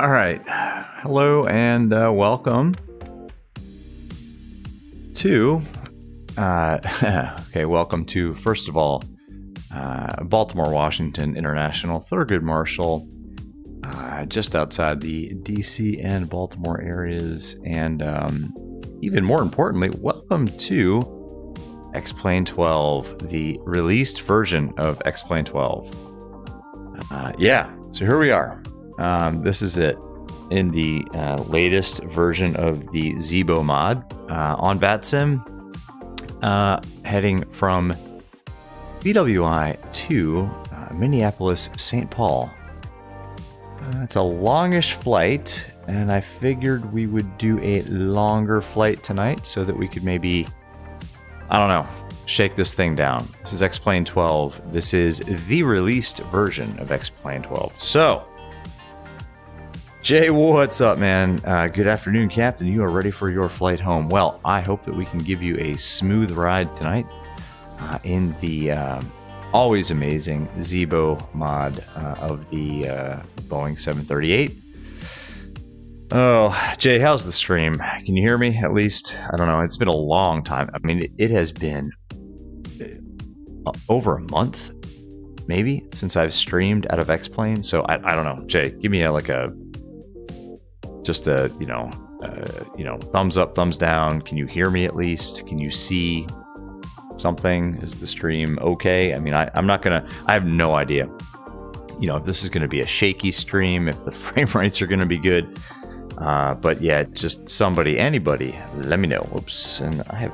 All right. Hello and welcome to, welcome to, first of all, Baltimore, Washington International, Thurgood Marshall, just outside the DC and Baltimore areas. And even more importantly, welcome to X-Plane 12, the released version of X-Plane 12. So here we are. This is it in the latest version of the Zibo mod on VATSIM, heading from KBWI to Minneapolis, St. Paul. It's a longish flight, and I figured we would do a longer flight tonight so that we could maybe, I don't know, shake this thing down. This is X-Plane 12. This is the released version of X-Plane 12. So, Jay, what's up, man? Good afternoon, Captain. You are ready for your flight home. Well, I hope that we can give you a smooth ride tonight in the always amazing Zibo mod of the Boeing 738. Oh, Jay, how's the stream? Can you hear me at least? I don't know. It's been a long time. I mean, it has been over a month, maybe, since I've streamed out of X-Plane. So I don't know. Jay, give me just a thumbs up, thumbs down. Can you hear me at least? Can you see something? Is the stream okay? I mean, I have no idea, if this is going to be a shaky stream, if the frame rates are going to be good. But yeah, just anybody, let me know. Oops. And I have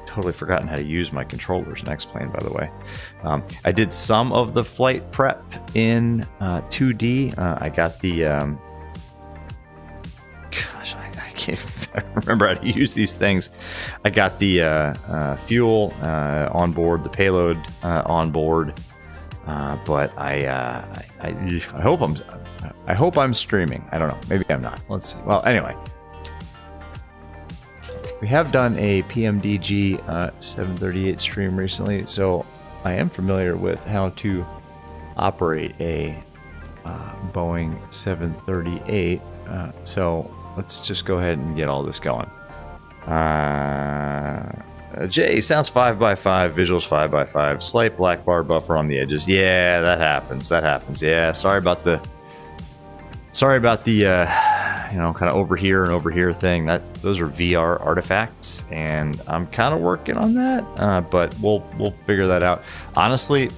totally forgotten how to use my controllers in X-Plane, by the way. I did some of the flight prep in 2D. I got the, I can't remember how to use these things. I got the fuel on board, the payload on board, but I hope I'm streaming. I don't know. Maybe I'm not. Let's see. Well, anyway, we have done a PMDG 738 stream recently, so I am familiar with how to operate a Boeing 738. So let's just go ahead and get all this going. Jay, sounds 5x5, visuals 5x5, slight black bar buffer on the edges. Yeah, that happens. Yeah, sorry about the kind of over here and over here thing. Those are VR artifacts, and I'm kind of working on that. But we'll figure that out. Honestly,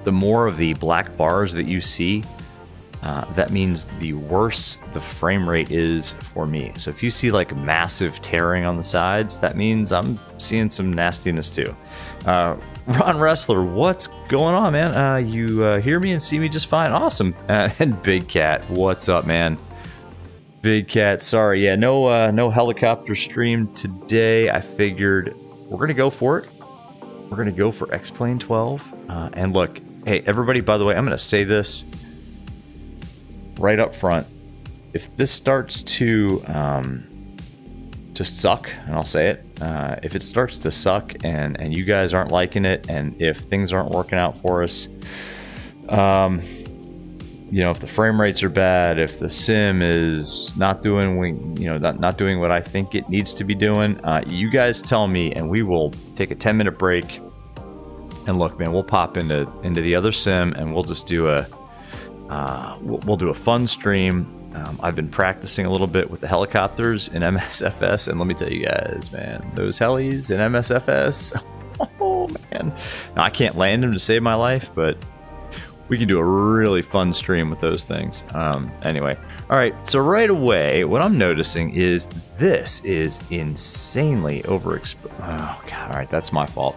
the more of the black bars that you see, that means the worse the frame rate is for me. So if you see like massive tearing on the sides, that means I'm seeing some nastiness too. Ron Wrestler, what's going on, man? You hear me and see me just fine. Awesome. And Big Cat, what's up, man? Big Cat, sorry. Yeah, no helicopter stream today. I figured we're going to go for it. We're going to go for X-Plane 12. And look, hey, everybody, by the way, I'm going to say this right up front. If this starts to just suck, and I'll say it, if it starts to suck and you guys aren't liking it, and if things aren't working out for us, if the frame rates are bad, if the sim is not doing, not doing what I think it needs to be doing, you guys tell me, and we will take a 10-minute break. And look, man, we'll pop into the other sim, and we'll just do we'll do a fun stream. I've been practicing a little bit with the helicopters in MSFS, and let me tell you guys, man, those helis in MSFS, oh man. Now, I can't land them to save my life, but we can do a really fun stream with those things. Anyway, all right, so right away, what I'm noticing is this is insanely overexposed. Oh, God, all right, that's my fault.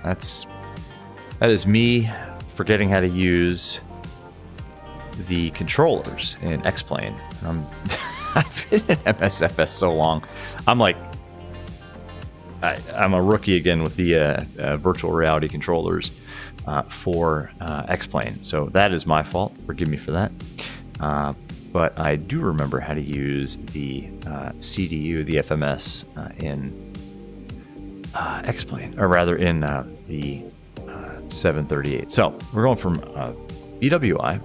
That is me forgetting how to use the controllers in X-Plane. I've been in MSFS so long. I'm a rookie again with the virtual reality controllers for X-Plane. So that is my fault. Forgive me for that. But I do remember how to use the CDU, the FMS in X-Plane, or rather in the 738. So we're going from BWI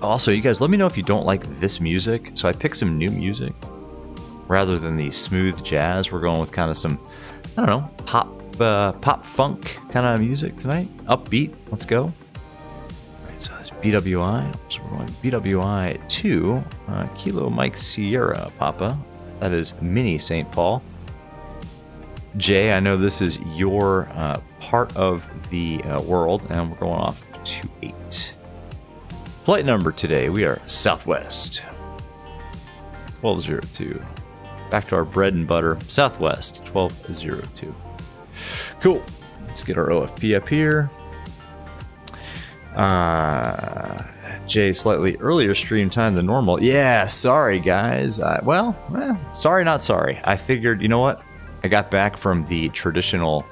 Also, you guys, let me know if you don't like this music. So I picked some new music rather than the smooth jazz. We're going with kind of some, I don't know, pop funk kind of music tonight. Upbeat. Let's go. All right, so that's BWI. So we're going BWI 2 Kilo Mike Sierra Papa. That is Mini St. Paul. Jay, I know this is your part of the world, and we're going off 28. Flight number today, we are Southwest 1202. Back to our bread and butter, Southwest 1202. Cool. Let's get our OFP up here. Jay, slightly earlier stream time than normal. Yeah, sorry guys. Well, sorry, not sorry. I figured, you know what? I got back from the traditional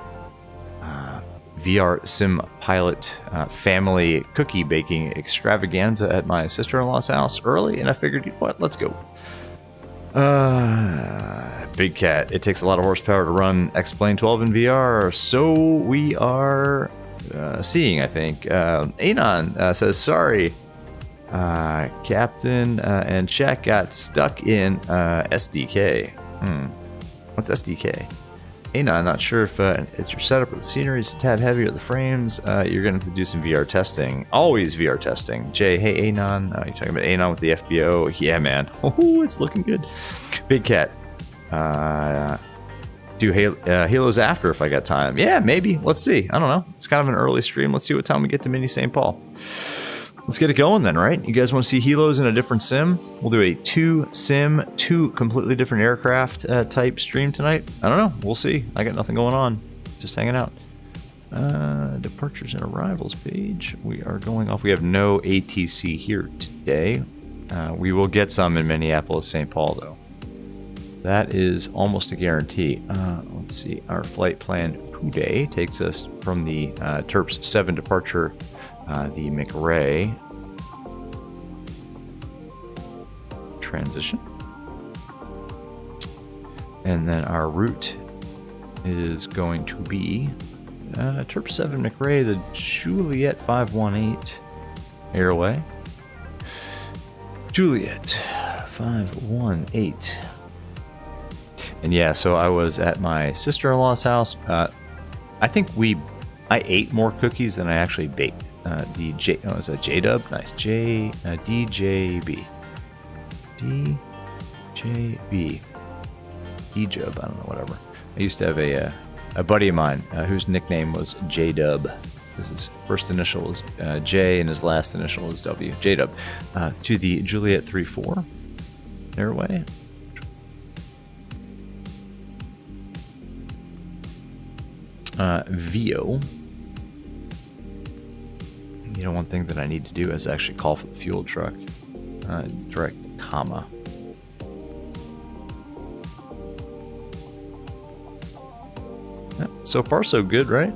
VR sim pilot family cookie baking extravaganza at my sister-in-law's house early, and I figured, you know what, let's go. Big Cat, it takes a lot of horsepower to run X-Plane 12 in VR, so we are seeing, I think. Anon says, sorry, Captain and Shaq got stuck in SDK. What's SDK? Anon, not sure if it's your setup or the scenery, it's a tad heavy or the frames. You're going to have to do some VR testing. Always VR testing. Jay, hey Anon. You're talking about Anon with the FBO. Yeah, man. Oh, it's looking good. Big Cat. Do Halos after if I got time. Yeah, maybe. Let's see. I don't know. It's kind of an early stream. Let's see what time we get to Mini St. Paul. Let's get it going then, right? You guys want to see helos in a different sim? We'll do a 2 sim, 2 completely different aircraft type stream tonight. I don't know. We'll see. I got nothing going on. Just hanging out. Departures and arrivals page. We are going off. We have no ATC here today. We will get some in Minneapolis, St. Paul, though. That is almost a guarantee. Let's see. Our flight plan today takes us from the TERPS 7 departure, the MCRAY transition. And then our route is going to be TERPS 7 MCRAY, the Juliet 518 airway. Juliet 518. And yeah, so I was at my sister-in-law's house. I think I ate more cookies than I actually baked. Is that J-Dub? Nice. DJB. DJB. D-Jub, I don't know, whatever. I used to have a buddy of mine whose nickname was J-Dub. His first initial was J and his last initial was W. J-Dub. To the Juliet 34 airway. VO. You know, one thing that I need to do is actually call for the fuel truck. Direct KAMMA. Yep, so far so good, right?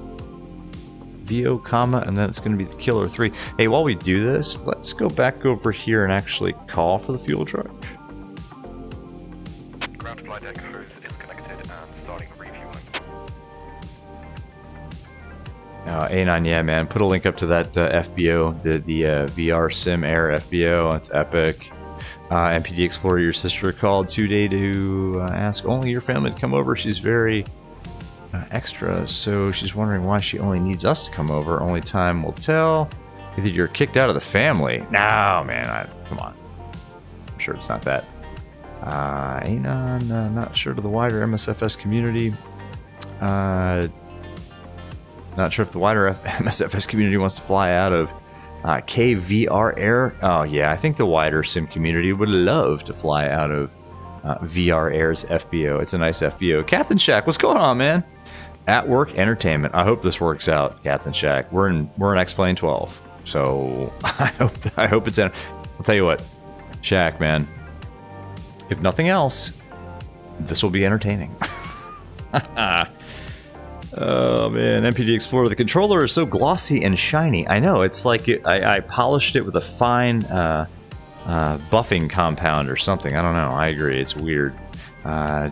VO, KAMMA, and then it's going to be the Killer 3. Hey, while we do this, let's go back over here and actually call for the fuel truck. Ground flight deck hose is connected and starting refueling. A9, yeah, man. Put a link up to that FBO, the VR Sim Air FBO. It's epic. MPD Explorer, your sister called today to ask only your family to come over. She's very extra, so she's wondering why she only needs us to come over. Only time will tell. Either you're kicked out of the family. No, man. Come on. I'm sure it's not that. A9, not sure to the wider MSFS community. Not sure if the wider MSFS community wants to fly out of KVR Air. Oh, yeah, I think the wider sim community would love to fly out of VR Air's FBO. It's a nice FBO. Captain Shack, what's going on, man? At Work Entertainment. I hope this works out, Captain Shack. We're in X-Plane 12, so I hope it's in. I'll tell you what, Shack, man. If nothing else, this will be entertaining. Oh man, MPD Explorer. The controller is so glossy and shiny. I know, it's like I polished it with a fine buffing compound or something. I don't know. I agree. It's weird.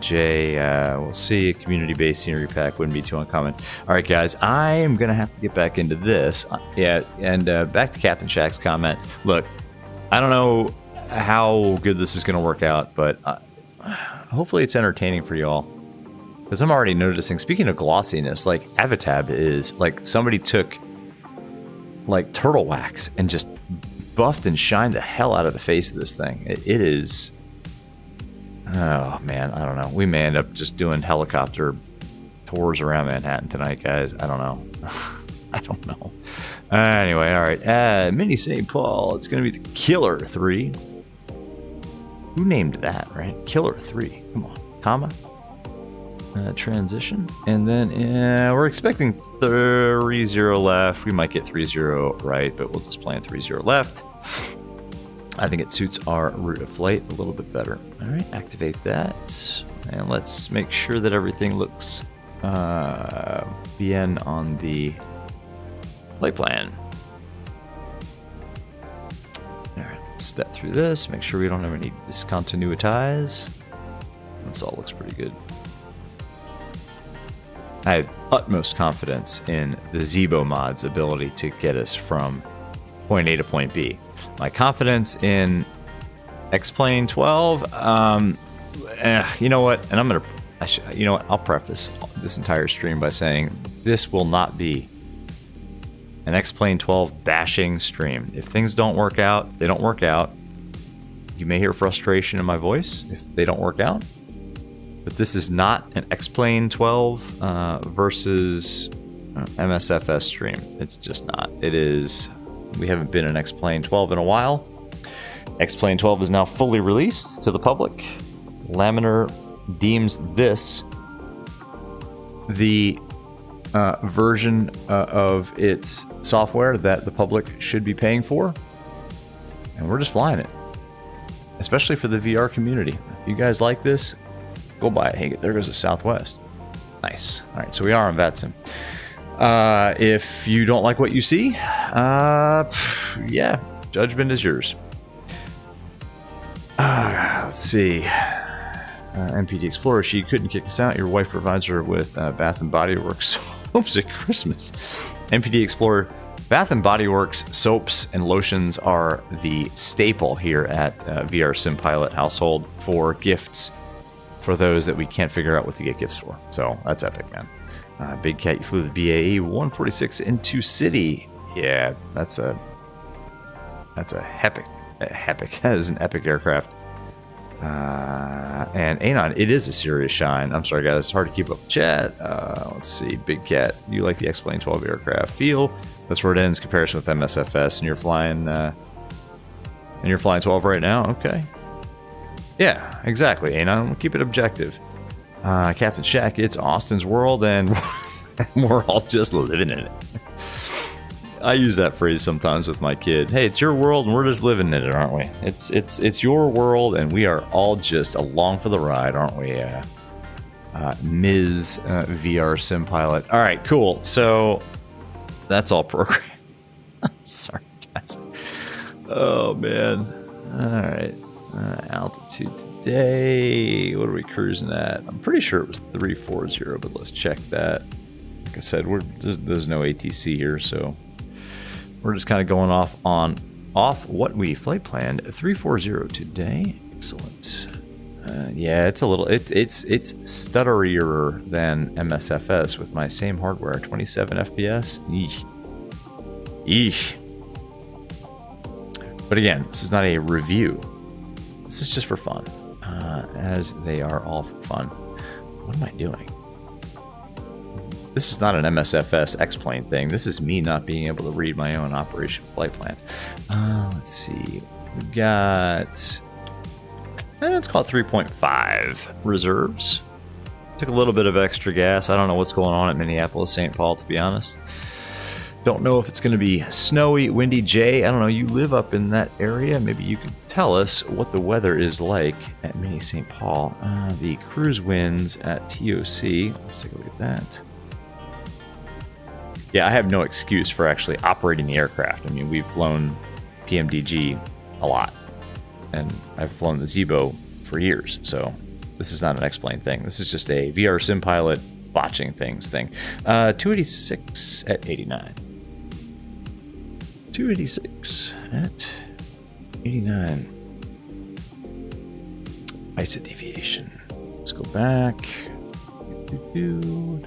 Jay, we'll see. Community-based scenery pack wouldn't be too uncommon. All right, guys. I am going to have to get back into this. Yeah, and back to Captain Shack's comment. Look, I don't know how good this is going to work out, but hopefully it's entertaining for y'all. Because I'm already noticing, speaking of glossiness, like Avatab is like somebody took like turtle wax and just buffed and shined the hell out of the face of this thing. It is, oh man, I don't know. We may end up just doing helicopter tours around Manhattan tonight, guys. I don't know. I don't know. Anyway, all right. Mini St. Paul. It's going to be the Killer 3. Who named that, right? Killer 3. Come on. KAMMA. Transition. And then we're expecting 3-0 left. We might get 3-0 right, but we'll just plan 3-0 left. I think it suits our route of flight a little bit better. All right, activate that. And let's make sure that everything looks bien on the flight plan. All right, step through this. Make sure we don't have any discontinuities. This all looks pretty good. I have utmost confidence in the Zibo mod's ability to get us from point A to point B. My confidence in X-Plane 12, you know what? And I'm gonna, you know what? I'll preface this entire stream by saying this will not be an X-Plane 12 bashing stream. If things don't work out, they don't work out. You may hear frustration in my voice if they don't work out. But this is not an X-Plane 12 versus MSFS stream. It's just not. It is. We haven't been in X-Plane 12 in a while. X-Plane 12 is now fully released to the public. Laminar deems this the version of its software that the public should be paying for. And we're just flying it. Especially for the VR community. If you guys like this, go buy it. Hey, there goes the Southwest. Nice. All right, so we are on VATSIM. If you don't like what you see, yeah, judgment is yours. Let's see. MPD Explorer, she couldn't kick us out. Your wife provides her with Bath and Body Works soaps at Christmas. MPD Explorer, Bath and Body Works soaps and lotions are the staple here at VR Sim Pilot household for gifts for those that we can't figure out what to get gifts for. So that's epic, man. Big Cat, you flew the BAE 146 into City. Yeah, that's a epic. That is an epic aircraft. And Anon, it is a serious shine. I'm sorry, guys, it's hard to keep up with chat. Let's see, Big Cat, you like the X-Plane 12 aircraft feel? That's where it ends. Comparison with MSFS, and you're flying 12 right now. Okay. Yeah, exactly. Anon, we'll keep it objective. Captain Shack, it's Austin's world, and we're all just living in it. I use that phrase sometimes with my kid. Hey, it's your world, and we're just living in it, aren't we? It's your world, and we are all just along for the ride, aren't we? Ms. VR Sim Pilot. All right, cool. So that's all programmed. Sorry, guys. Oh man. All right. Altitude today. What are we cruising at? I'm pretty sure it was 340, but let's check that. Like I said, there's no ATC here, so we're just kind of going off what we flight planned. 340 today. Excellent. Yeah, it's a little it's stutterier than MSFS with my same hardware. 27 FPS. Eesh. But again, this is not a review. This is just for fun, as they are all for fun. What am I doing? This is not an MSFS X-Plane thing. This is me not being able to read my own operation flight plan. Let's see. We've got, let's call it 3.5 reserves. Took a little bit of extra gas. I don't know what's going on at Minneapolis, St. Paul, to be honest. Don't know if it's going to be snowy, windy. Jay, I don't know. You live up in that area. Maybe you could tell us what the weather is like at Mini St. Paul. The cruise winds at TOC. Let's take a look at that. Yeah, I have no excuse for actually operating the aircraft. I mean, we've flown PMDG a lot, and I've flown the Zibo for years. So this is not an X-Plane thing. This is just a VR Sim Pilot watching things thing. 286 at 89. 286 at 89. ISA deviation. Let's go back. You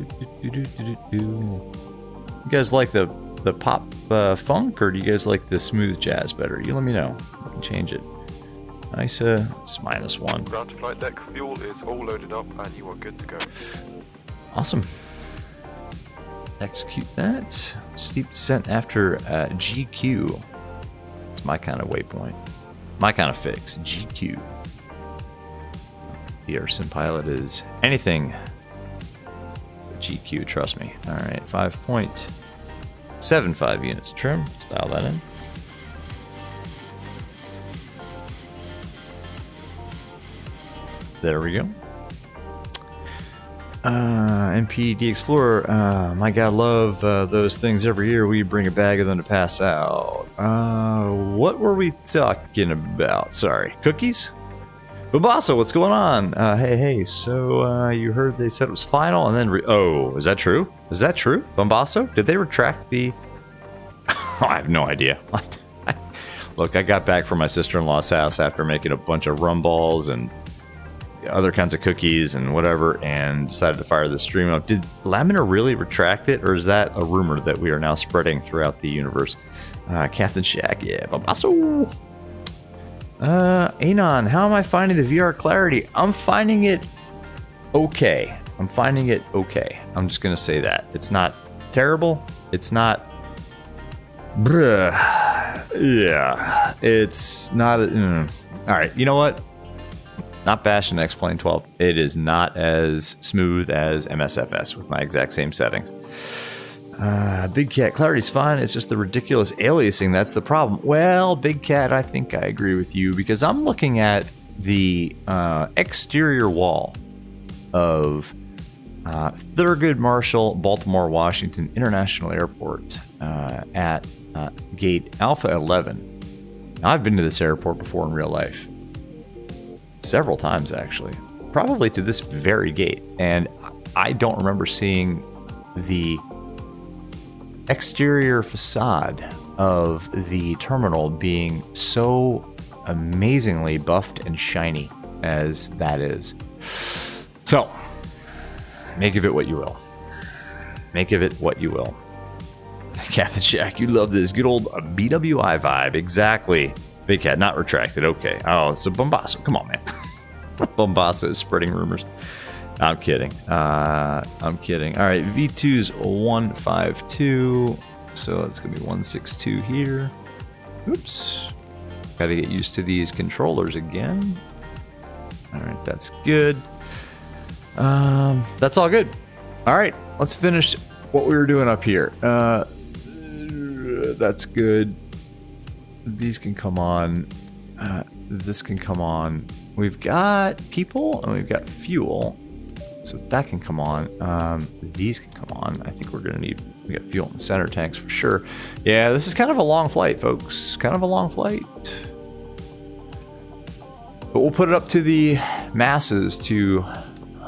guys like the pop funk, or do you guys like the smooth jazz better? You let me know. We can change it. ISA, it's -1. Ground to flight deck fuel is all loaded up and you are good to go. Awesome. Execute that. Steep descent after GQ. It's my kind of waypoint. My kind of fix. GQ. The Sim pilot is anything but GQ, trust me. Alright, 5.75 units trim. Let's dial that in. There we go. MPD Explorer. My God, love those things. Every year we bring a bag of them to pass out. What were we talking about? Sorry. Cookies? Bobasso, what's going on? Hey, so you heard they said it was final and then... oh, is that true? Is that true? Bombasso? Did they retract the... I have no idea. Look, I got back from my sister-in-law's house after making a bunch of rum balls and other kinds of cookies and whatever, and decided to fire the stream up. Did Laminar really retract it, or is that a rumor that we are now spreading throughout the universe? Captain Shack, yeah, Bombasso! Anon, how am I finding the VR clarity? I'm finding it okay. I'm just gonna say that. It's not terrible. It's not... bruh. Yeah. It's not... Alright, you know what? Not bashing X-Plane 12. It is not as smooth as MSFS with my exact same settings. Big Cat, clarity's fine. It's just the ridiculous aliasing that's the problem. Well, Big Cat, I think I agree with you, because I'm looking at the exterior wall of Thurgood Marshall, Baltimore, Washington International Airport at gate Alpha 11. Now, I've been to this airport before in real life. Several times, actually. Probably to this very gate. And I don't remember seeing the exterior facade of the terminal being so amazingly buffed and shiny as that is. So, make of it what you will. Make of it what you will. Captain Shack, you love this good old BWI vibe. Exactly. Big Cat, not retracted. Okay. Oh, it's a Bombasso. Come on, man. Bombasso is spreading rumors. I'm kidding. I'm kidding. All right, V2's 152. So that's going to be 162 here. Oops. Got to get used to these controllers again. All right, that's good. That's all good. All right, let's finish what we were doing up here. That's good. These can come on. This can come on. We've got people and we've got fuel. So that can come on. These can come on. I think we're going to need... we got fuel in the center tanks for sure. Yeah, this is kind of a long flight, folks. Kind of a long flight. But we'll put it up to the masses to...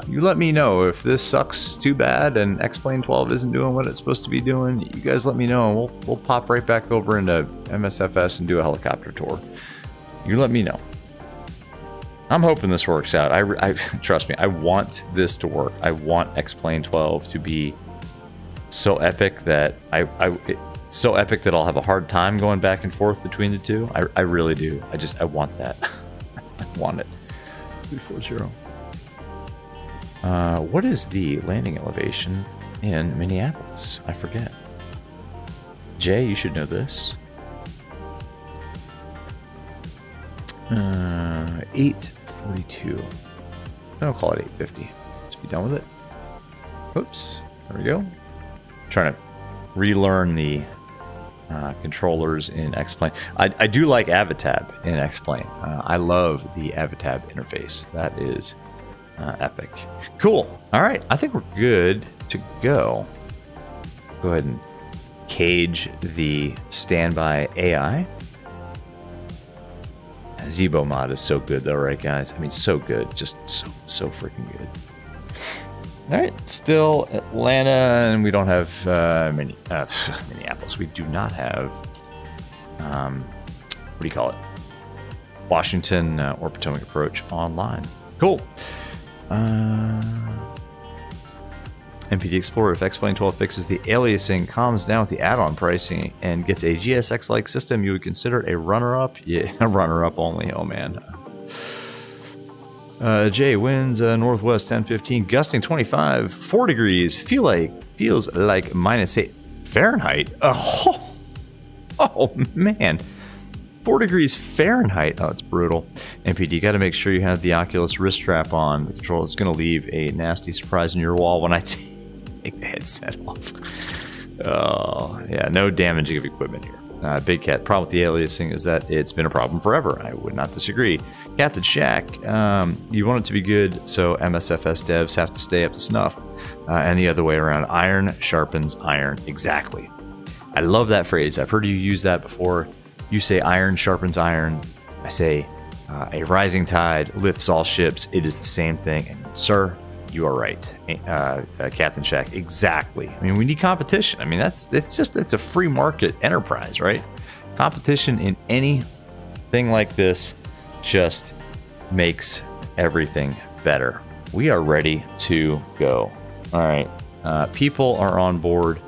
you let me know if this sucks too bad and X-Plane 12 isn't doing what it's supposed to be doing. You guys let me know, and we'll pop right back over into MSFS and do a helicopter tour. You let me know. I'm hoping this works out. I trust me, I want this to work. I want X-Plane 12 to be so epic that so epic that I'll have a hard time going back and forth between the two. I really do. I want that. I want it. 340. What is the landing elevation in Minneapolis? I forget. Jay, you should know this. 842. I'll call it 850. Just be done with it. Oops. There we go. Trying to relearn the controllers in X-Plane. I do like Avatab in X-Plane. I love the Avatab interface. That is epic. Cool. All right. I think we're good to go. Go ahead and cage the standby AI. Zibo mod is so good though, right guys? I mean, so good. Just so freaking good. All right. Still Atlanta, and we don't have Minneapolis. We do not have, what do you call it? Washington or Potomac approach online. Cool. MPD Explorer, if X-Plane 12 fixes the aliasing, calms down with the add-on pricing, and gets a GSX-like system, you would consider it a runner-up? Yeah, a runner-up only. Oh, man. Jay, winds northwest 10-15, gusting 25, 4 degrees, feels like -8 Fahrenheit. Oh, man. 4 degrees Fahrenheit. Oh, it's brutal. MPD, got to make sure you have the Oculus wrist strap on. The controller is going to leave a nasty surprise in your wall when I take the headset off. Oh, yeah, no damaging of equipment here. Big Cat, problem with the aliasing is that it's been a problem forever. I would not disagree. Captain Shack, you want it to be good, so MSFS devs have to stay up to snuff. And the other way around, iron sharpens iron. Exactly. I love that phrase. I've heard you use that before. You say iron sharpens iron. I say a rising tide lifts all ships. It is the same thing. And sir, you are right, Captain Shack. Exactly. I mean, we need competition. I mean, it's a free market enterprise, right? Competition in anything like this just makes everything better. We are ready to go. All right, people are on board.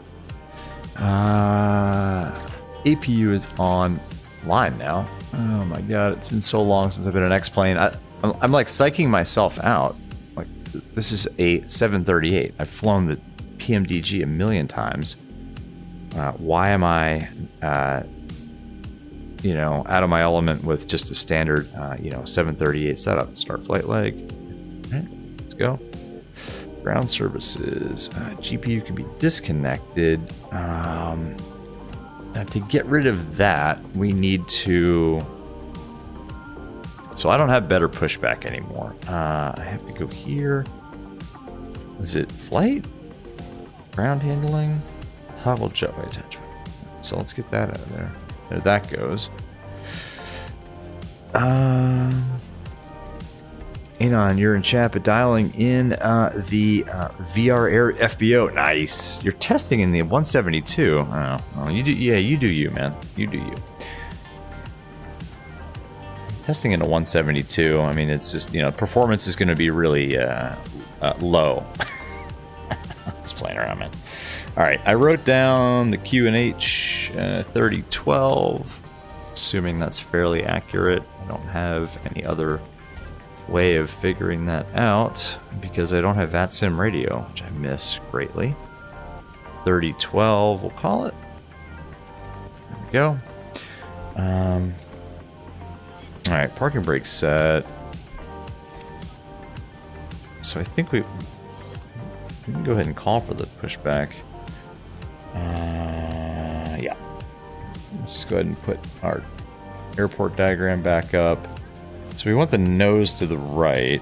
APU is online now. Oh my god, it's been so long since I've been an X-Plane. I'm like psyching myself out. Like, this is a 738. I've flown the PMDG a million times. Why am I, out of my element with just a standard, 738 setup? Start flight leg. All right, let's go. Ground services. GPU can be disconnected. To get rid of that, we need to... So I don't have better pushback anymore. I have to go here. Is it flight? Ground handling? Toggle jetway attachment. So let's get that out of there. There that goes. Anon, you're in chat, but dialing in the VR Air FBO. Nice. You're testing in the 172. Oh, you do. Yeah, you do you, man. You do you. Testing in a 172. I mean, it's just, performance is going to be really low. Just playing around, man. All right, I wrote down the QNH 3012, assuming that's fairly accurate. I don't have any other way of figuring that out because I don't have VATSIM radio, which I miss greatly. 3012, we'll call it. There we go. All right, parking brake set. So I think we can go ahead and call for the pushback. Yeah. Let's just go ahead and put our airport diagram back up. So we want the nose to the right.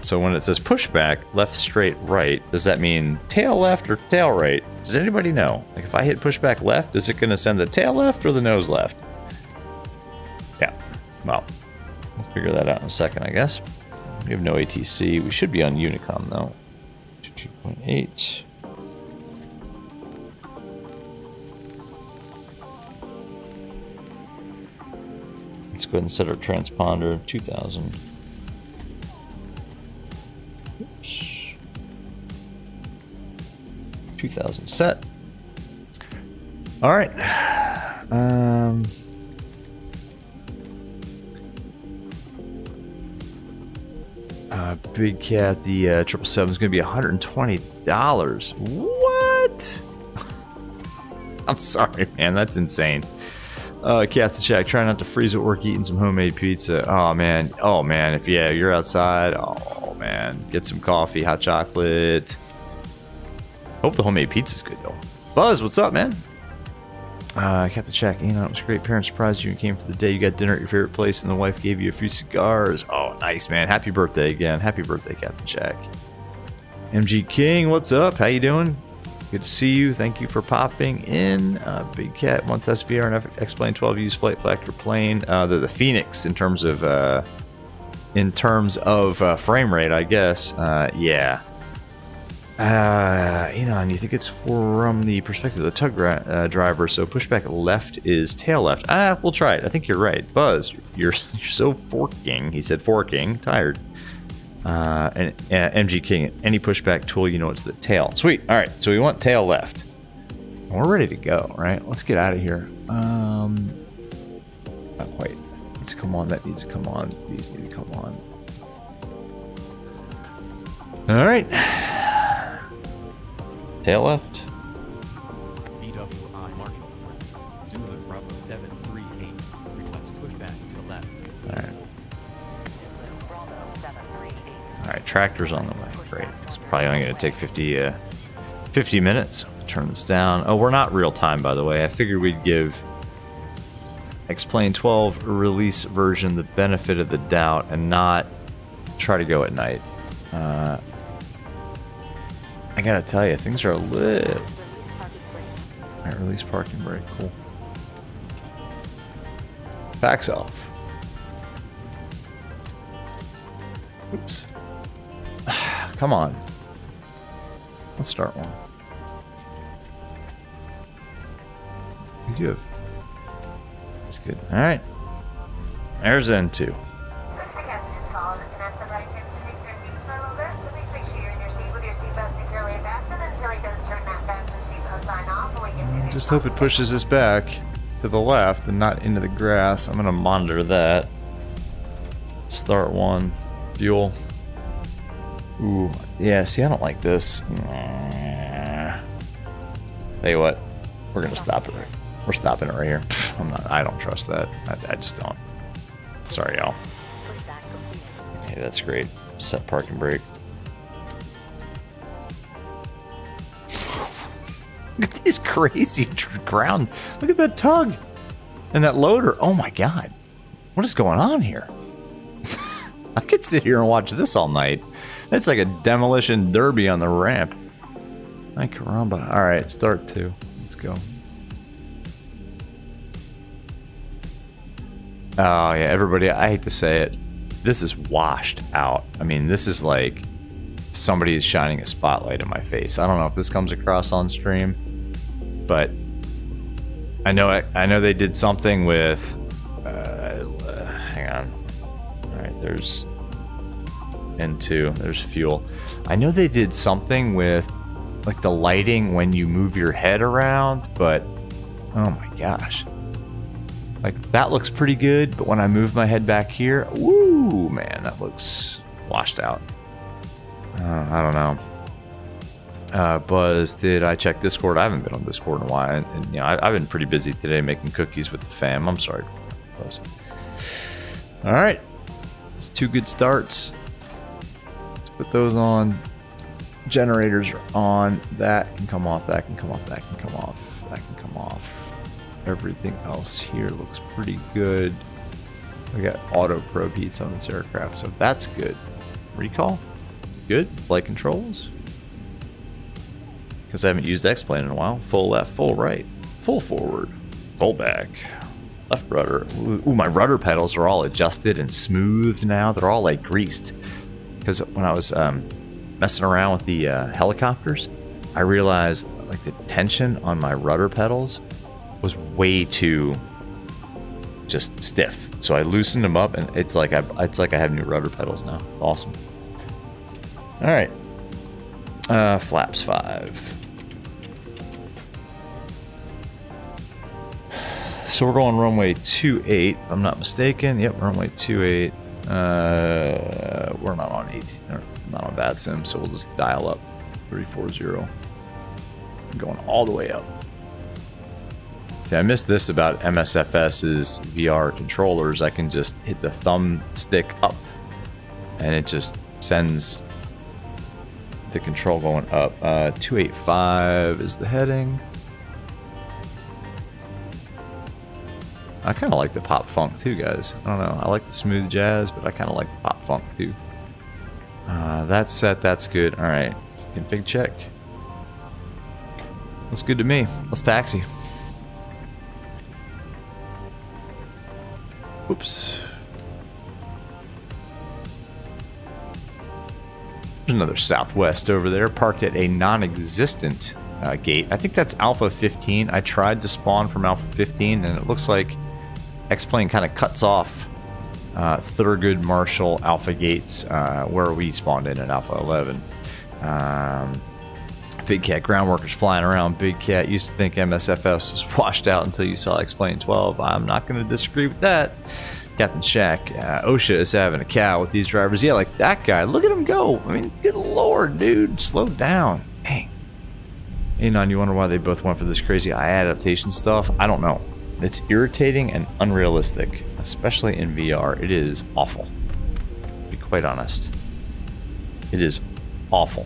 So when it says pushback, left, straight, right, does that mean tail left or tail right? Does anybody know? Like, if I hit pushback left, is it going to send the tail left or the nose left? Yeah. Well, we'll figure that out in a second, I guess. We have no ATC. We should be on Unicom, though. 2.8. Let's go ahead and set our transponder 2000. Oops. 2000 set. All right. Big Cat, the 777 is going to be $120. What? I'm sorry, man. That's insane. Cat the Check, try not to freeze at work eating some homemade pizza. Oh man, if you're outside, oh man, get some coffee, hot chocolate. Hope the homemade pizza's good though. Buzz, what's up, man? Cat the Check, it was great. Parents surprised you and came for the day. You got dinner at your favorite place and the wife gave you a few cigars. Oh, nice, man. Happy birthday again. Happy birthday, Cat the Check. MG King, what's up? How you doing? Good to see you. Thank you for popping in. Big Cat, one test VR and X-Plane 12 use flight factor plane. They're the Phoenix in terms of frame rate, I guess. Yeah. And you think it's from the perspective of the tug driver, so pushback left is tail left. We'll try it. I think you're right. Buzz, you're so forking. He said forking. Tired. And MG King, any pushback tool, you know it's the tail. Sweet. All right, so we want tail left. We're ready to go, right? Let's get out of here. Not quite. Needs to come on. That needs to come on. These need to come on. All right. Tail left. BWI Marshall. Zulu Bravo 738. Request pushback to the left. All right, tractor's on the way. Great. It's probably only going to take 50 minutes. Turn this down. Oh, we're not real time, by the way. I figured we'd give Explain 12 release version the benefit of the doubt and not try to go at night. I gotta tell you, things are a little... Alright, release parking brake, cool. Backs off. Oops. Come on. Let's start one. You give. That's good. Alright. There's N2. Just hope it pushes us back to the left and not into the grass. I'm gonna monitor that. Start one. Fuel. Ooh, yeah, see, I don't like this. Tell you what, we're gonna stop it. We're stopping it right here. I don't trust that. I just don't. Sorry, y'all. Hey, that's great. Set parking brake. Look at these crazy ground. Look at that tug and that loader. Oh my God. What is going on here? I could sit here and watch this all night. It's like a demolition derby on the ramp. Ay caramba. All right, start two. Let's go. Oh yeah, everybody, I hate to say it. This is washed out. I mean, this is like somebody is shining a spotlight in my face. I don't know if this comes across on stream, but I know they did something with hang on. All right, there's N2, there's fuel. I know they did something with like the lighting when you move your head around, but oh my gosh. Like that looks pretty good, but when I move my head back here, woo, man, that looks washed out. I don't know. Buzz, did I check Discord? I haven't been on Discord in a while, and you know I've been pretty busy today making cookies with the fam. I'm sorry, Buzz. All right, it's two good starts. Let's put those on. Generators are on. That can come off. That can come off. That can come off. That can come off. Everything else here looks pretty good. We got auto probe heats on this aircraft, so that's good. Recall. Good. Flight controls. Because I haven't used X-Plane in a while. Full left, full right, full forward, full back, left rudder. Ooh, my rudder pedals are all adjusted and smooth now. They're all like greased. Because when I was messing around with the helicopters, I realized like the tension on my rudder pedals was way too just stiff. So I loosened them up, and it's like I have new rudder pedals now. Awesome. All right, flaps 5. So we're going runway 28, if I'm not mistaken. Yep, runway 28. We're not on 18, or not on VATSIM, so we'll just dial up 340. Going all the way up. See, I missed this about MSFS's VR controllers. I can just hit the thumb stick up, and it just sends the control going up. 285 is the heading. I kind of like the pop funk too, guys. I don't know. I like the smooth jazz, but I kind of like the pop funk too. That's set. That's good. All right. Config check. That's good to me. Let's taxi. Oops. There's another Southwest over there, parked at a non-existent gate. I think that's Alpha 15. I tried to spawn from Alpha 15, and it looks like X-Plane kind of cuts off Thurgood Marshall Alpha gates where we spawned in at Alpha 11. Big Cat groundworkers flying around. Big Cat used to think MSFS was washed out until you saw X-Plane 12. I'm not going to disagree with that. Captain Shack, OSHA is having a cow with these drivers. Yeah, like that guy. Look at him go. I mean, good lord, dude. Slow down. Dang. Anon, you wonder why they both went for this crazy eye adaptation stuff? I don't know. It's irritating and unrealistic, especially in VR. It is awful. To be quite honest. It is awful.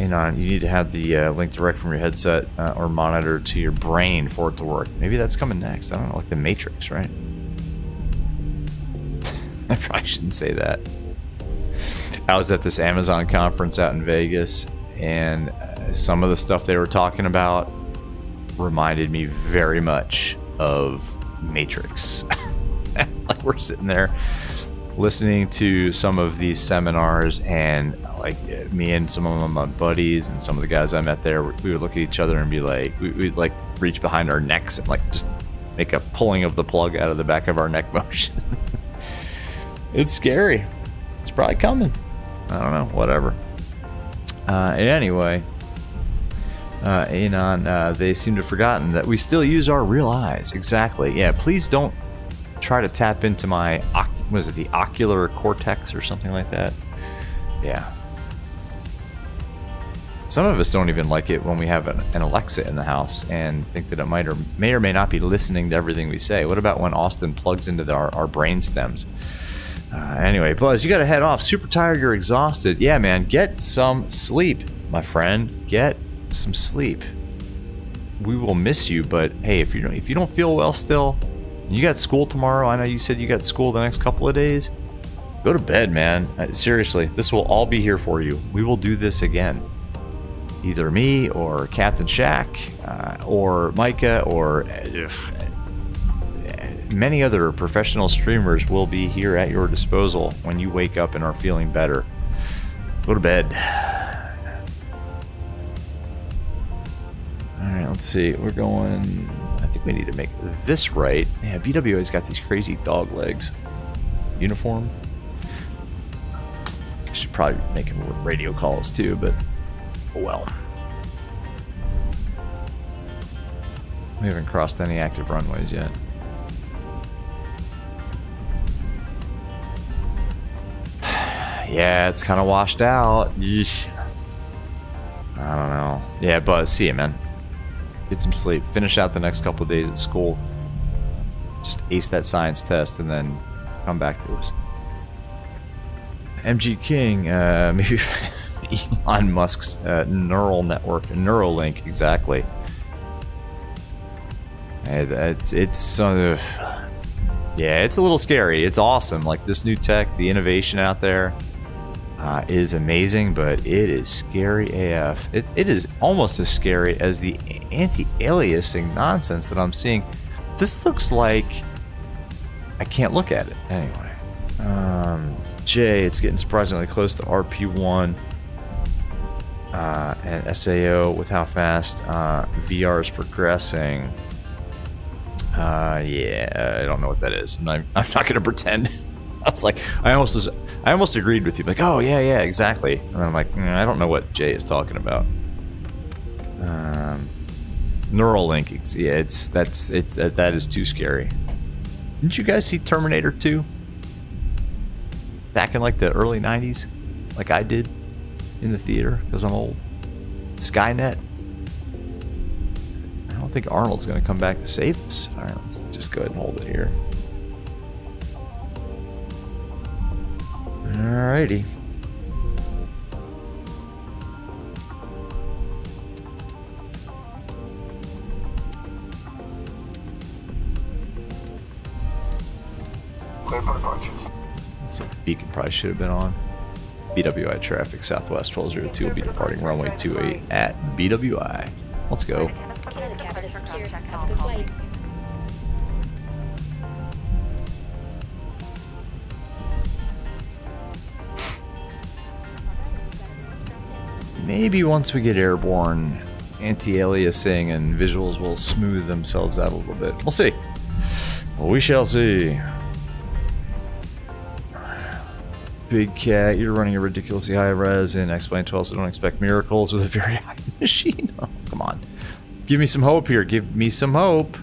Anon, you need to have the link direct from your headset or monitor to your brain for it to work. Maybe that's coming next. I don't know, like the Matrix, right? I probably shouldn't say that. I was at this Amazon conference out in Vegas, and some of the stuff they were talking about reminded me very much of Matrix. Like we're sitting there listening to some of these seminars, and like me and some of my buddies and some of the guys I met there, we would look at each other and be like, we'd like reach behind our necks and like just make a pulling of the plug out of the back of our neck motion. It's scary. It's probably coming. I don't know, whatever. Anyway, Anon, they seem to have forgotten that we still use our real eyes. Exactly. Yeah, please don't try to tap into my, was it the ocular cortex or something like that? Yeah. Some of us don't even like it when we have an Alexa in the house and think that it may or may not be listening to everything we say. What about when Austin plugs into our brain stems? Anyway, Buzz, you gotta head off. Super tired, you're exhausted. Yeah, man, get some sleep, my friend. Get some sleep. We will miss you, but hey, if you don't feel well still, you got school tomorrow. I know you said you got school the next couple of days. Go to bed, man. Seriously, this will all be here for you. We will do this again. Either me or Captain Shack or Micah or many other professional streamers will be here at your disposal when you wake up and are feeling better. Go to bed. Alright, let's see. We're going... I think we need to make this right. Yeah, BWI's got these crazy dog legs. Uniform. I should probably be making radio calls too, but oh well. We haven't crossed any active runways yet. Yeah, it's kind of washed out. Yeesh. I don't know. Yeah, Buzz, see you, man. Get some sleep. Finish out the next couple of days at school. Just ace that science test and then come back to us. MG King, maybe Elon Musk's neural network, Neuralink, exactly. It's yeah, it's a little scary. It's awesome. Like this new tech, the innovation out there is amazing, but it is scary AF. It is almost as scary as the anti-aliasing nonsense that I'm seeing. This looks like I can't look at it anyway. Jay, it's getting surprisingly close to RP1 and SAO with how fast VR is progressing. Yeah, I don't know what that is. I'm not going to pretend. I was like, I almost agreed with you. Like, oh yeah, exactly. And then I'm like, I don't know what Jay is talking about. Neuralink, yeah, that is too scary. Didn't you guys see Terminator 2? Back in like the early 90s? Like I did in the theater, because I'm old. Skynet? I don't think Arnold's going to come back to save us. Alright, let's just go ahead and hold it here. Alrighty. So beacon probably should have been on. BWI traffic Southwest 1202 will be departing runway 28 at BWI. Let's go. maybe once we get airborne, anti-aliasing and visuals will smooth themselves out a little bit. We'll see. We shall see. Big Cat, you're running a ridiculously high res in X-Plane 12, so don't expect miracles with a very high machine. Oh, come on. Give me some hope here. Give me some hope.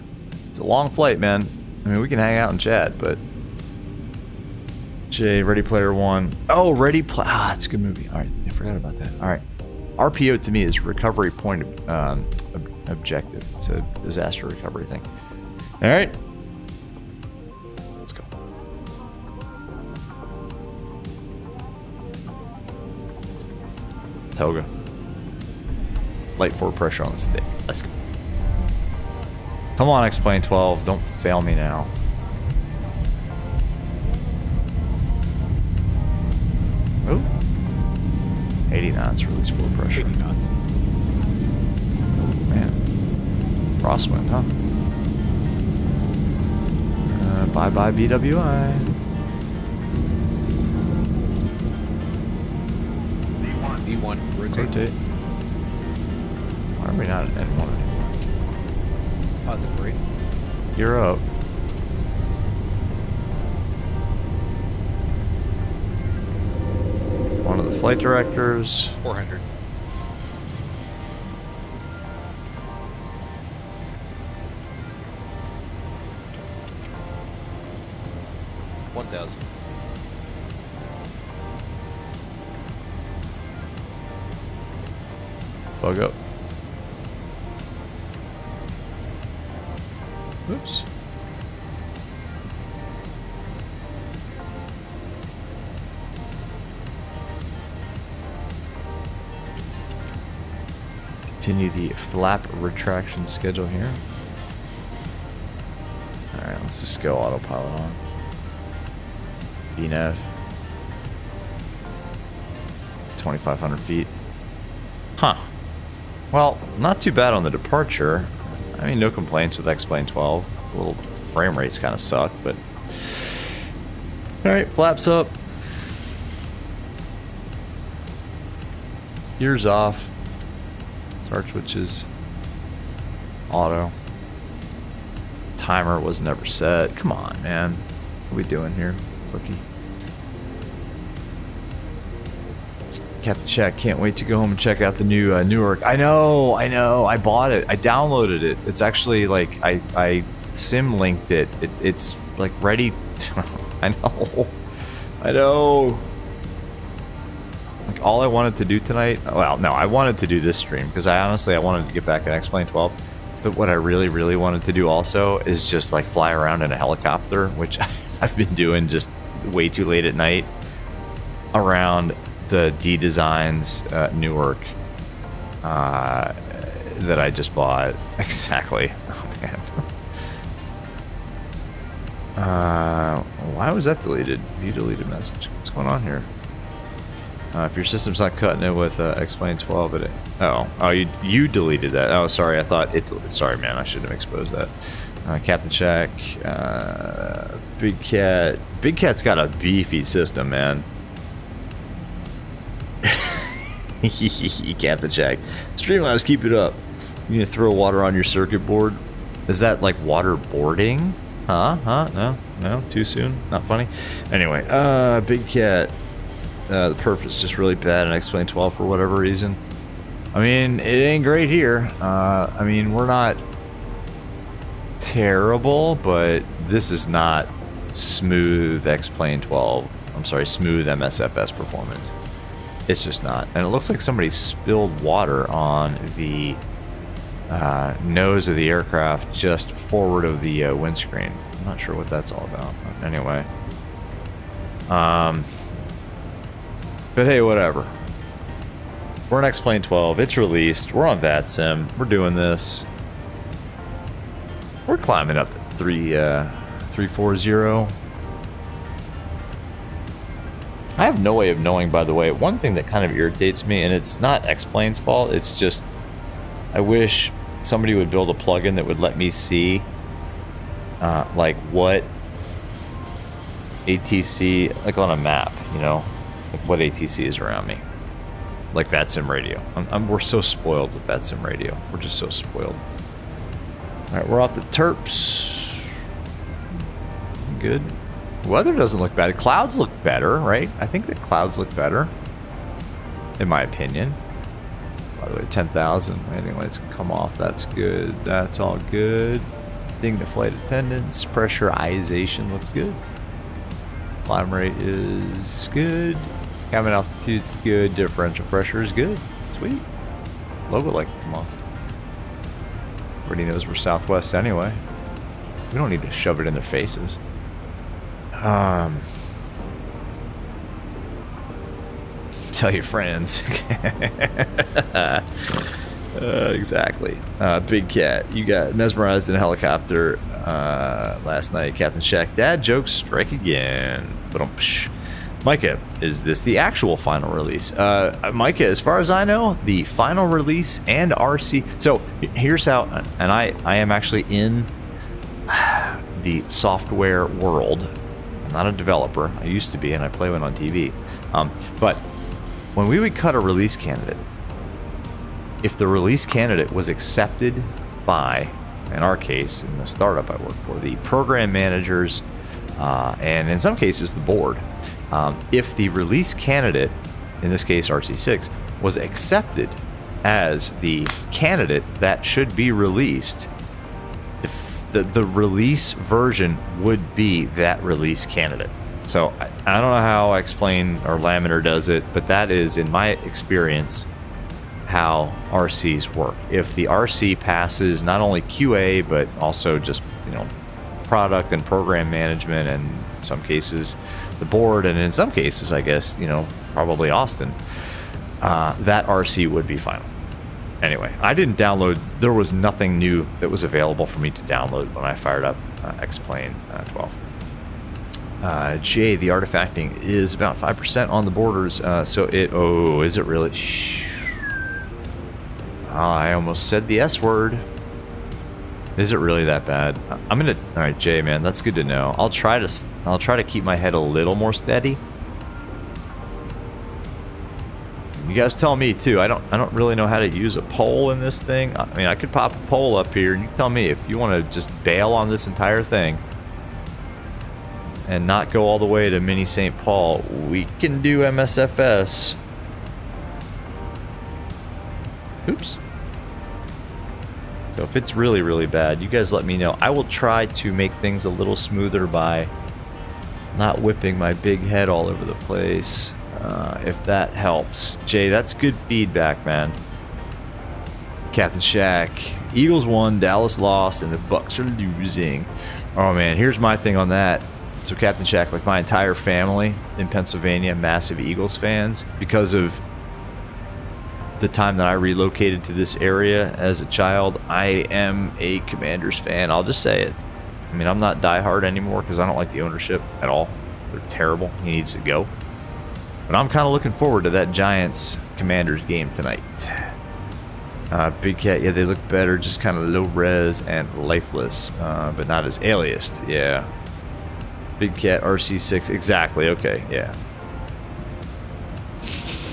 It's a long flight, man. I mean, we can hang out and chat, but... Jay, Ready Player One. Oh, that's a good movie. All right, I forgot about that. All right. RPO to me is recovery point objective. It's a disaster recovery thing. All right. Let's go. Toga. Light forward pressure on the stick. Let's go. Come on, X-Plane 12. Don't fail me now. Oh. 80 knots, release forward pressure. 80 knots. Man. Crosswind, huh? Bye-bye VWI. V1, Rotate. Why are we not at N1 anymore? Positive rate. You're up. One of the flight directors. 400. Bug up. Oops. Continue the flap retraction schedule here. Alright, let's just go autopilot on. VNAV. 2,500 feet. Huh. Well, not too bad on the departure. I mean, no complaints with X-Plane 12. The little frame rates kind of suck, but... Alright, flaps up. Gears off. Start switches. Auto. Timer was never set. Come on, man. What are we doing here, rookie? Captain Check, can't wait to go home and check out the new Newark. I know. I bought it. I downloaded it. It's actually like I sim linked it. It's like ready. I know. Like all I wanted to do tonight. Well, no, I wanted to do this stream because I wanted to get back in X-Plane 12. But what I really wanted to do also is just like fly around in a helicopter, which I've been doing just way too late at night around the D Designs Newark that I just bought. Exactly. Oh man. Why was that deleted? View deleted message. What's going on here? If your system's not cutting it with X-Plane 12, it. Oh, you deleted that. Oh, sorry. I thought it. Sorry, man. I shouldn't have exposed that. Captain Check. Big Cat. Big Cat's got a beefy system, man. Captain Check. Streamlabs, keep it up. You need to throw water on your circuit board. Is that like waterboarding? Huh? No, too soon. Not funny. Anyway, Big Cat. The perf is just really bad in X-Plane 12 for whatever reason. I mean, it ain't great here. I mean, we're not terrible, but this is not smooth X-Plane 12. I'm sorry, smooth MSFS performance. It's just not. And it looks like somebody spilled water on the nose of the aircraft just forward of the windscreen. I'm not sure what that's all about. But anyway. But hey, whatever. We're in X-Plane 12. It's released. We're on VATSIM. We're doing this. We're climbing up to 340. I have no way of knowing, by the way. One thing that kind of irritates me, and it's not X-Plane's fault, it's just I wish somebody would build a plugin that would let me see like what ATC, like on a map, you know, like what ATC is around me. like VATSIM radio. We're so spoiled with VATSIM radio. We're just so spoiled. All right, we're off the Terps. Good. Weather doesn't look bad. The clouds look better, right? I think the clouds look better, in my opinion. By the way, 10,000 landing lights can come off. That's good. That's all good. Ding the flight attendants. Pressurization looks good. Climb rate is good. Cabin altitude's good. Differential pressure is good. Sweet. Logo light can come off. Everybody knows we're Southwest anyway. We don't need to shove it in their faces. Tell your friends. Exactly. Big Cat, you got mesmerized in a helicopter last night. Captain Shack, dad jokes strike again. But Micah, is this the actual final release? Micah, as far as I know, the final release and RC. So here's how, and I am actually in the software world. I'm not a developer. I used to be, and I play one on TV. But when we would cut a release candidate, if the release candidate was accepted by, in our case, in the startup I work for, the program managers, and in some cases the board, if the release candidate, in this case RC6, was accepted as the candidate that should be released, the release version would be that release candidate. So I don't know how I explain or Laminer does it, but that is, in my experience, how RCs work. If the RC passes not only QA, but also just, product and program management, and in some cases the board, and in some cases, I guess, probably Austin, that RC would be final. Anyway, I didn't download. There was nothing new that was available for me to download when I fired up X-Plane 12. Jay, the artifacting is about 5% on the borders. So is it really? I almost said the S word. Is it really that bad? All right, Jay, man, that's good to know. I'll try to keep my head a little more steady. You guys tell me too. I don't really know how to use a poll in this thing. I mean, I could pop a poll up here, and you tell me if you want to just bail on this entire thing and not go all the way to Mini St. Paul. We can do MSFS. Oops. So if it's really, really bad, you guys let me know. I will try to make things a little smoother by not whipping my big head all over the place. If that helps. Jay, that's good feedback, man. Captain Shack. Eagles won, Dallas lost, and the Bucks are losing. Oh, man, here's my thing on that. So Captain Shack, like my entire family in Pennsylvania, massive Eagles fans. Because of the time that I relocated to this area as a child, I am a Commanders fan. I'll just say it. I mean, I'm not diehard anymore because I don't like the ownership at all. They're terrible. He needs to go. But I'm kind of looking forward to that Giants-Commanders game tonight. Big Cat, yeah, they look better, just kind of low res and lifeless, but not as aliased, yeah. Big Cat, RC6, exactly, okay, yeah.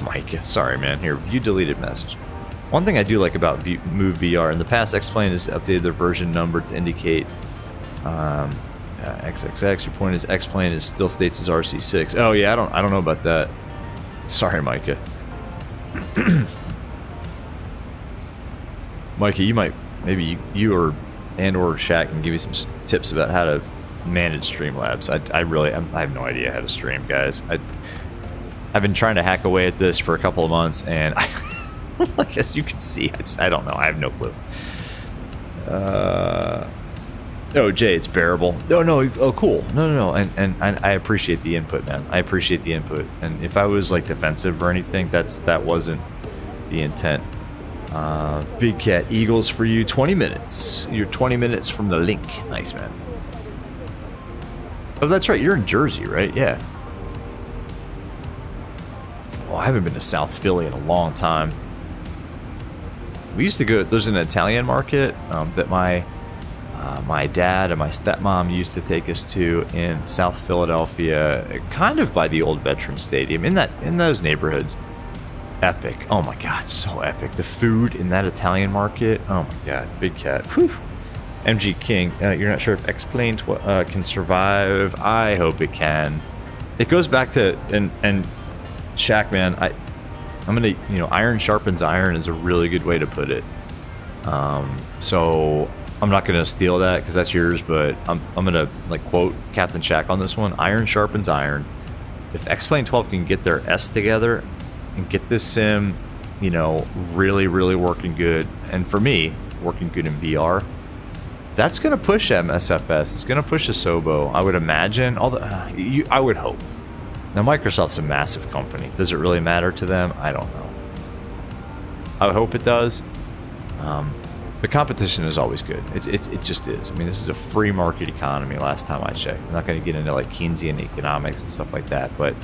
Mike, sorry, man, here, view deleted message. One thing I do like about Move VR, in the past, X-Plane has updated their version number to indicate XXX, your point is X-Plane is still states as RC6. Oh yeah, I don't know about that. Sorry, Micah. Micah, you might, maybe you or Shaq can give you some tips about how to manage Streamlabs. I have no idea how to stream, guys. I've been trying to hack away at this for a couple of months, and like as you can see, I don't know. I have no clue. Oh, Jay, it's bearable. No. Oh, cool. No. And I appreciate the input, man. I appreciate the input. And if I was like defensive or anything, that wasn't the intent. Big Cat, Eagles for you. 20 minutes. You're 20 minutes from the link. Nice, man. Oh, that's right. You're in Jersey, right? Yeah. Oh, I haven't been to South Philly in a long time. We used to go. There's an Italian market that my dad and my stepmom used to take us to in South Philadelphia, kind of by the old Veterans Stadium, in those neighborhoods. epic. Oh my god, so epic. The food in that Italian market. Oh my god, big cat. Whew. MG King, you're not sure if X-Plane can survive. I hope it can. It goes back to and Shaq, man. I'm gonna, iron sharpens iron is a really good way to put it. So I'm not gonna steal that because that's yours, but I'm gonna like quote Captain Shaq on this one. Iron sharpens iron. If X-Plane 12 can get their S together and get this sim, really, really working good, and for me, working good in VR, that's gonna push MSFS. It's gonna push the Sobo. I would imagine. I would hope. Now Microsoft's a massive company. Does it really matter to them? I don't know. I would hope it does. The competition is always good. It just is. I mean, this is a free market economy. Last time I checked, I'm not going to get into like Keynesian economics and stuff like that, but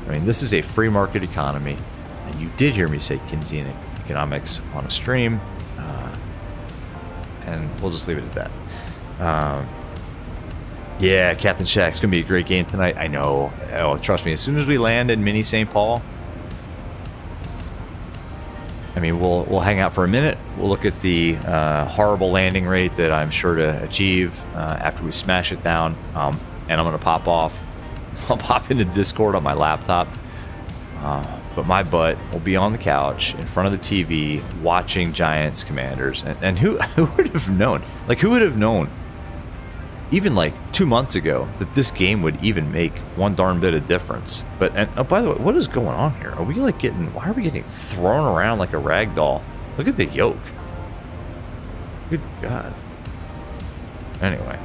I mean, this is a free market economy, and you did hear me say Keynesian economics on a stream, and we'll just leave it at that. Yeah, Captain Shaq, it's going to be a great game tonight. I know. Oh, trust me. As soon as we land in Mini St. Paul, I mean, we'll hang out for a minute. We'll look at the horrible landing rate that I'm sure to achieve after we smash it down. And I'm going to pop off. I'll pop into Discord on my laptop. But my butt will be on the couch in front of the TV watching Giants Commanders. And who would have known? Like, who would have known even like 2 months ago that this game would even make one darn bit of difference? But, and oh, by the way, what is going on here? Are we like why are we getting thrown around like a rag doll? Look at the yoke. Good God. Anyway.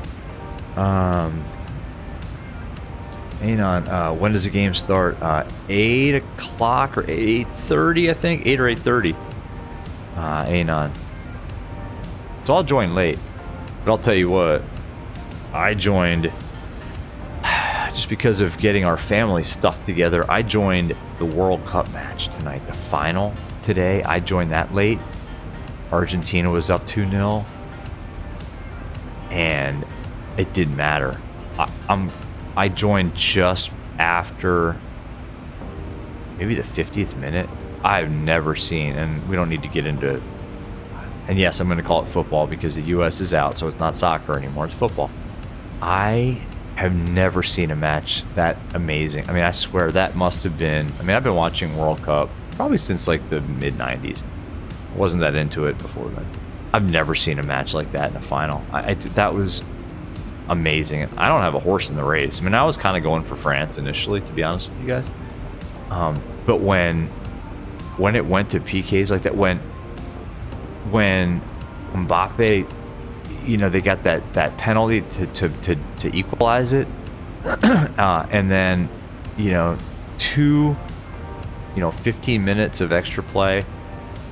Anon, when does the game start? 8 o'clock or 8:30, I think? 8 or 8:30. Anon. So I'll join late. But I'll tell you what. I joined, just because of getting our family stuff together, I joined the World Cup match tonight, the final today. I joined that late. Argentina was up 2-0. And it didn't matter. I joined just after maybe the 50th minute. I've never seen, and we don't need to get into it. And yes, I'm going to call it football because the U.S. is out, so it's not soccer anymore, it's football. I have never seen a match that amazing. I mean, I swear that must have been... I mean, I've been watching World Cup probably since like the mid-90s. Wasn't that into it before then. I've never seen a match like that in a final. That was amazing. I don't have a horse in the race. I mean, I was kind of going for France initially, to be honest with you guys. But when it went to PKs like that, when Mbappe... they got that penalty to equalize it, and then 15 minutes of extra play,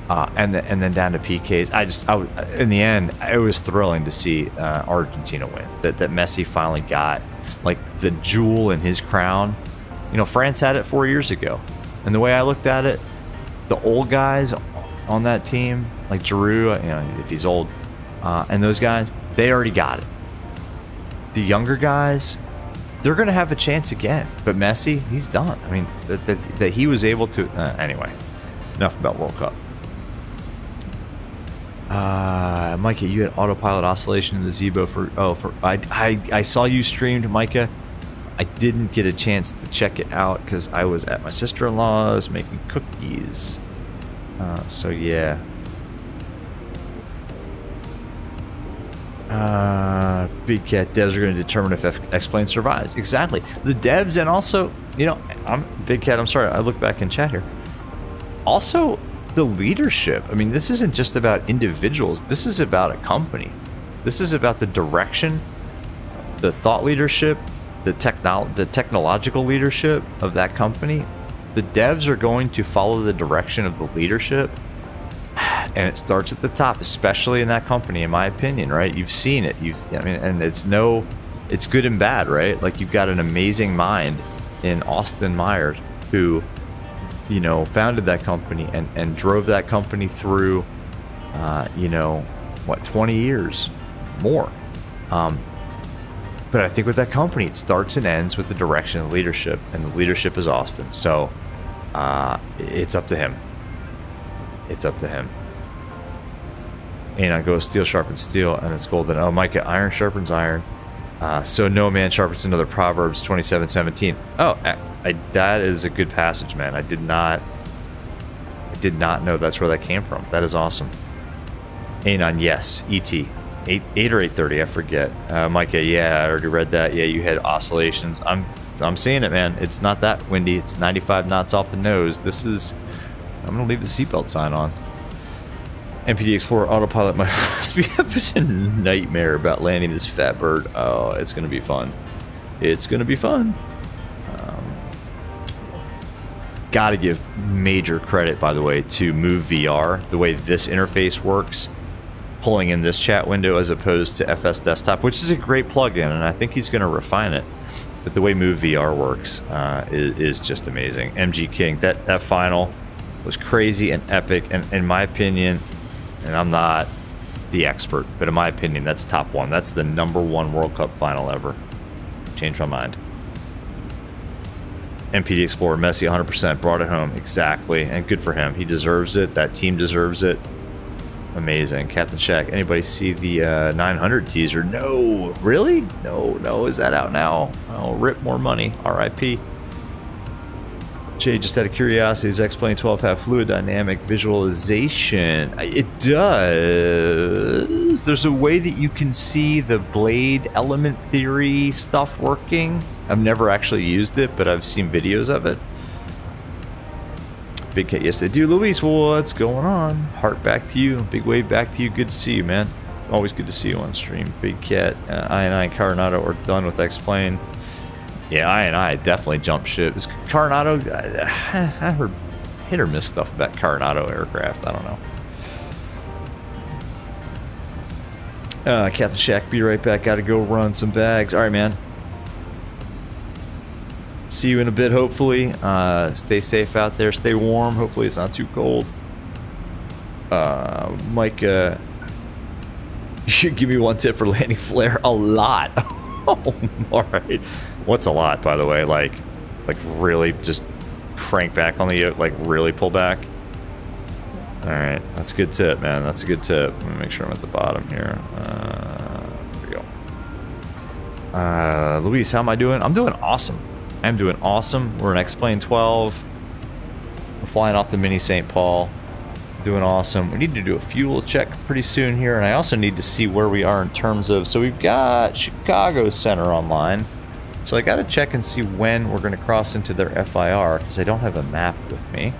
and then down to PKs. In the end, it was thrilling to see Argentina win. That Messi finally got like the jewel in his crown. France had it 4 years ago, and the way I looked at it, the old guys on that team, like Giroud, if he's old. And those guys, they already got it. The younger guys, they're going to have a chance again. But Messi, he's done. I mean, that he was able to... anyway, enough about World Cup. Micah, you had autopilot oscillation in the Zibo I saw you streamed, Micah. I didn't get a chance to check it out because I was at my sister-in-law's making cookies. So, yeah. Big Cat devs are going to determine if X-Plane survives. Exactly. The devs, and also, I'm Big Cat, I'm sorry, I look back in chat here. Also, the leadership. I mean, this isn't just about individuals. This is about a company. This is about the direction, the thought leadership, the technological leadership of that company. The devs are going to follow the direction of the leadership. And it starts at the top, especially in that company, in my opinion, right? You've seen it. And it's good and bad, right? Like, you've got an amazing mind in Austin Myers who, founded that company and drove that company through, 20 years more. But I think with that company, it starts and ends with the direction of leadership, and the leadership is Austin. So it's up to him. it's up to him. And I go steel sharpens steel, and it's golden. Oh, Micah, iron sharpens iron. So no man sharpens another. Proverbs 27:17. Oh, that is a good passage, man. I did not know that's where that came from. That is awesome. Anon, yes. ET. 8 or 8:30, I forget. Micah, yeah, I already read that. Yeah, you had oscillations. I'm seeing it, man. It's not that windy. It's 95 knots off the nose. I'm gonna leave the seatbelt sign on. MPD Explorer Autopilot must be having a nightmare about landing this fat bird. Oh, it's gonna be fun. It's gonna be fun. Gotta give major credit, by the way, to Move VR. The way this interface works, pulling in this chat window as opposed to FS Desktop, which is a great plugin, and I think he's gonna refine it. But the way Move VR works is just amazing. MG King, that final was crazy and epic, and in my opinion, and I'm not the expert, but in my opinion, that's top one. That's the #1 World Cup final ever. Changed my mind. MPD Explorer, Messi 100%, brought it home. Exactly, and good for him. He deserves it. That team deserves it. Amazing. Captain Shaq, anybody see the 900 teaser? No. Really? No. Is that out now? Oh, rip more money. RIP. Jay, just out of curiosity, does X-Plane 12 have fluid dynamic visualization? It does. There's a way that you can see the blade element theory stuff working. I've never actually used it, but I've seen videos of it. Big Cat, yes they do. Luis, what's going on? Heart back to you. Big wave back to you. Good to see you, man. Always good to see you on stream. Big Cat, I and Coronado are done with X-Plane. Yeah, I definitely jumped ship. Is Coronado, I heard hit or miss stuff about Coronado aircraft. I don't know. Captain Shaq, be right back. Gotta go run some bags. All right, man. See you in a bit, hopefully. Stay safe out there. Stay warm. Hopefully it's not too cold. Mike, you should give me one tip for landing flare. A lot. Oh, all right. What's a lot, by the way? Like really just crank back on the, like really pull back. All right, that's a good tip, man. That's a good tip. Let me make sure I'm at the bottom here. There we go. Luis, how am I doing? I'm doing awesome. I'm doing awesome. We're in X-Plane 12. We're flying off the Mini St. Paul. Doing awesome. We need to do a fuel check pretty soon here, and I also need to see where we are in terms of, so we've got Chicago Center online, so I got to check and see when we're going to cross into their FIR, because I don't have a map with me.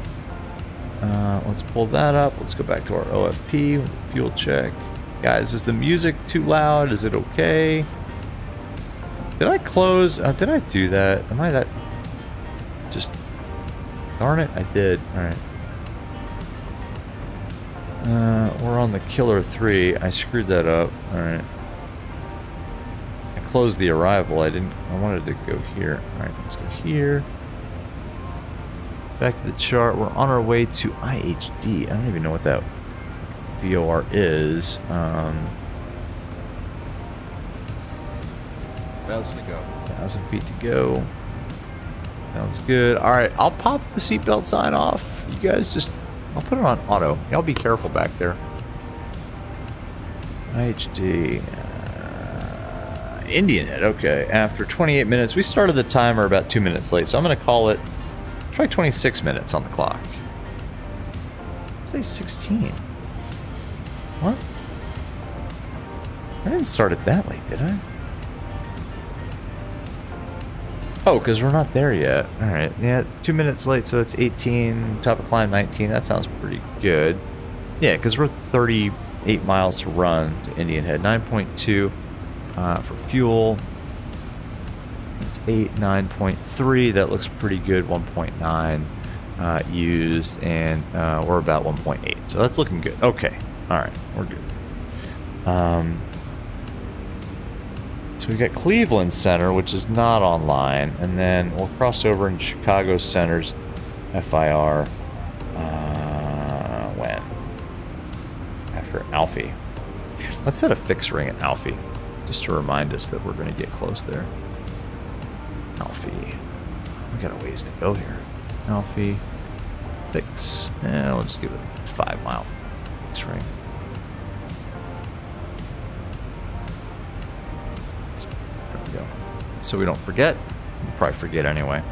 Let's pull that up. Let's go back to our OFP with a fuel check. Guys, is the music too loud? Is it okay? Did I close? Did I do that? Am I that? Just darn it, I did. All right. We're on the Killer 3. I screwed that up. Alright. I closed the arrival. I wanted to go here. Alright, let's go here. Back to the chart. We're on our way to IHD. I don't even know what that VOR is. 1,000 to go. 1,000 feet to go. Sounds good. Alright, I'll pop the seatbelt sign off. You guys just... I'll put it on auto. Y'all be careful back there. IHD. Indian Head. Okay. After 28 minutes. We started the timer about 2 minutes late, so I'm going to call it... Try 26 minutes on the clock. Say 16. What? I didn't start it that late, did I? Oh, because we're not there yet. Alright, yeah, 2 minutes late, so that's 18. Top of climb 19. That sounds pretty good. Yeah, because we're 38 miles to run to Indian Head. 9.2 for fuel. That's 8, 9.3. That looks pretty good. 1.9 used, and we're about 1.8. So that's looking good. Okay. Alright, we're good. So we've got Cleveland Center, which is not online, and then we'll cross over in Chicago Center's FIR when? After Alfie. Let's set a fixed ring at Alfie, just to remind us that we're going to get close there. Alfie. We got a ways to go here. Alfie. fix. And we'll just give it a 5 mile fix ring. There we go. So we don't forget. We'll probably forget anyway.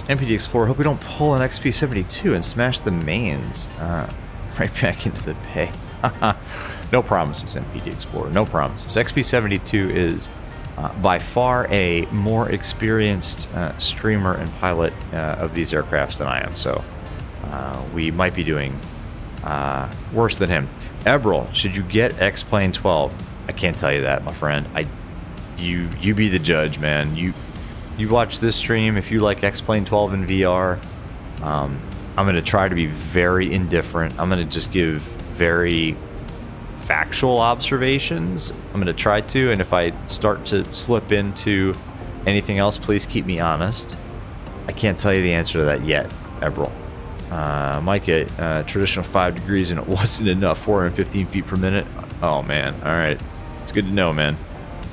MPD Explorer, hope we don't pull an XP72 and smash the mains right back into the bay. No promises, MPD Explorer, no promises. XP72 is by far a more experienced streamer and pilot of these aircrafts than I am, so we might be doing worse than him. Ebril, should you get X-Plane 12? I can't tell you that, my friend. You be the judge, man. You watch this stream. If you like X-Plane 12 in VR, I'm going to try to be very indifferent. I'm going to just give very factual observations. I'm going to try to, and if I start to slip into anything else, please keep me honest. I can't tell you the answer to that yet, Ebril. Micah, traditional 5 degrees and it wasn't enough, 415 feet per minute. Oh, man. All right. It's good to know, man.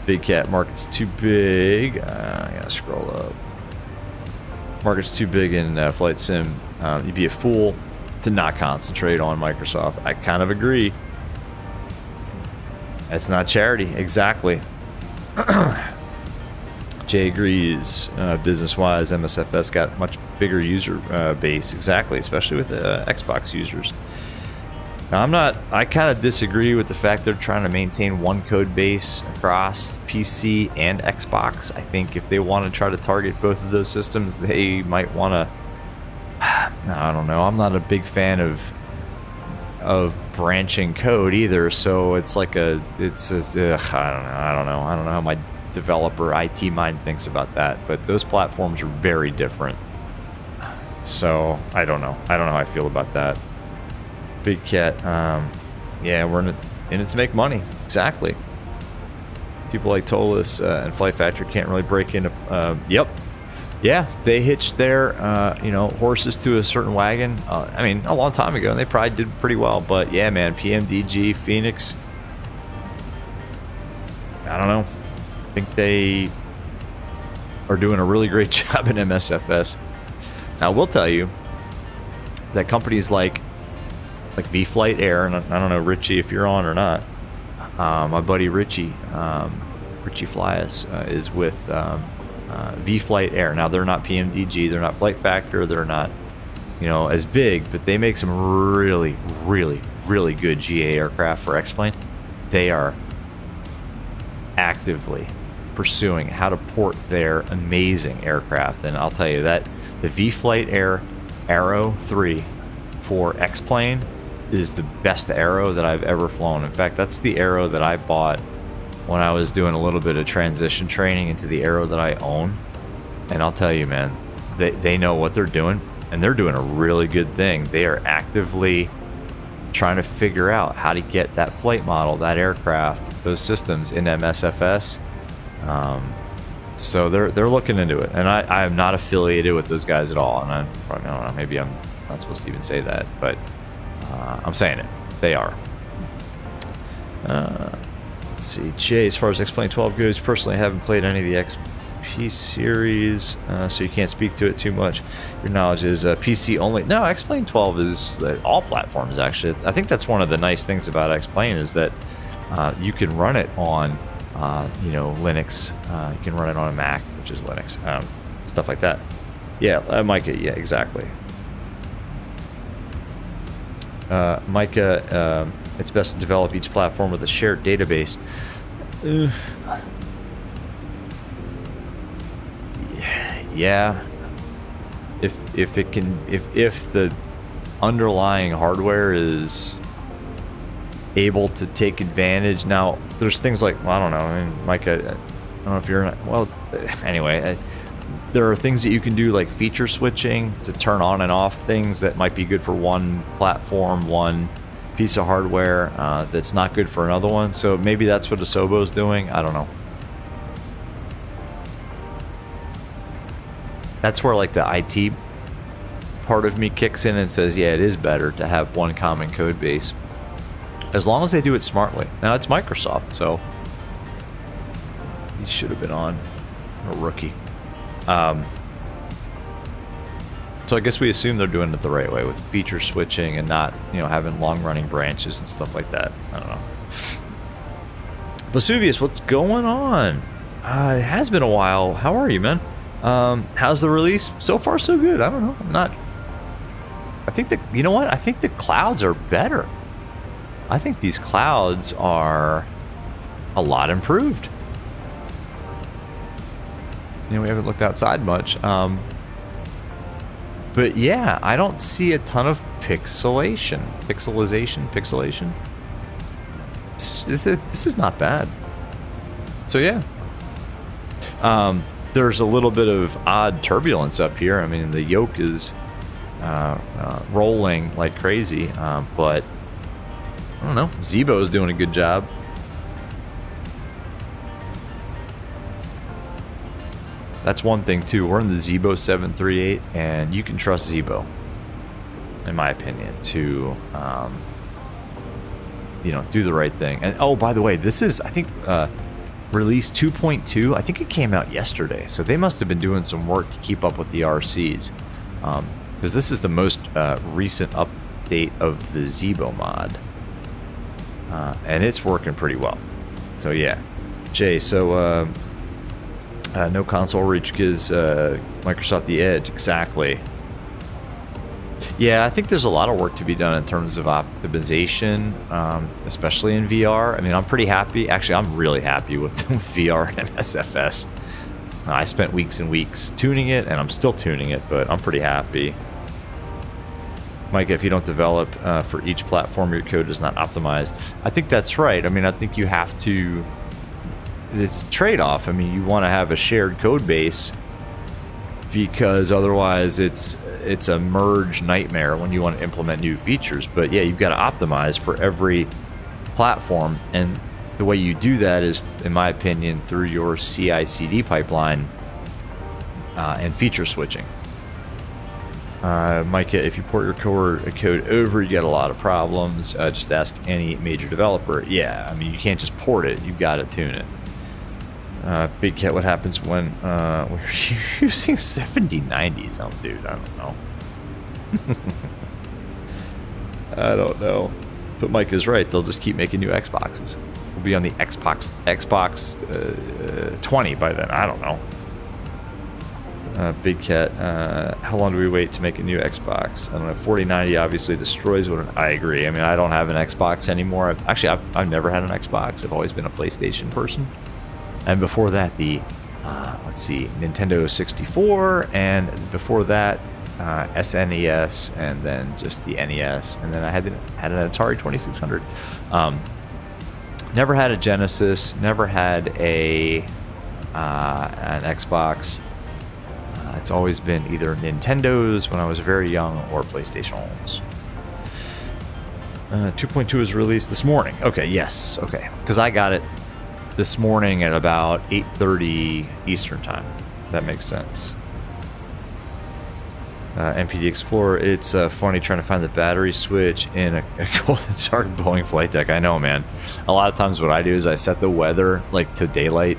Big cat, market's too big. I gotta scroll up. Market's too big in flight sim. You'd be a fool to not concentrate on Microsoft. I kind of agree. That's not charity, exactly. Jay agrees. Business-wise, MSFS got much bigger user base, exactly, especially with Xbox users. Now, I kind of disagree with the fact they're trying to maintain one code base across PC and Xbox. I think if they want to try to target both of those systems, they might want to. I don't know. I'm not a big fan of branching code either. So it's like I don't know how my developer IT mind thinks about that. But those platforms are very different. So I don't know. I don't know how I feel about that. Big cat, yeah, we're in it to make money. Exactly. People like Tolus and Flight Factory can't really break into. Yep, yeah, they hitched their horses to a certain wagon. I mean, a long time ago, and they probably did pretty well. But yeah, man, PMDG, Phoenix. I don't know. I think they are doing a really great job in MSFS. Now, I will tell you that companies like V-Flight Air, and I don't know, Richie, if you're on or not. My buddy Richie Flyus is with V-Flight Air. Now, they're not PMDG, they're not Flight Factor, they're not, as big, but they make some really, really, really good GA aircraft for X-Plane. They are actively pursuing how to port their amazing aircraft, and I'll tell you that the V-Flight Air Aero 3 for X-Plane is the best Aero that I've ever flown. In fact, that's the Aero that I bought when I was doing a little bit of transition training into the Aero that I own. And I'll tell you, man, they know what they're doing, and they're doing a really good thing. They are actively trying to figure out how to get that flight model, that aircraft, those systems in MSFS. So they're looking into it, and I am not affiliated with those guys at all. And I don't know, maybe I'm not supposed to even say that, but I'm saying it. They are. Let's see. Jay, as far as X-Plane 12 goes, personally I haven't played any of the XP series, so you can't speak to it too much. Your knowledge is PC only. No, X-Plane 12 is all platforms, actually. I think that's one of the nice things about X-Plane is that you can run it on Linux. You can run it on a Mac, which is Linux. Stuff like that. Yeah, Micah, yeah, exactly. Micah, it's best to develop each platform with a shared database. Yeah, if the underlying hardware is able to take advantage. Now, there's things like, well, I don't know. I mean, Micah, I don't know if you're in. Well, anyway. There are things that you can do like feature switching to turn on and off things that might be good for one platform, one piece of hardware that's not good for another one. So maybe that's what Asobo is doing. I don't know. That's where like the IT part of me kicks in and says, yeah, it is better to have one common code base. As long as they do it smartly. Now it's Microsoft, so he should have been on. A rookie. So I guess we assume they're doing it the right way with feature switching and not, you know, having long-running branches and stuff like that. I don't know. Vesuvius, what's going on? It has been a while. How are you, man? How's the release? So far, so good. I don't know. I'm not... I think that... You know what? I think the clouds are better. I think these clouds are a lot improved. You know, we haven't looked outside much. But yeah, I don't see a ton of pixelation. Pixelation. This is not bad. So yeah. There's a little bit of odd turbulence up here. I mean, the yoke is rolling like crazy, but I don't know. Zibo is doing a good job. That's one thing too. We're in the Zibo 738, and you can trust Zibo, in my opinion, to you know, do the right thing. And oh, by the way, this is, I think, release 2.2. I think it came out yesterday, so they must have been doing some work to keep up with the RCs, because this is the most recent update of the Zibo mod, and it's working pretty well. So yeah, Jay. So. No console reach gives Microsoft the edge. Exactly. Yeah, I think there's a lot of work to be done in terms of optimization, especially in VR. I mean, I'm pretty happy. Actually, I'm really happy with VR and MSFS. I spent weeks and weeks tuning it, and I'm still tuning it, but I'm pretty happy. Mike, if you don't develop for each platform, your code is not optimized. I think that's right. I mean, I think you have to... It's a trade-off. I mean, you want to have a shared code base because otherwise it's a merge nightmare when you want to implement new features. But yeah, you've got to optimize for every platform, and the way you do that is, in my opinion, through your CI/CD pipeline and feature switching. Micah, if you port your code over, you get a lot of problems. Just ask any major developer. Yeah, I mean, you can't just port it. You've got to tune it. Big Cat, what happens when we're using 7090s? Oh, dude, I don't know. I don't know. But Mike is right. They'll just keep making new Xboxes. We'll be on the Xbox 20 by then. I don't know. Big Cat, how long do we wait to make a new Xbox? I don't know. 4090 obviously destroys what I agree. I mean, I don't have an Xbox anymore. I've never had an Xbox. I've always been a PlayStation person. And before that, the, let's see, Nintendo 64, and before that, SNES, and then just the NES, and then I had an Atari 2600. Never had a Genesis, never had an Xbox. It's always been either Nintendos when I was very young or PlayStations. 2.2 was released this morning. Okay, yes, okay, because I got it this morning at about 8:30 Eastern time. That makes sense. MPD Explorer, it's funny trying to find the battery switch in a Golden Shark Boeing flight deck. I know, man. A lot of times what I do is I set the weather like to daylight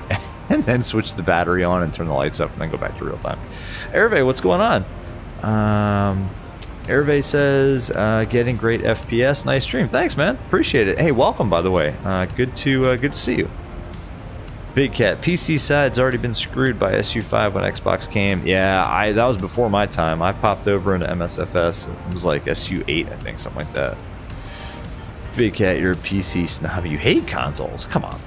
and then switch the battery on and turn the lights up and then go back to real time. Hervé, what's going on? Hervé says, getting great FPS. Nice stream. Thanks, man. Appreciate it. Hey, welcome, by the way. Good to see you. Big Cat, PC side's already been screwed by SU5 when Xbox came. Yeah, that was before my time. I popped over into MSFS. It was like SU8, I think, something like that. Big Cat, you're a PC snob. You hate consoles. Come on.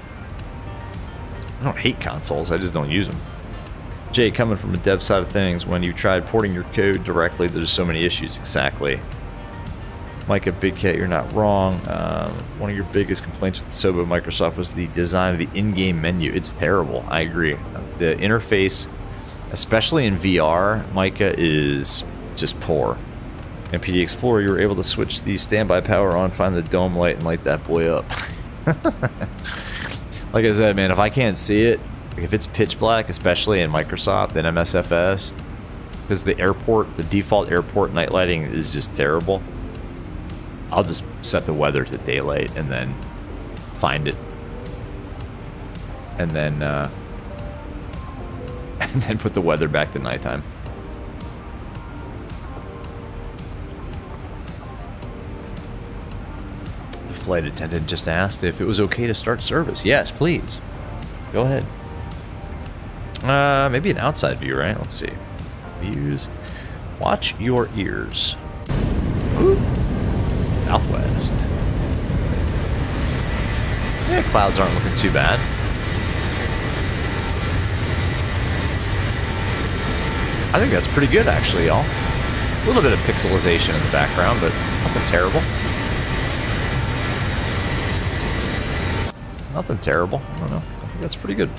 I don't hate consoles. I just don't use them. Jay, coming from the dev side of things, when you tried porting your code directly, there's so many issues. Exactly. Micah, Big Cat, you're not wrong. One of your biggest complaints with Sobo Microsoft was the design of the in-game menu. It's terrible. I agree. The interface, especially in VR, Micah, is just poor. MPD Explorer, you were able to switch the standby power on, find the dome light, and light that boy up. Like I said, man, if I can't see it, if it's pitch black, especially in Microsoft and MSFS, because the default airport night lighting is just terrible, I'll just set the weather to daylight and then find it. And then put the weather back to nighttime. flight attendant just asked if it was okay to start service. Yes, please. Go ahead. Maybe an outside view, right? Let's see. Views. Watch your ears. Ooh. Southwest. Yeah, clouds aren't looking too bad. I think that's pretty good, actually, y'all. A little bit of pixelization in the background, but nothing terrible. Nothing terrible. I don't know. I think that's pretty good.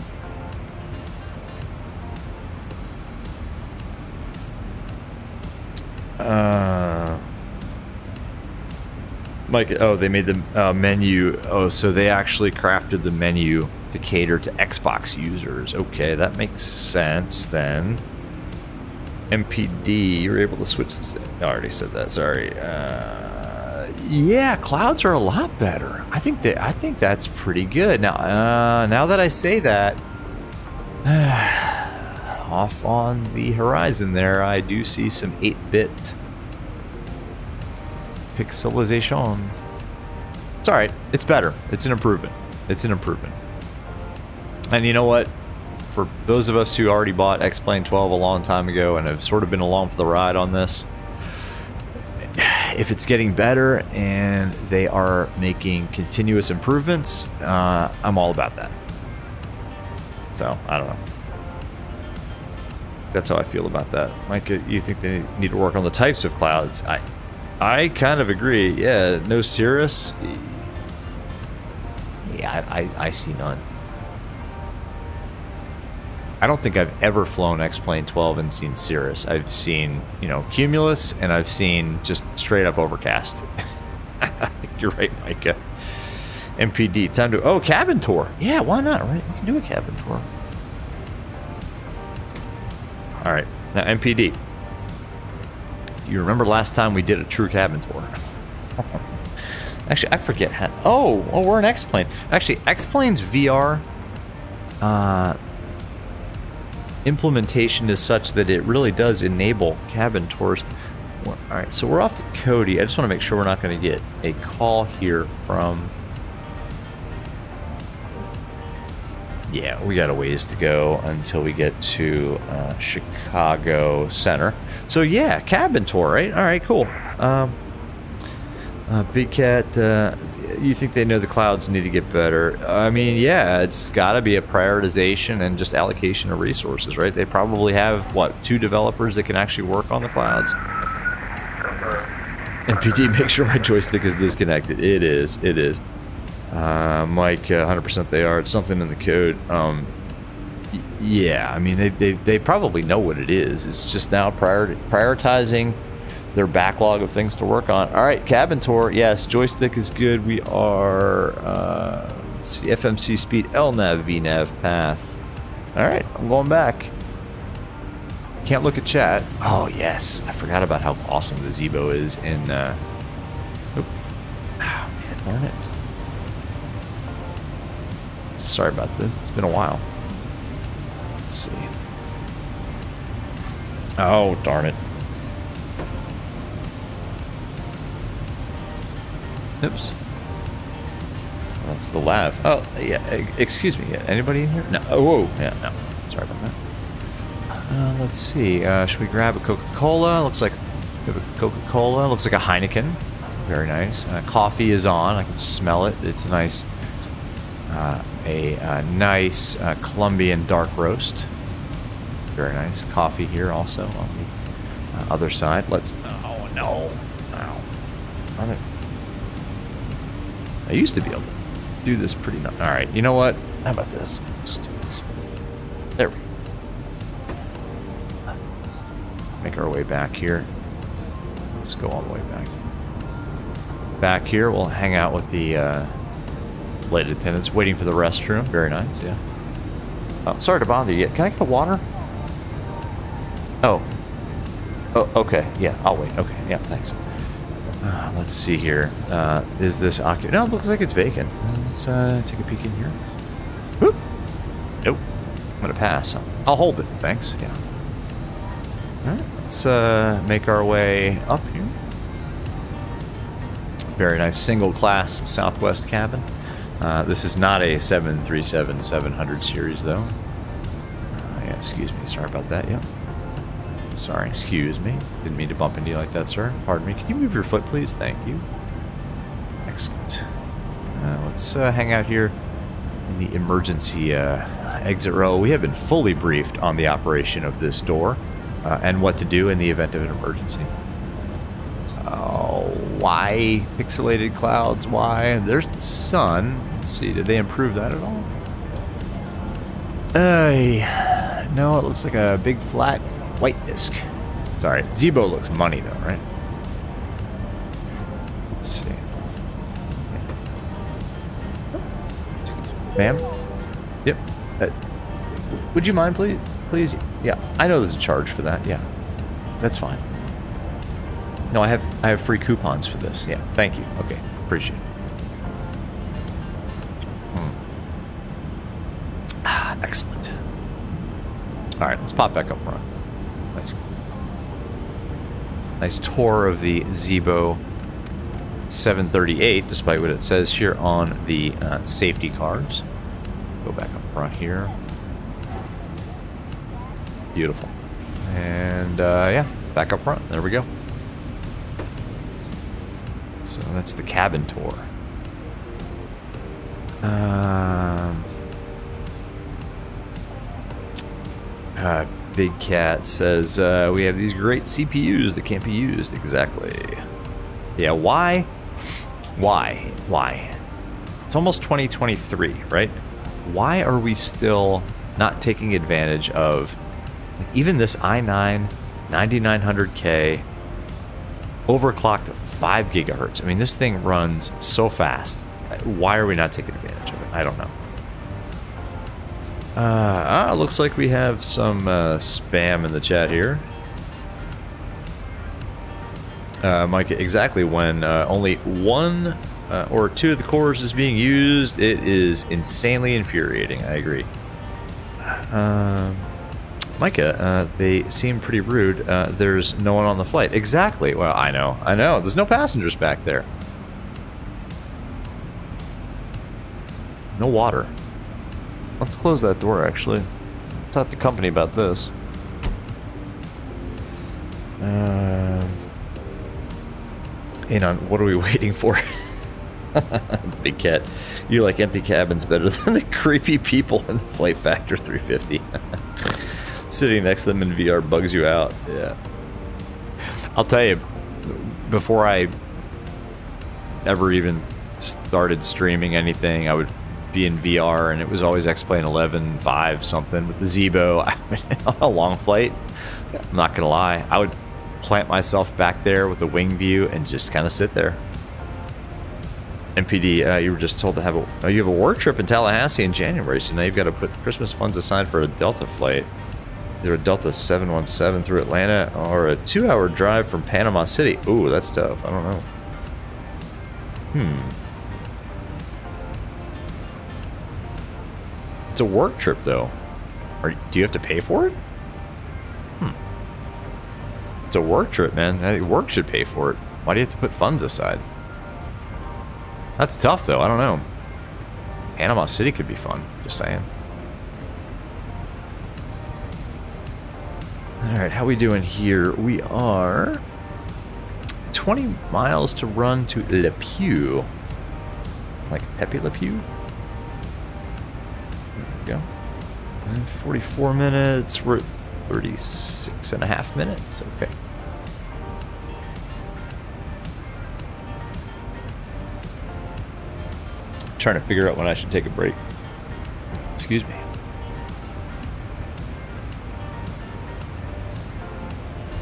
Mike, oh, they made the menu. Oh, so they actually crafted the menu to cater to Xbox users. Okay, that makes sense then. MPD, you're able to switch this. I already said that. Sorry. Yeah, clouds are a lot better. I think that's pretty good. Now, now that I say that, off on the horizon there, I do see some 8-bit pixelization. It's all right. It's better. It's an improvement. It's an improvement. And you know what? For those of us who already bought X-Plane 12 a long time ago and have sort of been along for the ride on this, if it's getting better and they are making continuous improvements, I'm all about that. So, I don't know. That's how I feel about that. Mike, you think they need to work on the types of clouds? I kind of agree. Yeah, no Cirrus. Yeah, I see none. I don't think I've ever flown X-Plane 12 and seen Cirrus. I've seen, you know, Cumulus, and I've seen just straight up Overcast. I think you're right, Micah. MPD, time to... Oh, cabin tour. Yeah, why not, right? We can do a cabin tour. All right, now MPD. You remember last time we did a true cabin tour? Actually, I forget how... Oh, we're an X-Plane. Actually, X-Plane's VR... implementation is such that it really does enable cabin tours. All right, so we're off to Cody. I just want to make sure we're not going to get a call here from... Yeah, we got a ways to go until we get to Chicago Center. So yeah, cabin tour, right? All right, cool. Big Cat, you think they know the clouds need to get better? I mean, yeah, it's got to be a prioritization and just allocation of resources, right? They probably have, what, 2 developers that can actually work on the clouds? MPD, make sure my joystick is disconnected. It is. It is. Mike, 100% they are. It's something in the code. Yeah, I mean, they probably know what it is. It's just now prioritizing their backlog of things to work on. All right, cabin tour. Yes, joystick is good. We are let's see, FMC speed, LNAV, VNAV, path. All right, I'm going back. Can't look at chat. Oh yes, I forgot about how awesome the Zibo is in. Oh, man, darn it. Sorry about this. It's been a while. Let's see. Oh, darn it. Oops. That's the lav. Oh, yeah. Excuse me. Anybody in here? No. Oh, whoa. Yeah, no. Sorry about that. Let's see. Should we grab a Coca-Cola? Looks like we have a Coca-Cola. Looks like a Heineken. Very nice. Coffee is on. I can smell it. It's nice. A nice Colombian dark roast. Very nice. Coffee here also on the other side. Let's... Oh, no. Ow. I used to be able to do this pretty... All right, you know what? How about this? Just do this. There we go. Make our way back here. Let's go all the way back. Back here, we'll hang out with the flight attendants waiting for the restroom. Very nice, yeah. Oh, sorry to bother you. Can I get a water? Oh. Oh, okay. Yeah, I'll wait. Okay, yeah, thanks. Let's see here. Is this occupied? No, it looks like it's vacant. Let's take a peek in here. Whoop. Nope. I'm gonna pass. I'll hold it. Thanks. Yeah. All right. Let's make our way up here. Very nice single class Southwest cabin. This is not a 737-700 series though. Yeah, excuse me, sorry about that, yep. Sorry, excuse me. Didn't mean to bump into you like that, sir. Pardon me. Can you move your foot, please? Thank you. Excellent. Let's hang out here in the emergency exit row. We have been fully briefed on the operation of this door and what to do in the event of an emergency. Why pixelated clouds? Why? There's the sun. Let's see, did they improve that at all? No, it looks like a big flat white disc. Sorry, Zibo looks money though, right? Let's see. Ma'am? Yep. Would you mind, please? Please? Yeah, I know there's a charge for that. Yeah, that's fine. No, I have free coupons for this. Yeah, thank you. Okay, appreciate it. Excellent. All right, let's pop back up front. Nice tour of the Zibo 738, despite what it says here on the safety cards. Go back up front here. Beautiful. And yeah, back up front. There we go. So that's the cabin tour. Big Cat says, we have these great CPUs that can't be used. Exactly. Yeah, why? Why? It's almost 2023, right? Why are we still not taking advantage of even this i9 9900K overclocked 5 gigahertz? I mean, this thing runs so fast. Why are we not taking advantage of it? I don't know. Looks like we have some spam in the chat here. Mike, exactly when only one or two of the cores is being used, it is insanely infuriating. I agree. Micah, they seem pretty rude. There's no one on the flight. Exactly. Well, I know. There's no passengers back there. No water. Let's close that door, actually. Talk to company about this. Anon, what are we waiting for? Big Cat, you like empty cabins better than the creepy people in the Flight Factor 350. Sitting next to them in VR bugs you out. Yeah. I'll tell you, before I ever even started streaming anything, I would be in VR, and it was always X-Plane 11.5 something with the Zibo. I went on a long flight. I'm not gonna lie, I would plant myself back there with a wing view and just kind of sit there. MPD, you were just told to have you have a work trip in Tallahassee in January, so now you've got to put Christmas funds aside for a Delta flight. Either a Delta 717 through Atlanta or a 2-hour drive from Panama City. Ooh, that's tough. I don't know. It's a work trip, though. Do you have to pay for it? It's a work trip, man. I think work should pay for it. Why do you have to put funds aside? That's tough, though. I don't know. Panama City could be fun. Just saying. Alright, how we doing here? We are 20 miles to run to Le Pew. Like Pepe Le Pew? There we go. And 44 minutes. We're at 36 and a half minutes. Okay. Trying to figure out when I should take a break. Excuse me.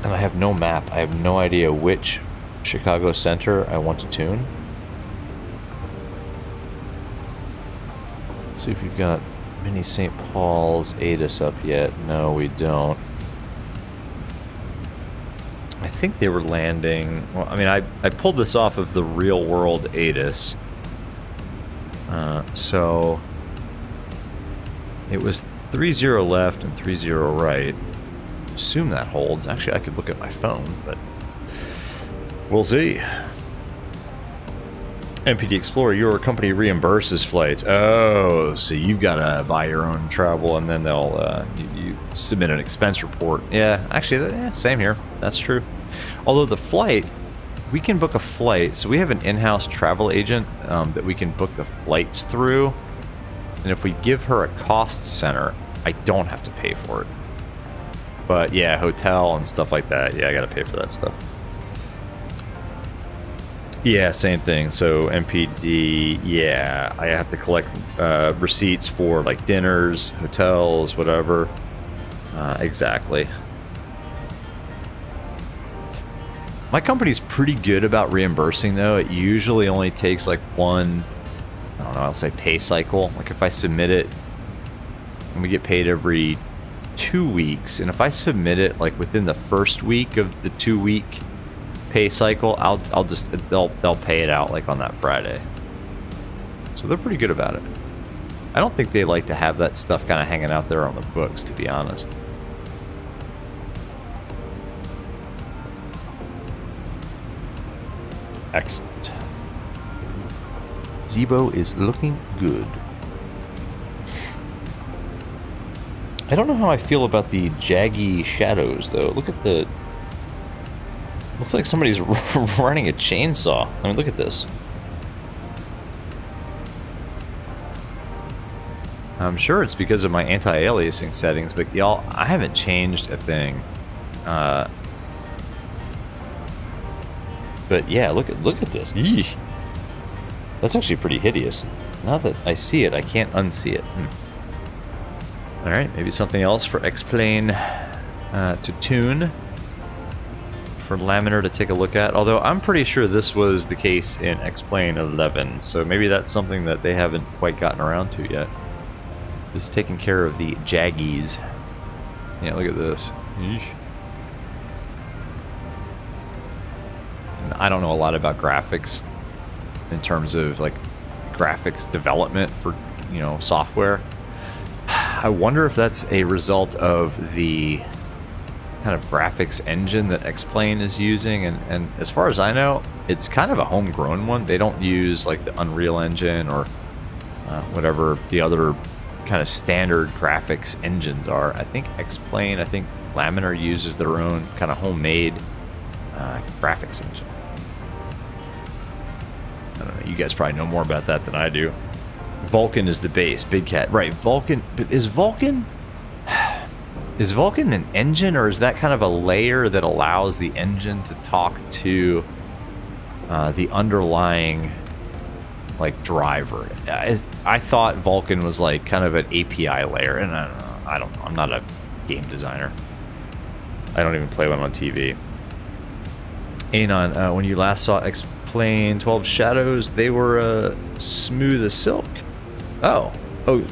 And I have no map. I have no idea which Chicago Center I want to tune. Let's see if we've got Mini St. Paul's ATIS up yet. No, we don't. I think they were landing... Well, I mean, I pulled this off of the real world ATIS. So it was 30 left and 30 right. Assume that holds. Actually, I could look at my phone, but we'll see. MPD Explorer, your company reimburses flights. Oh, so you've got to buy your own travel, and then they'll you submit an expense report. Yeah, actually, same here. That's true. Although the flight, we can book a flight. So we have an in-house travel agent that we can book the flights through. And if we give her a cost center, I don't have to pay for it. But yeah, hotel and stuff like that. Yeah, I got to pay for that stuff. Yeah, same thing. So MPD, yeah, I have to collect receipts for like dinners, hotels, whatever. Exactly. My company's pretty good about reimbursing though. It usually only takes like one, I don't know, I'll say pay cycle. Like if I submit it, and we get paid every 2 weeks, and if I submit it like within the first week of the 2-week pay cycle, I'll just they'll pay it out like on that Friday. So they're pretty good about it. I don't think they like to have that stuff kind of hanging out there on the books, to be honest. Excellent. Zibo is looking good. I don't know how I feel about the jaggy shadows though. Look at the... Looks like somebody's running a chainsaw. I mean, look at this. I'm sure it's because of my anti-aliasing settings, but y'all, I haven't changed a thing. But yeah, look at this. Eesh. That's actually pretty hideous. Now that I see it, I can't unsee it. All right, maybe something else for X-Plane to tune. For Laminar to take a look at, although I'm pretty sure this was the case in X-Plane 11, so maybe that's something that they haven't quite gotten around to yet. This is taking care of the jaggies. Yeah, look at this. Eesh. I don't know a lot about graphics in terms of like graphics development for, you know, software. I wonder if that's a result of the kind of graphics engine that X-Plane is using, and as far as I know, it's kind of a homegrown one. They don't use like the Unreal Engine or whatever the other kind of standard graphics engines are. I think X-Plane, I think Laminar uses their own kind of homemade graphics engine. I don't know, you guys probably know more about that than I do. Vulkan is the base, Big Cat. Right, Vulkan, but is Vulkan an engine, or is that kind of a layer that allows the engine to talk to the underlying like driver? I thought Vulkan was like kind of an API layer, and I don't know. I'm not a game designer. I don't even play one on TV. Anon, when you last saw X-Plane 12 Shadows, they were smooth as silk. Oh,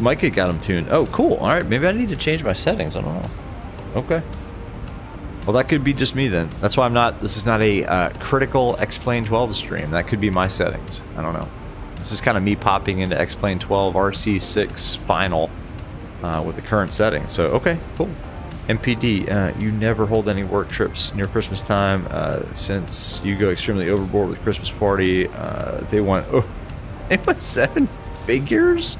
Micah got them tuned. Oh, cool. All right, maybe I need to change my settings. I don't know. Okay. Well, that could be just me then. That's why I'm not. This is not a critical X-Plane 12 stream. That could be my settings. I don't know. This is kind of me popping into X-Plane 12 RC6 final with the current setting. So, okay, cool. MPD, you never hold any work trips near Christmas time since you go extremely overboard with Christmas party. They want 7 figures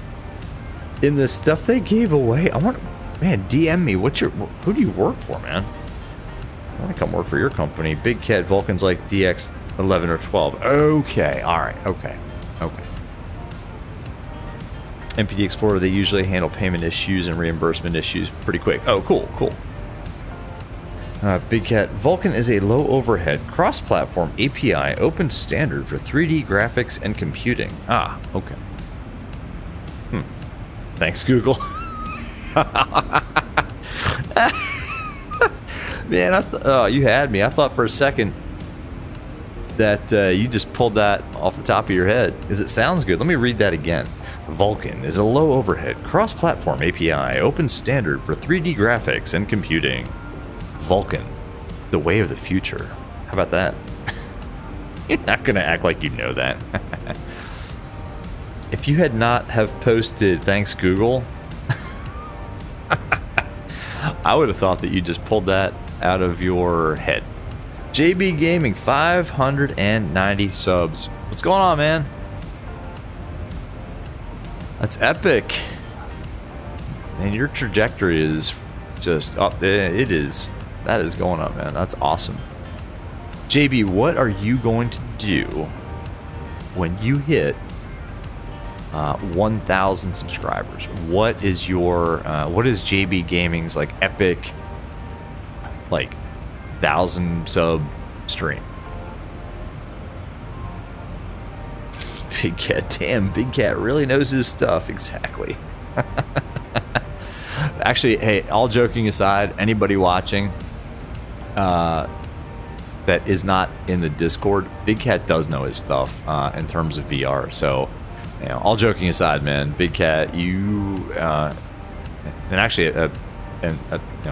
in the stuff they gave away. I want, man, DM me. Who do you work for, man? I want to come work for your company. Big Cat Vulcan's like DX 11 or 12. Okay, all right, okay. MPD Explorer, they usually handle payment issues and reimbursement issues pretty quick. Oh, cool. Big Cat, Vulkan is a low overhead cross-platform API open standard for 3D graphics and computing. Ah, okay. Thanks, Google. Man, you had me. I thought for a second that you just pulled that off the top of your head, because it sounds good. Let me read that again. Vulkan is a low overhead cross-platform API open standard for 3D graphics and computing. Vulkan, the way of the future. How about that? You're not gonna act like you know that. If you had not have posted thanks Google, I would have thought that you just pulled that out of your head. JB Gaming, 590 subs. What's going on, man? That's epic. And your trajectory is just up. It is. That is going up, man. That's awesome. JB, what are you going to do when you hit 1,000 subscribers? What is JB Gaming's like epic, like 1,000 sub stream? Big Cat, damn, Big Cat really knows his stuff. Exactly. Actually, hey, all joking aside, anybody watching that is not in the Discord, Big Cat does know his stuff in terms of VR. So, you know, all joking aside, man, Big Cat, you and actually a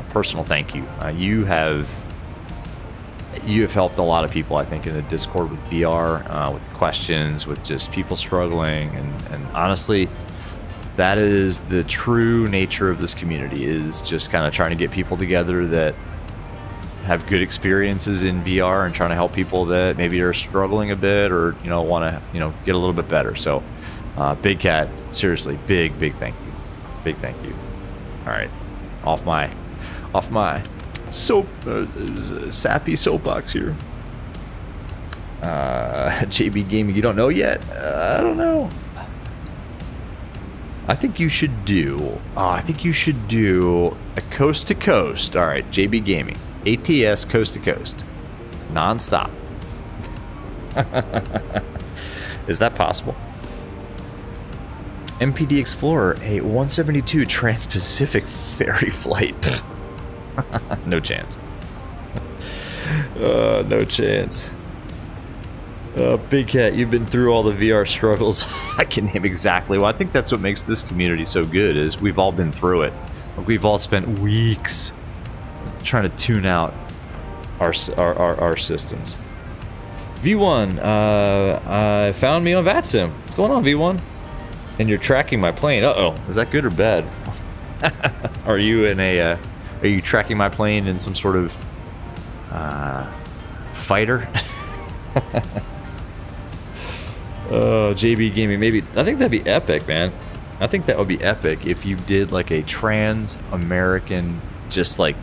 personal thank you. You have helped a lot of people, I think, in the Discord with VR, with questions, with just people struggling, and honestly, that is the true nature of this community, is just kind of trying to get people together that have good experiences in VR and trying to help people that maybe are struggling a bit or, you know, want to, you know, get a little bit better. So, Big Cat, seriously, big thank you. Big thank you. All right. Off my sappy soapbox here. JB Gaming, you don't know yet? I don't know. I think you should do a coast to coast. All right, JB Gaming, ATS coast to coast, non-stop. Is that possible? MPD Explorer, a 172 Trans-Pacific ferry flight. No chance. No chance. Big Cat, you've been through all the VR struggles. I can name exactly. Well, I think that's what makes this community so good, is we've all been through it. We've all spent weeks trying to tune out our systems. V1, found me on VATSIM. What's going on, V1? And you're tracking my plane. Uh-oh. Is that good or bad? Are you tracking my plane in some sort of fighter? JB Gaming, maybe. I think that'd be epic, man. I think that would be epic if you did like a trans-American, just like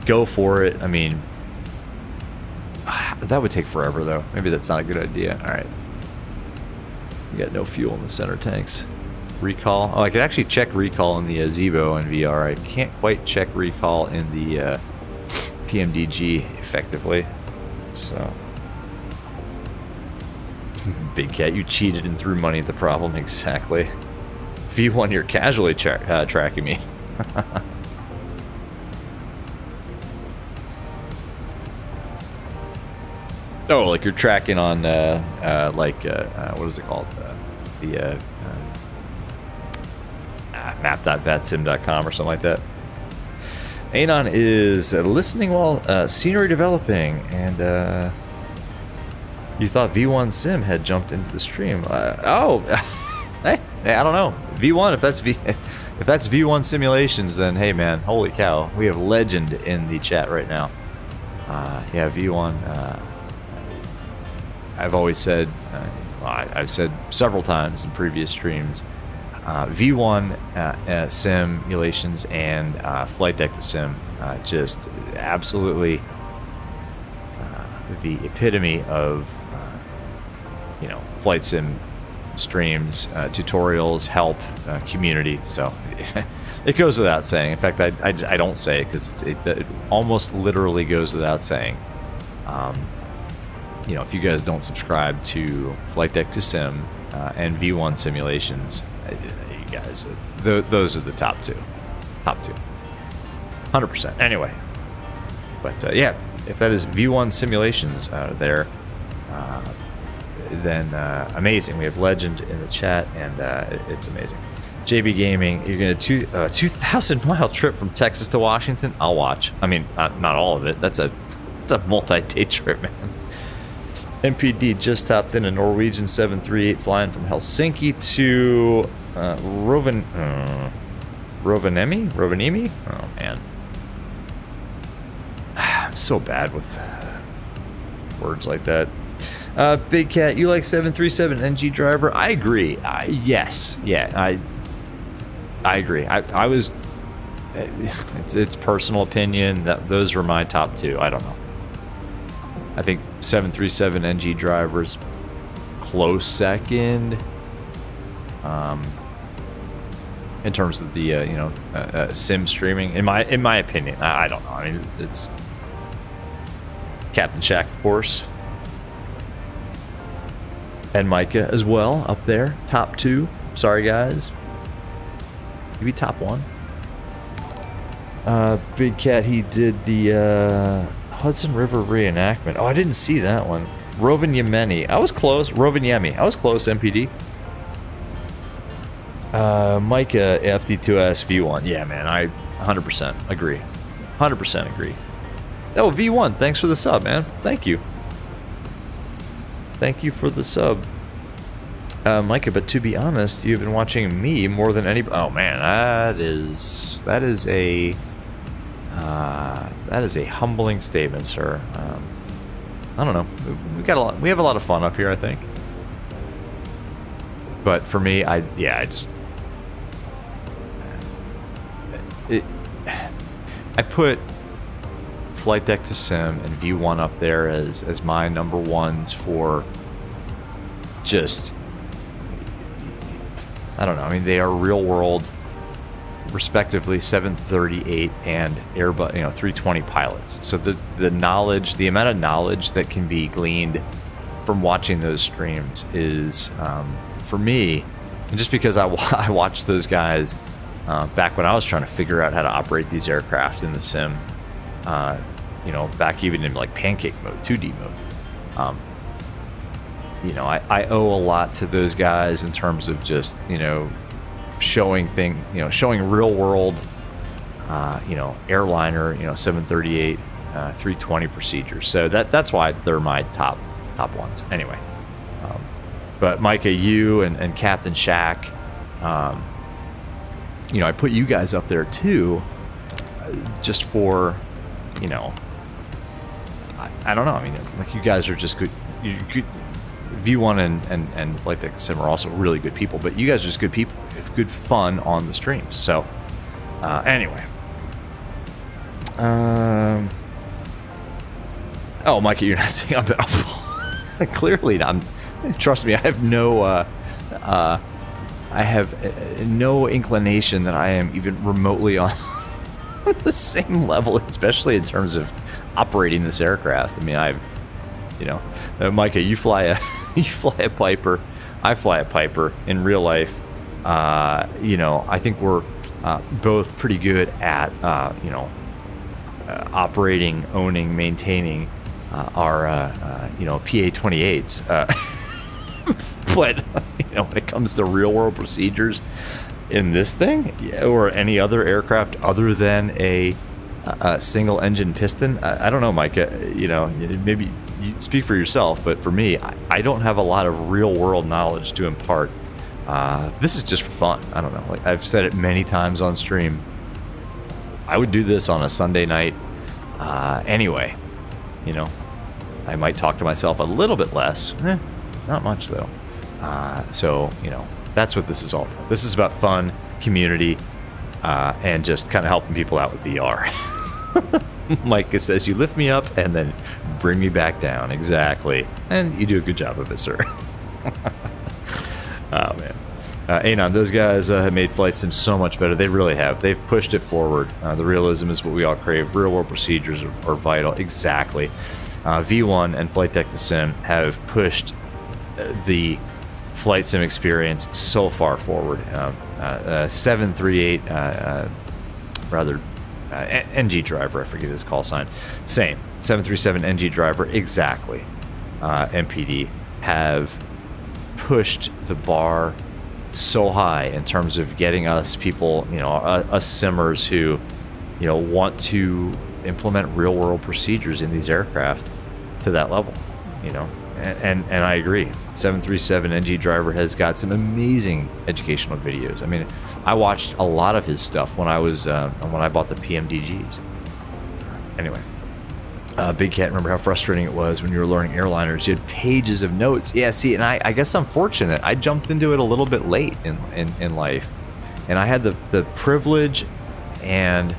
go for it. I mean, that would take forever though. Maybe that's not a good idea. All right. We got no fuel in the center tanks. Recall. Oh, I could actually check recall in the Zibo and VR. I can't quite check recall in the PMDG effectively. So, Big Cat, you cheated and threw money at the problem. Exactly. V1, you're casually tracking me. Oh, like you're tracking on, what is it called? The map.vatsim.com or something like that. Anon is listening while scenery developing, and you thought V1 Sim had jumped into the stream. Hey, I don't know. V1, if that's V1 Simulations, then hey man, holy cow, we have legend in the chat right now. Yeah, V1. I've always said, I've said several times in previous streams, V1 simulations and Flight Deck to Sim, just absolutely the epitome of flight sim streams, tutorials, help, community. So it goes without saying. In fact, I don't say it because it almost literally goes without saying. If you guys don't subscribe to Flight Deck to Sim and V1 Simulations, you guys, those are the top two. 100%. Anyway, but yeah, if that is V1 Simulations there, then amazing. We have legend in the chat, and it's amazing. JB Gaming, you're gonna 2,000-mile trip from Texas to Washington. I'll watch. I mean, not all of it. That's a multi-day trip, man. MPD just stopped in a Norwegian 738 flying from Helsinki to Rovaniemi? Oh man, I'm so bad with words like that. Big Cat, you like 737 NG driver? I agree. Yes, yeah. I agree. I was. It's personal opinion that those were my top two. I don't know. I think 737 NG drivers close second. In terms of the sim streaming, in my opinion, I don't know. I mean, it's Captain Shack, of course, and Micah as well up there, top two. Sorry guys, maybe top one. Big Cat, he did the Hudson River reenactment. Oh, I didn't see that one. Rovaniemi. I was close. Rovaniemi. I was close, MPD. Micah, FD2S V1. Yeah, man, I 100% agree. 100% agree. Oh, V1, thanks for the sub, man. Thank you. Thank you for the sub. Micah, but to be honest, you've been watching me more than anybody. Oh, man, that is a humbling statement, sir. I don't know. We have a lot of fun up here, I think. But for me, I put Flight Deck to Sim and V1 up there as my number ones for just, I don't know. I mean, they are real world, respectively 738 and Airbus, 320 pilots. So the knowledge, the amount of knowledge that can be gleaned from watching those streams is, for me, and just because I watched those guys back when I was trying to figure out how to operate these aircraft in the sim, back even in like pancake mode, 2D mode. I owe a lot to those guys in terms of just, showing real world, airliner, 738, 320 procedures. So that's why they're my top ones. Anyway, but Micah, you and Captain Shack, I put you guys up there too, just for, I don't know. I mean, like, you guys are just good. V1 and Flight Deck Sim are also really good people, but you guys are just good people, good fun on the streams. So, anyway. Oh, Micah, you're not saying I'm awful. Clearly not. Trust me, I have no inclination that I am even remotely on the same level, especially in terms of operating this aircraft. I mean, Micah, you fly a Piper, I fly a Piper in real life. I think we're both pretty good at operating, owning, maintaining our PA-28s. But when it comes to real world procedures in this thing, or any other aircraft other than a single engine piston, I don't know, Micah. Maybe you speak for yourself, but for me, I don't have a lot of real world knowledge to impart. This is just for fun. I don't know. Like I've said it many times on stream, I would do this on a Sunday night. Anyway, I might talk to myself a little bit less. Not much though. So that's what this is all about. This is about fun, community, and just kind of helping people out with VR. Micah says, you lift me up and then bring me back down. Exactly. And you do a good job of it, sir. Oh, man. Anon, those guys have made flight sim so much better. They really have. They've pushed it forward. The realism is what we all crave. Real world procedures are vital. Exactly. V1 and Flight Deck to Sim have pushed the flight sim experience so far forward. 738, NG driver, I forget his call sign. Same. 737 NG driver, exactly. MPD have pushed the bar so high in terms of getting us people, us simmers who, want to implement real world procedures in these aircraft to that level, And I agree. 737 NG driver has got some amazing educational videos. I mean, I watched a lot of his stuff when I bought the PMDGs. Anyway, Big Cat, remember how frustrating it was when you were learning airliners? You had pages of notes. Yeah, see, and I guess I'm fortunate. I jumped into it a little bit late in life. And I had the privilege and,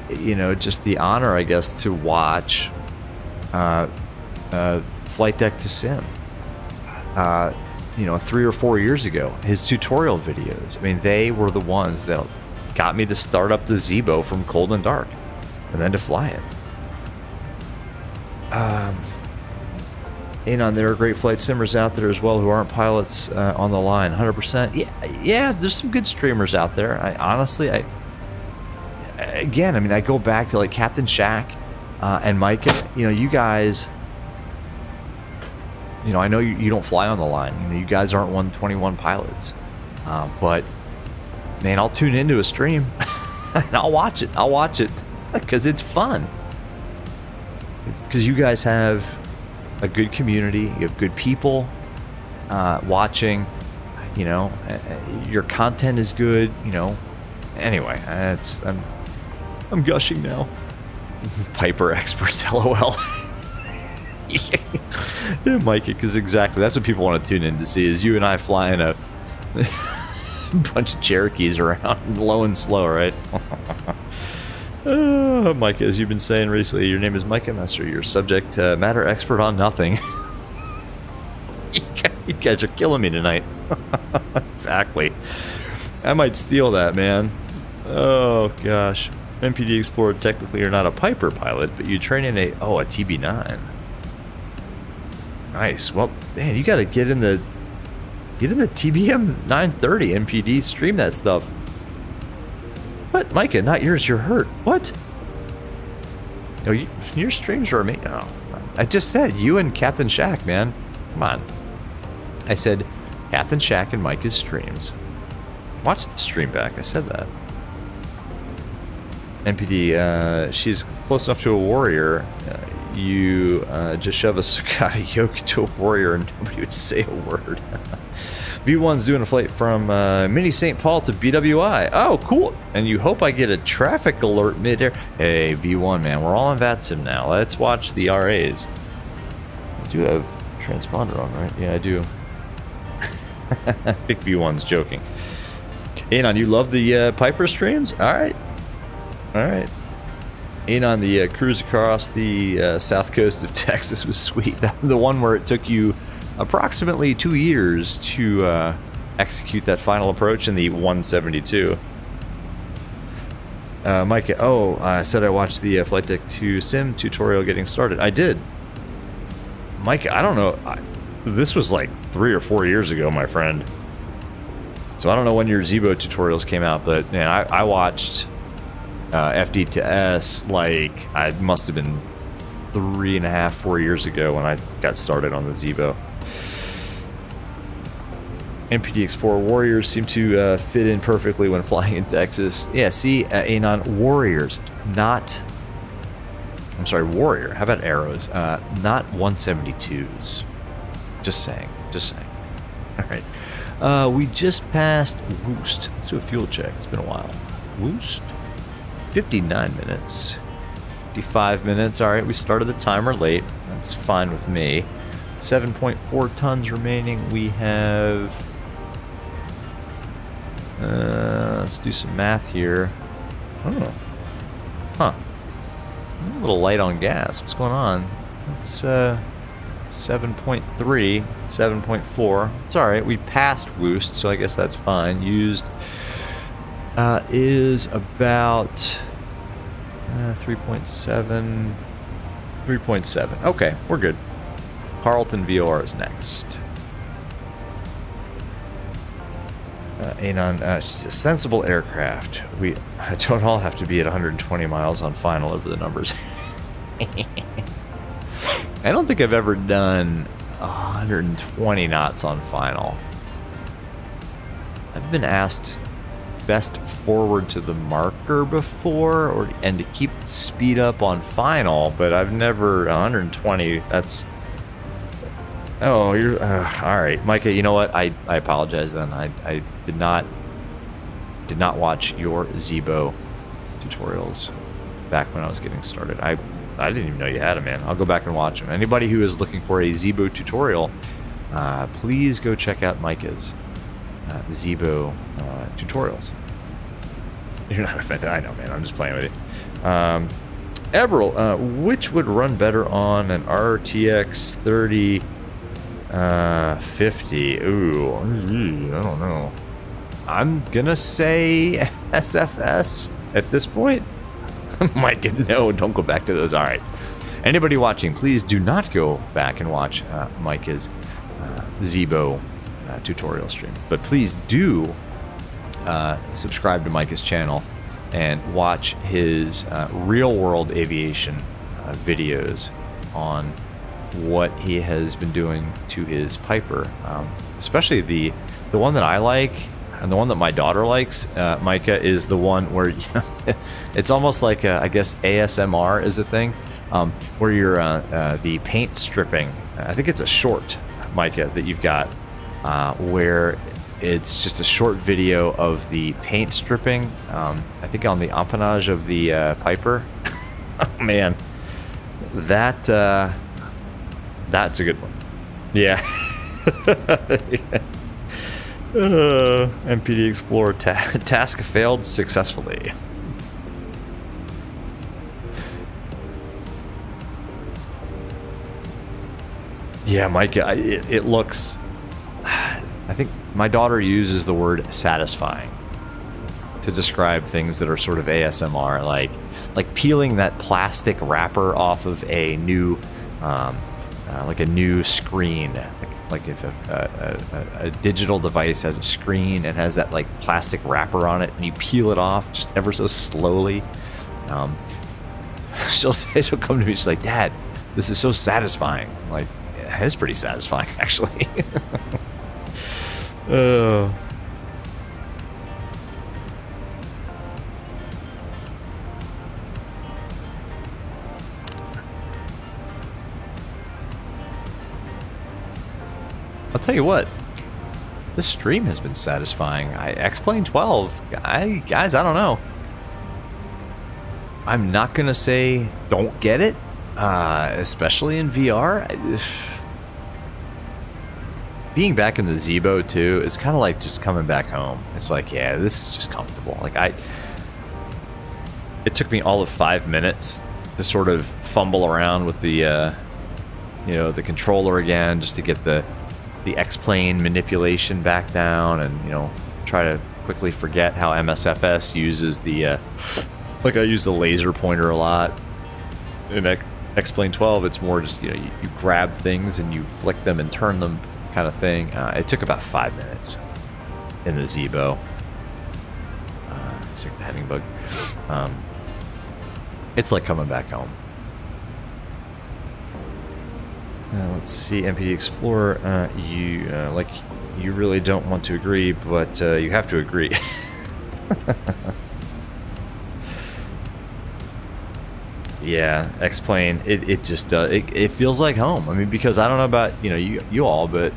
you know, just the honor, I guess, to watch Flight Deck to Sim. You know, 3 or 4 years ago, his tutorial videos. I mean, they were the ones that got me to start up the Zibo from cold and dark, and then to fly it. There are great flight simmers out there as well who aren't pilots on the line. 100%. Yeah. There's some good streamers out there. I go back to like Captain Shaq and Micah. You know, you guys. You know, I know you don't fly on the line. You know, you guys aren't 121 pilots. But, man, I'll tune into a stream and I'll watch it. I'll watch it because it's fun. Because you guys have a good community. You have good people watching. You know, your content is good. You know, anyway, I'm gushing now. Piper experts, LOL. Yeah, Mike, because exactly that's what people want to tune in to see is you and I flying a bunch of Cherokees around low and slow, right? Mike, as you've been saying recently, your name is Micah Messer. You're subject matter expert on nothing. You guys are killing me tonight. Exactly. I might steal that, man. Oh gosh. MPD Explorer, technically you're not a Piper pilot, but you train in a TB9. Nice. Well, man, you gotta get in the TBM 930 MPD. Stream that stuff. What, Micah? Not yours. You're hurt. What? No, your streams are amazing. Oh, I just said you and Captain Shaq, man. Come on. I said Captain Shaq and Micah's streams. Watch the stream back. I said that. MPD. She's close enough to a warrior. You just shove a Sakata yoke into a warrior and nobody would say a word. V1's doing a flight from Mini St. Paul to BWI. Oh, cool. And you hope I get a traffic alert mid-air. Hey, V1, man, we're all on VATSIM now. Let's watch the RAs. I do have transponder on, right? Yeah, I do. I think V1's joking. Anon, you love the Piper streams? All right. All right. On the cruise across the south coast of Texas was sweet. The one where it took you approximately 2 years to execute that final approach in the 172. Mike, I said I watched the Flight Deck 2 Sim tutorial getting started. I did. Mike, I don't know. This was like 3 or 4 years ago, my friend. So I don't know when your Zibo tutorials came out, but man, I watched FD to S like I must have been 3.5, 4 years ago when I got started on the Zibo. MPD Explorer Warriors seem to fit in perfectly when flying in Texas. Yeah, see, Anon, Warriors, not... I'm sorry, Warrior. How about arrows? Not 172s. Just saying. Just saying. All right. We just passed Woost. Let's do a fuel check. It's been a while. Woost? 59 minutes. 55 minutes. All right, we started the timer late. That's fine with me. 7.4 tons remaining. We have... let's do some math here. Oh. Huh. I'm a little light on gas. What's going on? It's 7.3, 7.4. It's alright. We passed Woost, so I guess that's fine. Used is about 3.7. 3.7. Okay, we're good. Carlton VOR is next. Anon, sensible aircraft. We don't all have to be at 120 miles on final over the numbers. I don't think I've ever done 120 knots on final. I've been asked best forward to the marker before, and to keep the speed up on final, but I've never 120. That's... Oh, you're all right, Micah. You know what? I apologize. Then I did not watch your Zibo tutorials back when I was getting started. I didn't even know you had them, man. I'll go back and watch them. Anybody who is looking for a Zibo tutorial, please go check out Micah's. Zibo tutorials. You're not offended, I know, man. I'm just playing with it. Eberl, which would run better on an RTX 3050? Ooh, I don't know. I'm gonna say SFS at this point. Mike, no, don't go back to those. All right. Anybody watching, please do not go back and watch Micah's Zibo tutorial stream. But please do subscribe to Micah's channel and watch his real-world aviation videos on what he has been doing to his Piper. Especially the one that I like and the one that my daughter likes, Micah, is the one where it's almost like, I guess, ASMR is a thing, where you're the paint stripping. I think it's a short, Micah, that you've got, where it's just a short video of the paint stripping, I think on the empennage of the Piper. Oh, man. That's a good one. Yeah. MPD Explorer task failed successfully. Yeah, Micah, it looks... I think my daughter uses the word satisfying to describe things that are sort of ASMR, like peeling that plastic wrapper off of a new, like a new screen. Like if a digital device has a screen and has that like plastic wrapper on it, and you peel it off just ever so slowly. She'll come to me, she's like, "Dad, this is so satisfying." I'm like, yeah, it is pretty satisfying, actually. I'll tell you what, this stream has been satisfying. X-Plane 12, guys, I don't know. I'm not gonna say don't get it, especially in VR. Being back in the Zibo too is kind of like just coming back home. It's like, yeah, this is just comfortable. Like it took me all of 5 minutes to sort of fumble around with the, the controller again, just to get the X-Plane manipulation back down, and try to quickly forget how MSFS uses the, like I use the laser pointer a lot. In X-Plane 12, it's more just you grab things and you flick them and turn them, kind of thing. It took about 5 minutes in the Zibo. Sick the heading bug. It's like coming back home. Let's see, MPD Explorer. You really don't want to agree, but you have to agree. Yeah, X-Plane, it just does. It feels like home. I mean, because I don't know about you all, but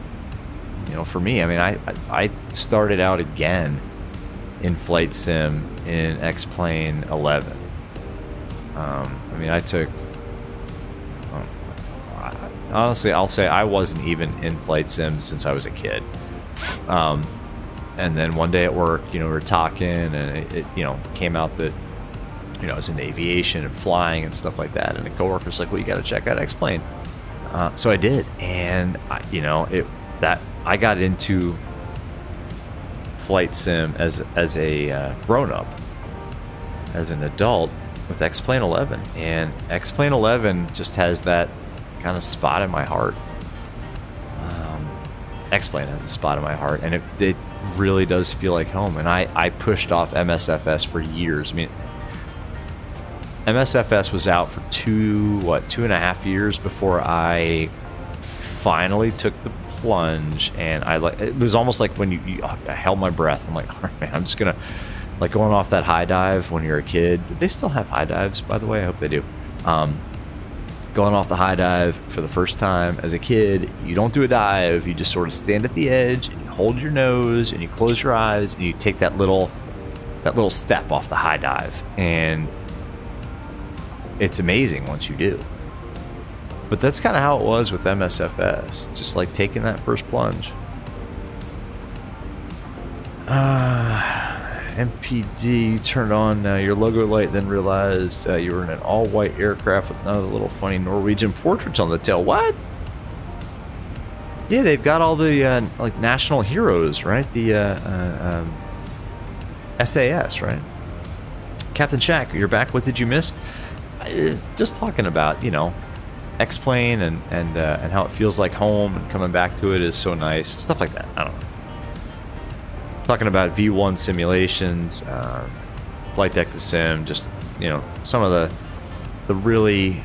for me, I mean, I started out again in Flight Sim in X-Plane 11. I mean, I took. Honestly, I'll say I wasn't even in Flight Sim since I was a kid. And then one day at work, we were talking, and it came out that I was in aviation and flying and stuff like that, and a coworker was like, "Well, you got to check out X-Plane." So I did, and I got into Flight Sim as a grown-up, as an adult, with X-Plane 11, and X-Plane 11 just has that kind of spot in my heart. X-Plane has a spot in my heart, and it really does feel like home. And I pushed off MSFS for years. I mean, MSFS was out for 2.5 years before I finally took the plunge, and it was almost like when I held my breath. I'm like, all right, man, I'm just gonna, like, going off that high dive when you're a kid. They still have high dives, by the way. I hope they do. Going off the high dive for the first time as a kid, you don't do a dive. You just sort of stand at the edge and you hold your nose and you close your eyes and you take that little step off the high dive, and it's amazing once you do. But that's kind of how it was with MSFS, just like taking that first plunge. MPD, you turned on your logo light, then realized you were in an all-white aircraft with none of the little funny Norwegian portraits on the tail. What? Yeah, they've got all the like national heroes, right? The SAS, right? Captain Shack, you're back. What did you miss? Just talking about, you know, X-Plane and how it feels like home, and coming back to it is so nice. Stuff like that. I don't know. Talking about V1 simulations, flight deck to sim, just, you know, some of the really,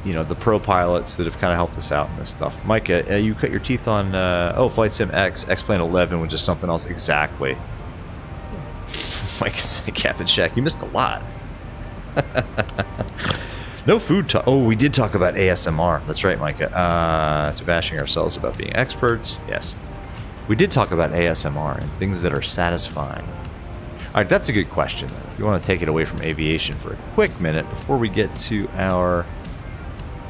you know, the pro pilots that have kind of helped us out in this stuff. Micah, you cut your teeth on Flight Sim X, X-Plane 11, which is something else. Exactly. Micah said, Captain Shack, you missed a lot. No food talk. Oh, we did talk about ASMR. That's right, Micah. To bashing ourselves about being experts. Yes. We did talk about ASMR and things that are satisfying. All right, that's a good question, then. If you want to take it away from aviation for a quick minute before we get to our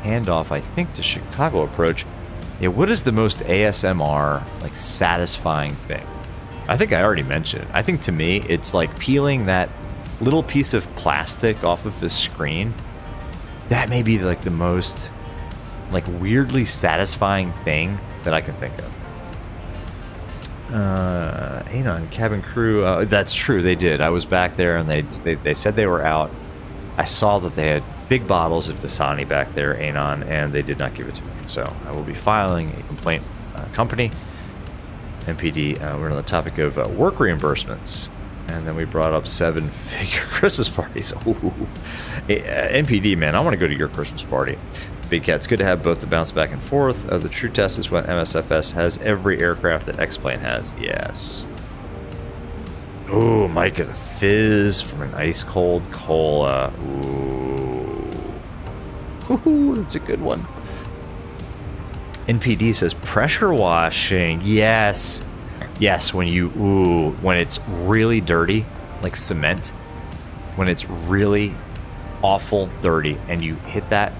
handoff, I think, to Chicago approach. Yeah, what is the most ASMR, like, satisfying thing? I think I already mentioned it. I think to me, it's like peeling that little piece of plastic off of the screen. That may be like the most, like, weirdly satisfying thing that I can think of. Anon, cabin crew, that's true, they did. I was back there and they said they were out. I saw that they had big bottles of Dasani back there, Anon, and they did not give it to me. So I will be filing a complaint company. MPD, we're on the topic of work reimbursements. And then we brought up 7-figure Christmas parties. Ooh. MPD, man, I want to go to your Christmas party. Big Cat, it's good to have both the bounce back and forth. The true test is when MSFS has every aircraft that X-Plane has. Yes. Ooh, Micah, the fizz from an ice cold cola. Ooh, that's a good one. NPD says pressure washing. Yes. Yes, when it's really dirty, like cement, when it's really awful dirty and you hit that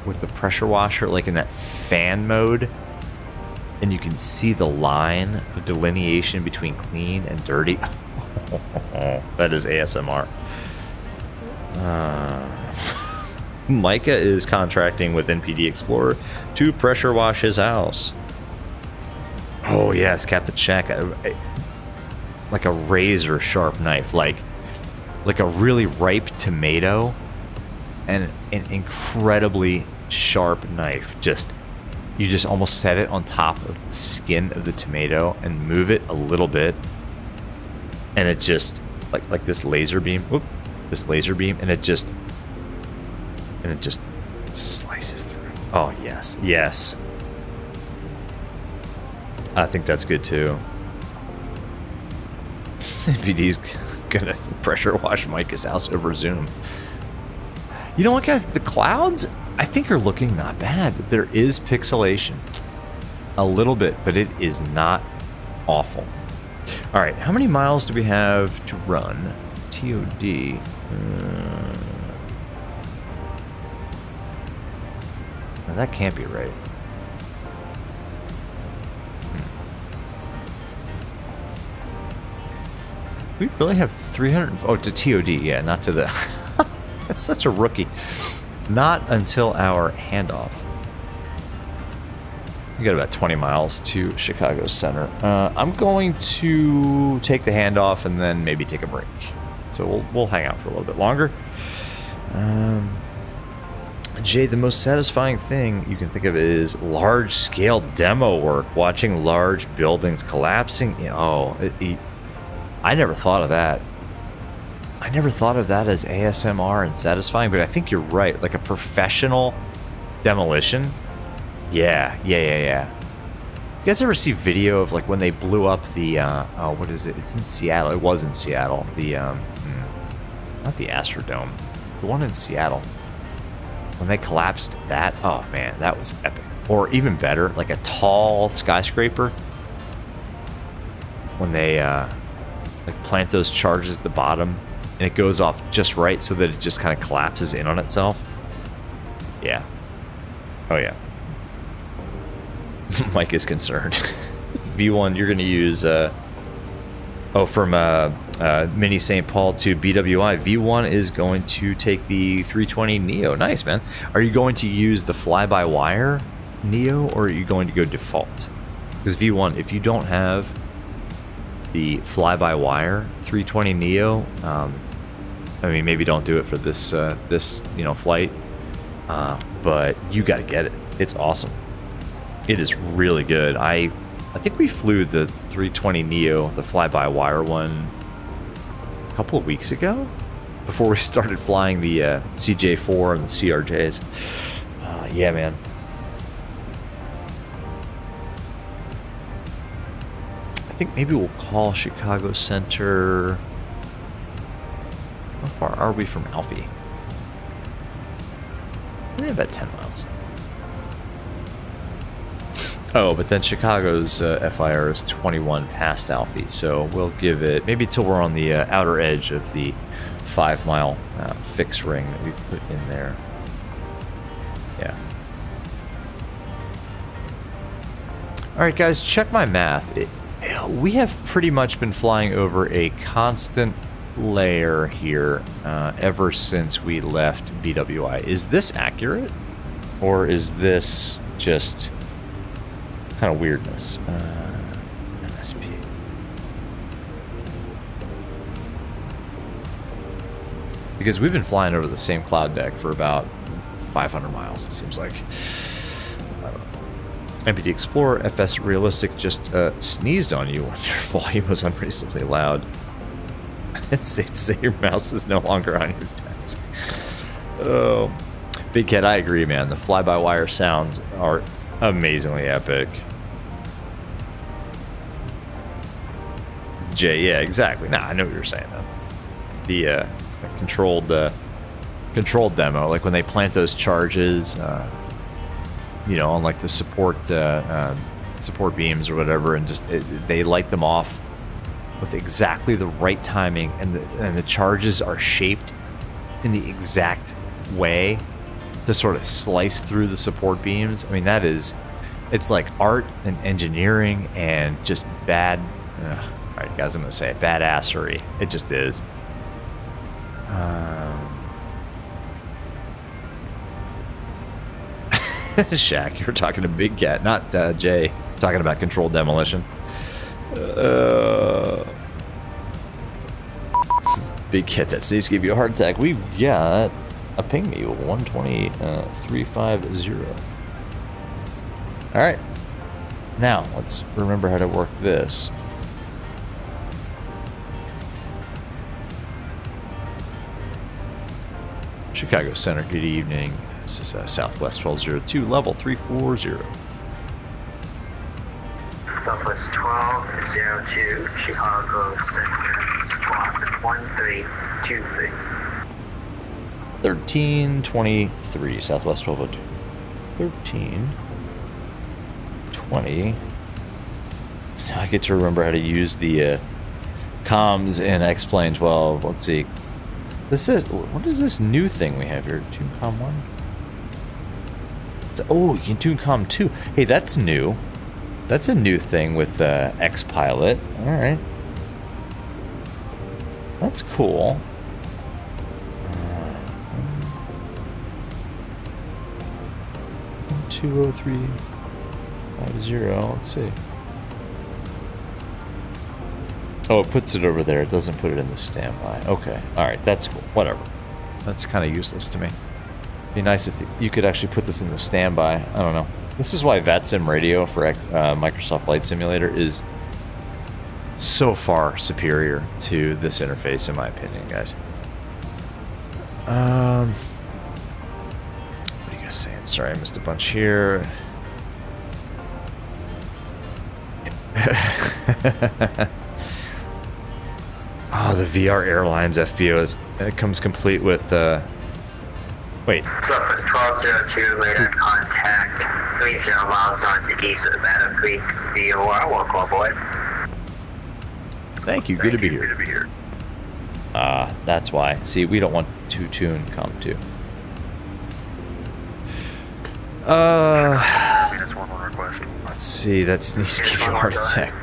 with the pressure washer, like in that fan mode, and you can see the line of delineation between clean and dirty. That is ASMR. Micah is contracting with NPD Explorer to pressure wash his house. Oh yes, Captain Shack, like a razor sharp knife, like a really ripe tomato, and an incredibly sharp knife. You just almost set it on top of the skin of the tomato and move it a little bit, and it just like this laser beam. Whoop, this laser beam, and it just slices through. Oh yes, yes. I think that's good too. NPD's gonna pressure wash Micah's house over Zoom. You know what, guys? The clouds, I think, are looking not bad. There is pixelation. A little bit, but it is not awful. All right, how many miles do we have to run? TOD. Now that can't be right. We really have 300. Oh, to TOD, yeah, not to the. That's such a rookie. Not until our handoff. We got about 20 miles to Chicago Center. I'm going to take the handoff and then maybe take a break. So we'll hang out for a little bit longer. Jay, the most satisfying thing you can think of is large-scale demo work, watching large buildings collapsing. I never thought of that. I never thought of that as ASMR and satisfying, but I think you're right. Like a professional demolition. Yeah. You guys ever see video of like when they blew up the, what is it? It's in Seattle. It was in Seattle. The, not the Astrodome. The one in Seattle. When they collapsed that, oh man, that was epic. Or even better, like a tall skyscraper. When they, like plant those charges at the bottom and it goes off just right so that it just kind of collapses in on itself. Yeah. Oh yeah. Mike is concerned. V1, you're going to use Oh, from Mini St. Paul to BWI, V1 is going to take the 320 Neo. Nice, man. Are you going to use the fly-by-wire Neo, or are you going to go default? Because V1, if you don't have the fly-by-wire 320 Neo, I mean, maybe don't do it for this flight, but you got to get it. It's awesome. It is really good. I think we flew the 320 Neo, the fly-by-wire one, a couple of weeks ago, before we started flying the CJ4 and the CRJs. Yeah, man. I think maybe we'll call Chicago Center. How far are we from Alfie? About 10 miles. Oh, but then Chicago's FIR is 21 past Alfie, so we'll give it maybe till we're on the outer edge of the 5-mile fixed ring that we put in there. Yeah. All right, guys, check my math. We have pretty much been flying over a constant layer here ever since we left BWI. Is this accurate, or is this just kind of weirdness? MSP. Because we've been flying over the same cloud deck for about 500 miles, it seems like. MPD Explorer FS Realistic just sneezed on you when your volume was unreasonably loud. It's safe to say your mouse is no longer on your desk. Oh, Big Cat, I agree, man. The fly-by-wire sounds are amazingly epic. Jay, yeah, exactly. Nah, I know what you're saying, though. The controlled demo, like when they plant those charges, on like the support beams or whatever, and just they light them off with exactly the right timing, and the charges are shaped in the exact way to sort of slice through the support beams. I mean, it's like art and engineering and just bad. All right, guys, I'm gonna say it, badassery. It just is. Shaq, you were talking to Big Cat, not Jay. Talking about controlled demolition. Big Cat, that sneeze gave you a heart attack. We got a ping me 120.350. All right, now let's remember how to work this. Chicago Center, good evening. This is Southwest 1202, level 340. Southwest 1202, Chicago Center, squawk 1323. 1323, Southwest 1202. 1320. I get to remember how to use the comms in X-Plane 12. Let's see. What is this new thing we have here? TuneCom 1? Oh, you can TuneCom 2. Hey, that's new. That's a new thing with X-Pilot. All right. That's cool. 20350. Let's see. Oh, it puts it over there. It doesn't put it in the standby. Okay. All right. That's cool. Whatever. That's kind of useless to me. Be nice if you could actually put this in the standby. I don't know. This is why VATSIM radio for Microsoft Flight Simulator is so far superior to this interface, in my opinion, guys. What are you guys saying? Sorry, I missed a bunch here. Oh, the VR Airlines FBO it comes complete with wait. Southwest 1202, later contact 30 miles north to east of Battle Creek, VOR. Welcome aboard. Thank you. Good to be here. That's why. See, we don't want to tune COM 2. -1 request. Let's see. That sneeze give you a heart attack.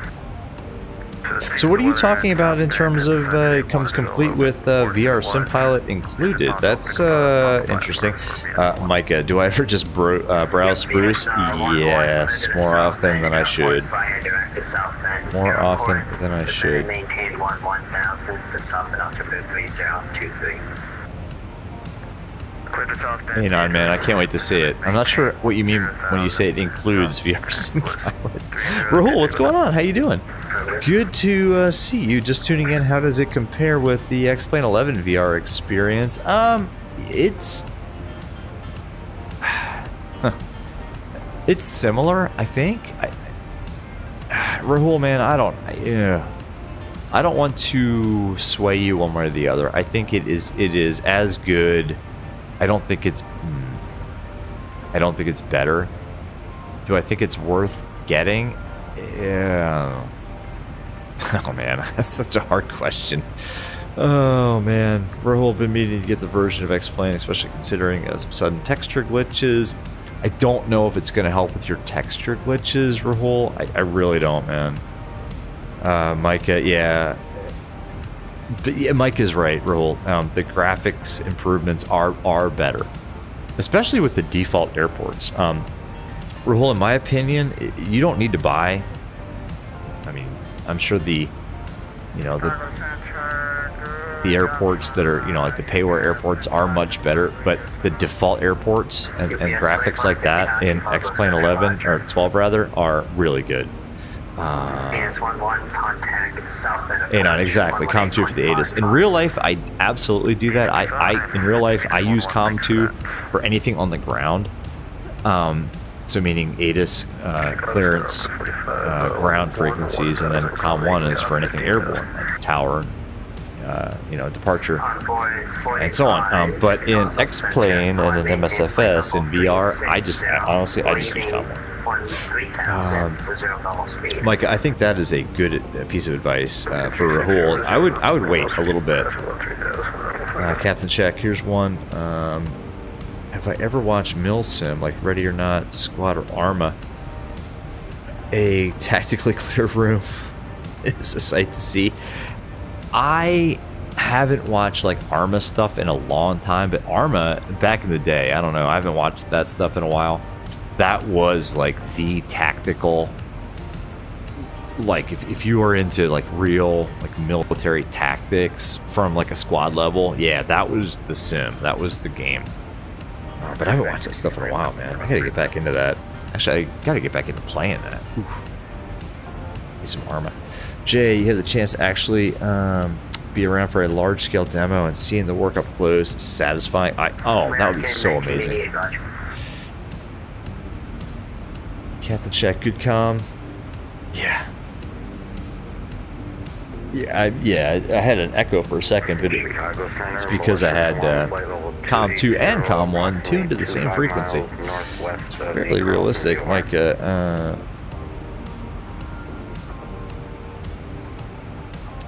So what are you talking about in terms of it comes complete with VR SimPilot included? That's interesting. Micah, do I ever just browse Spruce? Yes, more often than I should. More often than I should. Maintain 1000 to south and altitude 3023. Hang on, man. I can't wait to see it. I'm not sure what you mean when you say it includes VR SimPilot. Rahul, what's going on? How you doing? Good to see you. Just tuning in. How does it compare with the X-Plane 11 VR experience? It's... It's similar, I think. Rahul, man, I don't want to sway you one way or the other. I think it is as good. I don't think it's better. Do I think it's worth getting? Yeah. Oh man, that's such a hard question. Oh man, Rahul, been meaning to get the version of X-Plane, especially considering some sudden texture glitches. I don't know if it's going to help with your texture glitches, Rahul. I really don't, man. Micah, yeah. But yeah, Mike is right, Rahul. The graphics improvements are better, especially with the default airports. Rahul, in my opinion, you don't need to buy. I mean, I'm sure the airports that are, like the payware airports are much better, but the default airports and graphics like that in X-Plane 11 or 12 rather are really good. Exactly. COM2 for the ATIS. In real life, I absolutely do that. In real life, I use COM2 for anything on the ground. So meaning ATIS clearance, ground frequencies, and then COM1 is for anything airborne, like tower, departure, and so on. But in X-Plane and in MSFS and VR, I just use COM1. Mike, I think that is a good piece of advice for Rahul. I would wait a little bit. Captain Check, here's one. Have I ever watched MilSim, like Ready or Not, Squad, or Arma? A tactically clear room is a sight to see. I haven't watched like Arma stuff in a long time, but Arma back in the day, I don't know, I haven't watched that stuff in a while. That was like the tactical, like if you were into like real like military tactics from like a squad level, yeah, that was the sim, that was the game. But I haven't watched that stuff in a while, man. I gotta get back into that. Actually, I gotta get back into playing that. Oof. Need some Arma. Jay, you had the chance to actually be around for a large-scale demo and seeing the work up close, satisfying. Oh, that would be so amazing. Captain Check, good comm. Yeah. I had an echo for a second, but it's because I had COM2 and COM1 tuned to the same frequency. It's fairly realistic, like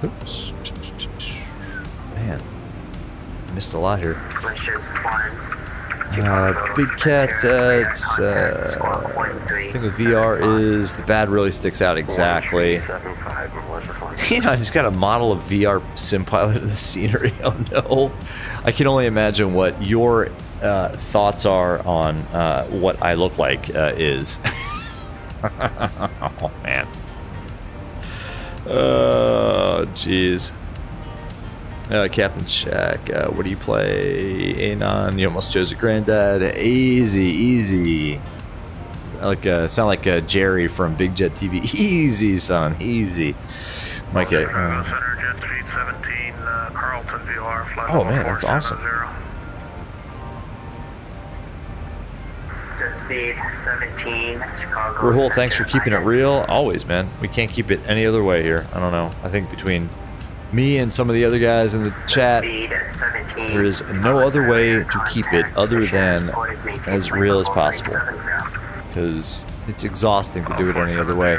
oops. Man, missed a lot here. Big Cat, it's, the thing with VR is the bad really sticks out exactly. I just got a model of VR SimPilot of the scenery. Oh no. I can only imagine what your thoughts are on what I look like is. Oh man. Oh jeez. Captain Shack, what do you play? Anon, you almost chose a granddad. Easy. Sound like Jerry from Big Jet TV. Easy, son, easy. Micah. Oh man, that's awesome. Rahul, thanks for keeping it real. Always, man. We can't keep it any other way here. I don't know. I think between me and some of the other guys in the chat, there is no other way to keep it other than as real as possible, because it's exhausting to do it any other way.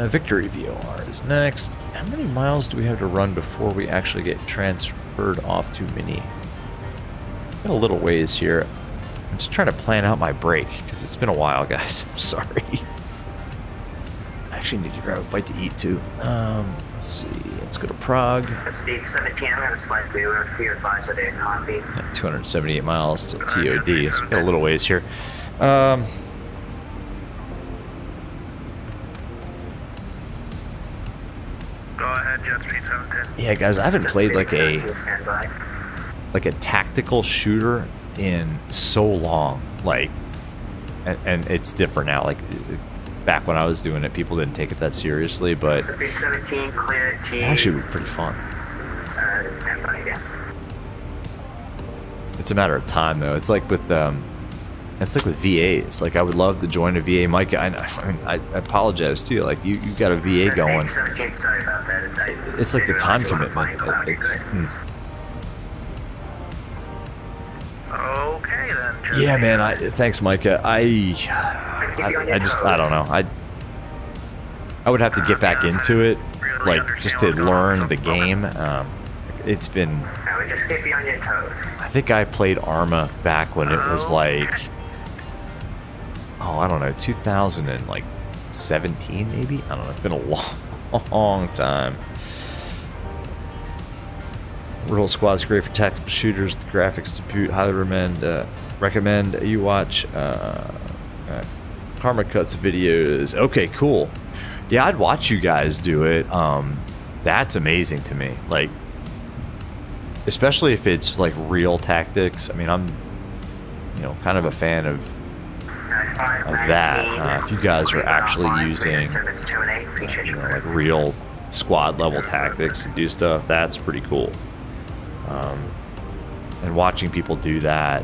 Victory VOR is next. How many miles do we have to run before we actually get transferred off to Mini? Got a little ways here. I'm just trying to plan out my break because it's been a while, guys. I'm sorry. I actually need to grab a bite to eat too. Let's see. Let's go to Prague. Speed 17, I'm going to slightly rear for your advisor there, copy. 278 miles to TOD. So we've got a little ways here. Go ahead, jet speed 17. Yeah, guys, I haven't played like a tactical shooter in so long. Like, and it's different now. Like, back when I was doing it, people didn't take it that seriously, but Speed 17, clear T. it actually would be pretty fun. Stand by again. It's a matter of time, though. It's like with VAs. Like, I would love to join a VA. Mike, I apologize too. Like, you've got a VA going. 17, sorry about that. It's like the time commitment. It's Okay then. yeah, man. Thanks, Micah. I don't know. I would have to get back into it, like just to learn the game. It's been. I would just keep you on your toes. I think I played Arma back when it was like, I don't know, 2017 maybe. I don't know. It's been a long time. Roll Squad's great for tactical shooters. The graphics to boot. Highly recommend you watch Karma Cuts videos. Okay, cool. Yeah, I'd watch you guys do it. That's amazing to me. Like, especially if it's like real tactics. I mean, I'm, kind of a fan of that. If you guys are actually using, like real squad level tactics to do stuff, that's pretty cool. And watching people do that,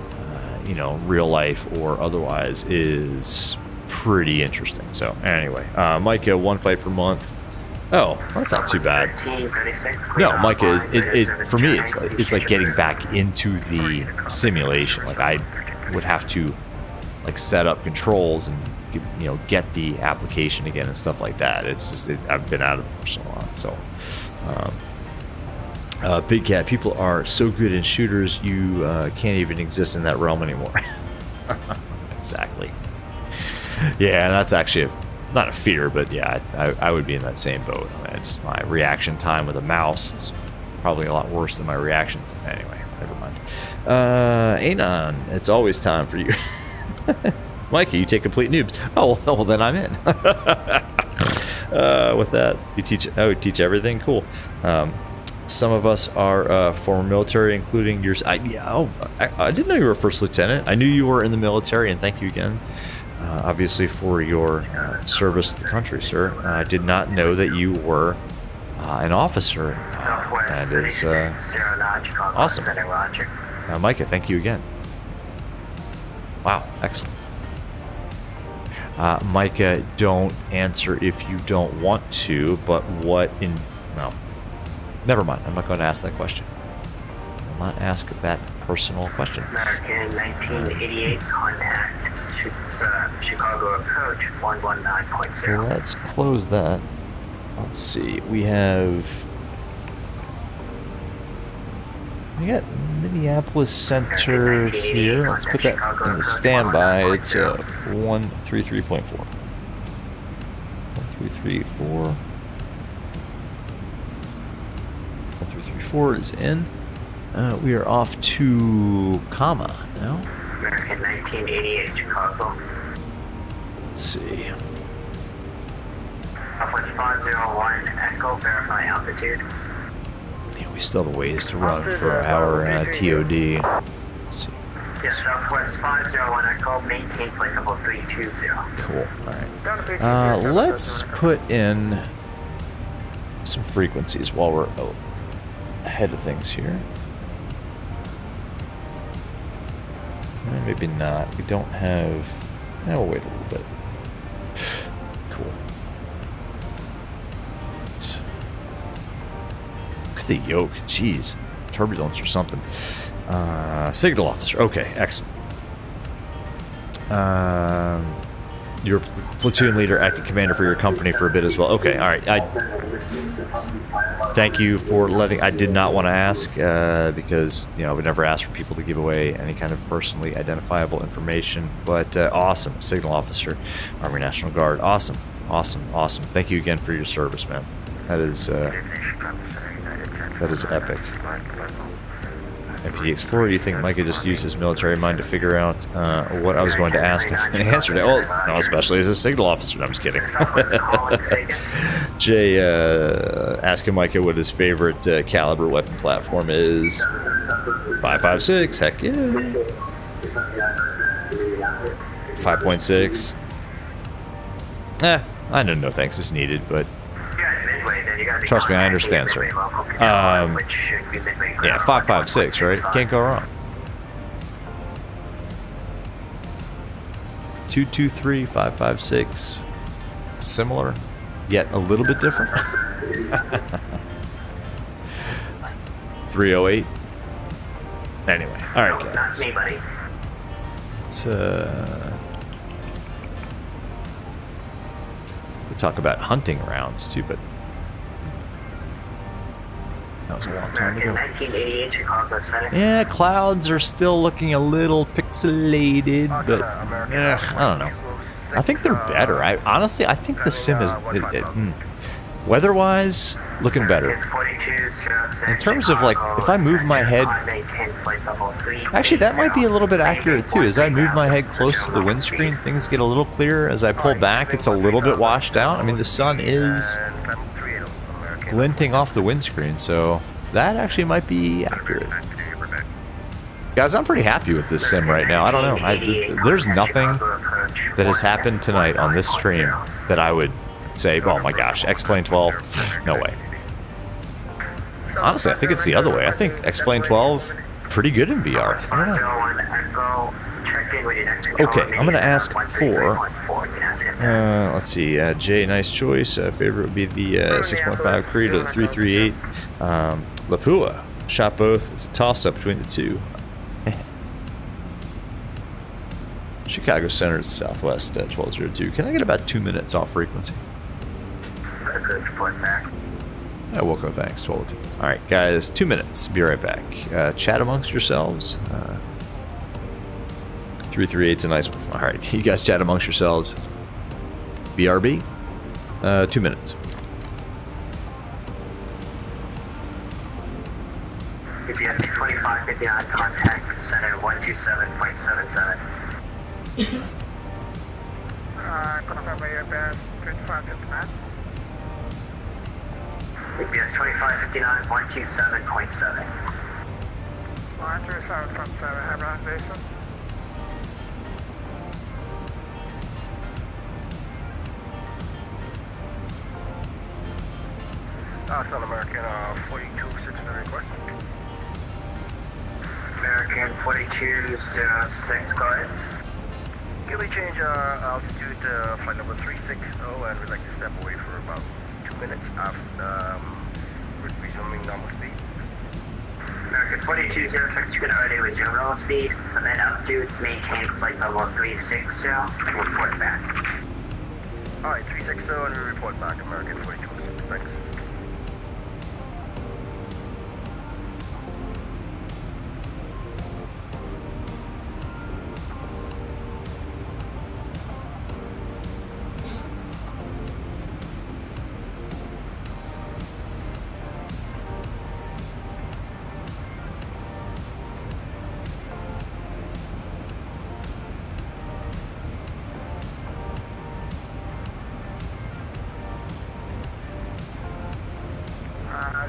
real life or otherwise, is pretty interesting. So anyway, Micah, 1 fight per month. Oh, that's not too bad. No, Micah, for me, it's like getting back into the simulation. Like, I would have to like set up controls and get the application again and stuff like that. It's just I've been out of it for so long. So Big Cat, people are so good in shooters, you can't even exist in that realm anymore. Exactly. Yeah, that's actually not a fear, but yeah, I would be in that same boat. Just my reaction time with a mouse is probably a lot worse than my reaction time. Anyway, never mind. Anon, it's always time for you. Mikey, you take complete noobs. Oh, well, then I'm in. With that, you teach everything? Cool. Some of us are former military, including yours. I didn't know you were a first lieutenant. I knew you were in the military, and thank you again, obviously, for your service to the country, sir. I did not know that you were an officer. That is awesome. Micah, thank you again. Wow, excellent. Micah, don't answer if you don't want to, but well, never mind. I'm not going to ask that question. I'll not ask that personal question. American 1988 contact. Chicago approach 119.0. Let's close that. Let's see. We got Minneapolis Center here. Let's put that in the standby. It's 133.4. 1334. 1334 is in. We are off to KAMMA now. American 1988 Chicago. Let's see. Southwest 501 Echo, verify altitude. Yeah, we still have a ways to run for our TOD. Let's see. Yes, Southwest 501 Echo, maintain flight level 320. Cool. All right. Let's put in some frequencies while we're ahead of things here. Maybe not. We don't have. We'll wait a little bit. Cool. Look at the yoke. Jeez. Turbulence or something. Signal officer. Okay, excellent. You're platoon leader, acting commander for your company for a bit as well. Okay, all right. Thank you for letting. I did not want to ask because I would never ask for people to give away any kind of personally identifiable information. But awesome, signal officer, Army National Guard. Awesome. Awesome, awesome. Thank you again for your service, man. That is epic. MP Explorer, do you think Micah just used his military mind to figure out what I was going to ask and answered it? Well, no, especially as a signal officer. No, I'm just kidding. Jay asking Micah what his favorite caliber weapon platform is. 5.56, heck yeah. 5.6. I don't know, thanks, it's needed, but trust me, I understand, sir. Yeah, 5.56, right? Can't go wrong. 223, 5.56. Similar, yet a little bit different. 308. Anyway, all right, guys. Let's we talk about hunting rounds too, but that was a long time ago. Yeah, clouds are still looking a little pixelated, but I don't know. I think they're better. I think the sim is weather-wise looking better. In terms of like, if I move my head, actually that might be a little bit accurate too. As I move my head close to the windscreen, things get a little clearer. As I pull back, it's a little bit washed out. I mean, the sun is glinting off the windscreen, so that actually might be accurate. Guys, I'm pretty happy with this sim right now. I don't know. There's nothing that has happened tonight on this stream that I would say, oh my gosh, X-Plane 12, no way. Honestly, I think it's the other way. I think X-Plane 12, pretty good in VR. I don't know. Okay, I'm going to ask for, let's see, Jay, nice choice. Favorite would be the 6.5 Creed or the 338. Lapua, shot both. It's a toss-up between the two. Chicago Center, Southwest 1202. Can I get about 2 minutes off frequency? Wilco, thanks. 1202. All right, guys, 2 minutes. Be right back. Chat amongst yourselves. 338's a nice one. All right, you guys chat amongst yourselves. BRB, 2 minutes. GPS 2559, contact center 127.77. Confirm your best 2559. GPS 2559, 127.7. 127.7, have rendezvous. Southern American 4206 request. American 4206, go ahead. Can we change altitude to flight number 360, and we'd like to step away for about 2 minutes after resuming normal speed. American 4206, you can already resume normal speed, and then altitude maintain flight level 360, report back. Alright, 360, and we report back, American 4206, thanks.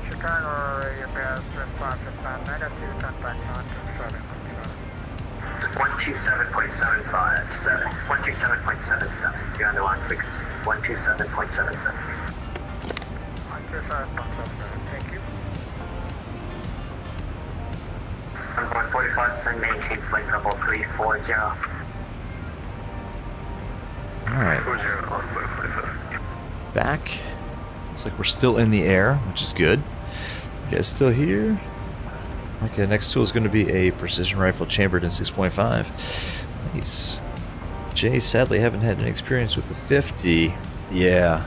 Chicago, your best 559, negative, contact 127.75, 127.77, you're on the line frequency, 127.77. 127.77, thank you. 145%, maintain flight level 340. Alright. Back. Looks like we're still in the air, which is good. You guys still here? Okay, next tool is going to be a precision rifle chambered in 6.5. Nice. Jay, sadly, haven't had any experience with the 50. Yeah.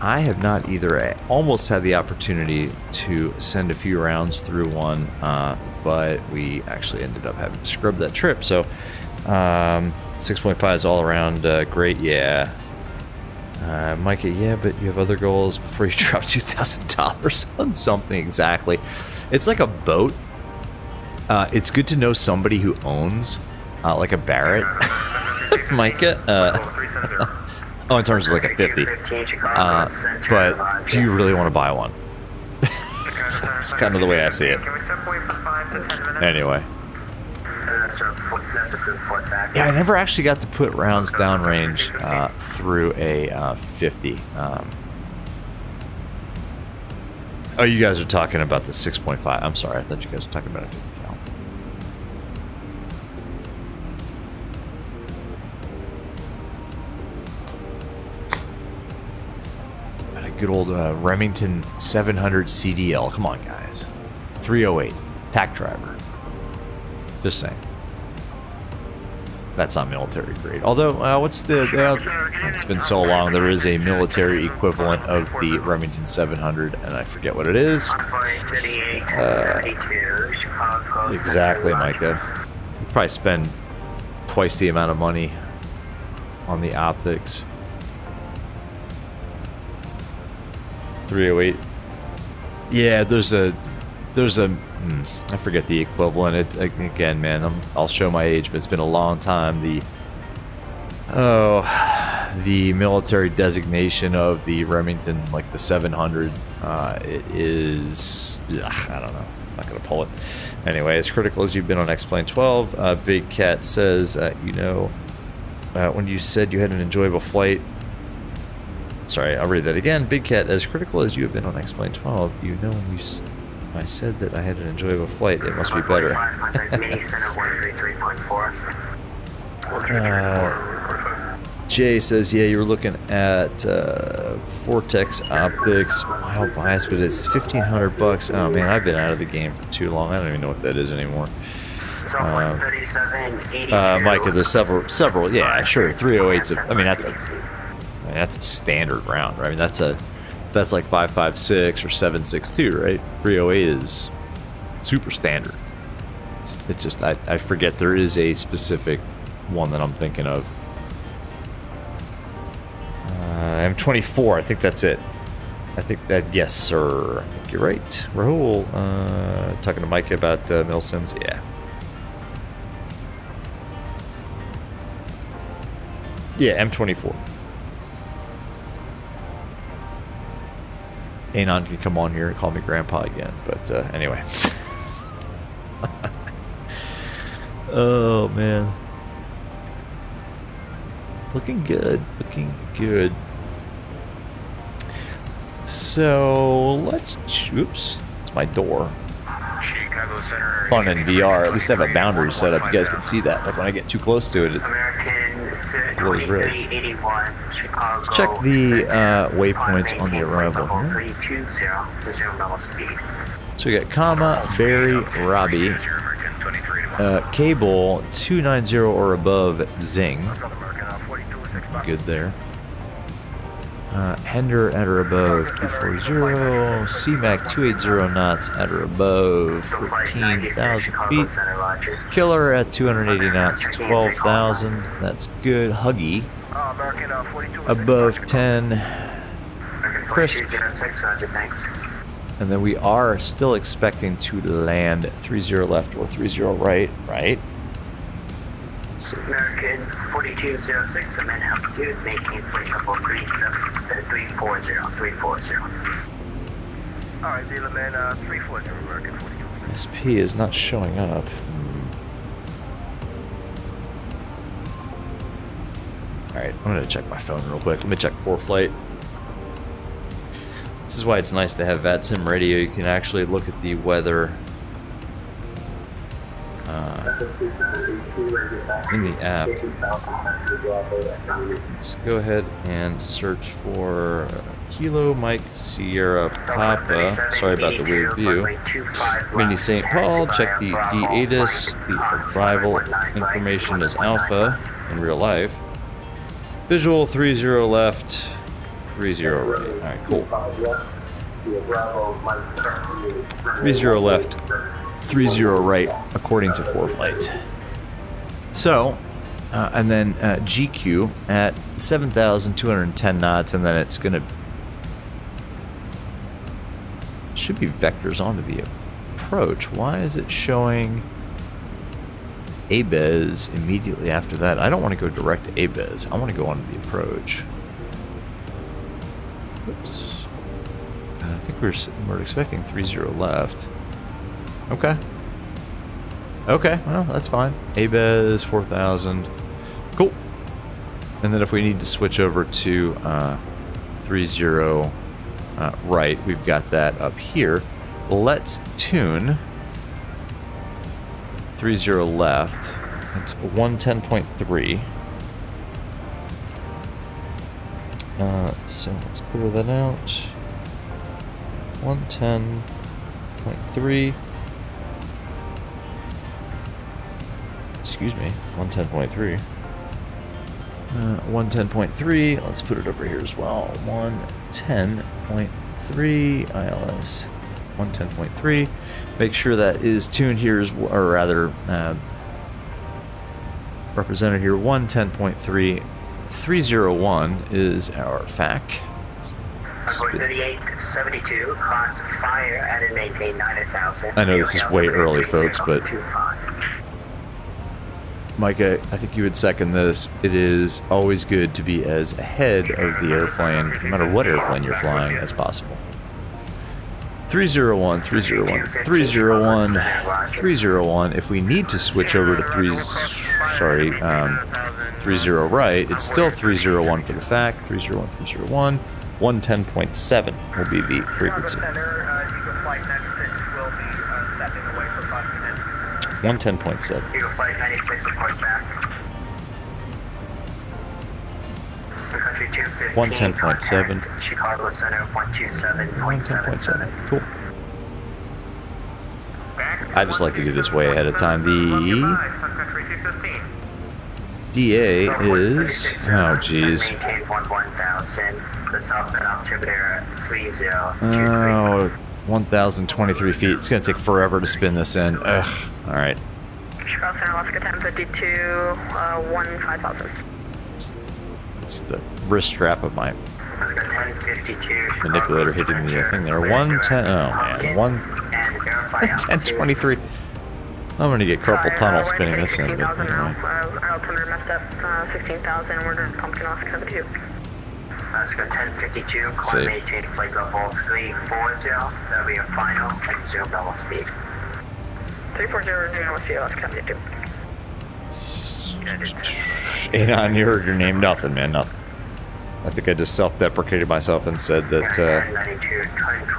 I have not either. I almost had the opportunity to send a few rounds through one, but we actually ended up having to scrub that trip. So 6.5 is all around great. Yeah, Micah, yeah, but you have other goals before you drop $2,000 on something. Exactly. It's like a boat. It's good to know somebody who owns, like a Barrett, Micah. Oh, in terms of like a 50. But do you really want to buy one? That's kind of the way I see it. Anyway. Yeah, I never actually got to put rounds downrange through a 50. Oh, you guys are talking about the 6.5. I'm sorry, I thought you guys were talking about a 50 cal. And a good old Remington 700 CDL. Come on, guys. 308. TAC driver. Just saying. That's not military grade. Although, what's the it's been so long, there is a military equivalent of the Remington 700, and I forget what it is. Exactly, Micah. You probably spend twice the amount of money on the optics. 308. Yeah, there's a I forget the equivalent. It's again, man. I'll show my age, but it's been a long time. The military designation of the Remington, like the 700, it is. I don't know. I'm not gonna pull it. Anyway, as critical as you've been on X-Plane 12, Big Cat says, when you said you had an enjoyable flight. Sorry, I'll read that again. Big Cat, as critical as you have been on X-Plane 12, when you. I said that I had an enjoyable flight. It must be better. Jay says, yeah, you were looking at Vortex Optics. Mild bias, but it's $1,500. Oh man, I've been out of the game for too long. I don't even know what that is anymore. Micah, there's several. Yeah, sure. 308's. That's a standard round, right? I mean, that's like 5.56 or 7.62, right? 308 is super standard. It's just I forget there is a specific one that I'm thinking of. M24, I think that's it. I think that, yes, sir. I think you're right. Rahul, talking to Mike about Milsims, yeah. Yeah, M24. Anon can come on here and call me grandpa again, but anyway. Oh man, looking good. So let's. Oops, it's my door. Fun in VR. At least I have a boundary set up. You guys can see that. Like when I get too close to it, it glows red. Let's check the waypoints on the arrival here. So we got KAMMA, Barry, Robbie, Cable 290 or above, Zing. Good there. Hender at or above 240, CMAC 280 knots at or above 14,000 feet. Killer at 280 knots, 12,000. That's good. Huggy above 10. Crisp. And then we are still expecting to land 30 left or 30 right, right? American 4206, I'm in altitude, making flight level 340. Alright, Zealand 340, American 42. SP is not showing up. Alright, I'm gonna check my phone real quick. Let me check ForeFlight. This is why it's nice to have VATSIM radio. You can actually look at the weather in the app. Let's go ahead and search for Kilo Mike Sierra Papa. Sorry about the weird view. Mini St. Paul. Check the D-ATIS. The arrival information is Alpha in real life. Visual 30 left, 30 right. Alright, cool. 30 left, 30 right, according to ForeFlight. So, And then GQ at 7,210 knots, and then it's gonna should be vectors onto the approach. Why is it showing ABES immediately after that? I don't want to go direct to ABES. I want to go onto the approach. Oops. I think we're expecting 30 left. Okay. Okay, well, that's fine. ABES 4,000. Cool. And then if we need to switch over to 30 right, we've got that up here. Let's tune 30 left. It's 110.3. So let's clear that out. 110.3. Excuse me, 110.3. 110.3. Let's put it over here as well. 110.3 ILS. 110.3. Make sure that is tuned here, or rather, represented here. 110.3. 301 is our FAC. 3872, cross fire and maintain 9,000. I know this is way early, folks, but Micah, I think you would second this. It is always good to be as ahead of the airplane, no matter what airplane you're flying, as possible. 301, 301, 301, 301. If we need to switch over to 30 right, it's still 301 for the FAC. 301, 301. 110.7 will be the frequency. 110.7. 110.7. Chicago Center 127.77. Cool. I just like to do this way ahead of time. The DA is, oh geez. Oh, 1,023 feet. It's gonna take forever to spin this in. Ugh. All right. Chicago Center, Alaska 1052, 15,000. It's the wrist strap of my manipulator hitting the thing there. 110. Oh man, 1023. I'm gonna get carpal tunnel spinning this in. But anyway. Altimeter messed up, 16,000. We're going to Pumpkin Alaska 72. Alaska 1052. Maintain flight level 340. That'll be a final. Zero level speed. 340, zero speed, Alaska 72. Anon, you heard your name. Nothing, man. Nothing. I think I just self-deprecated myself and said that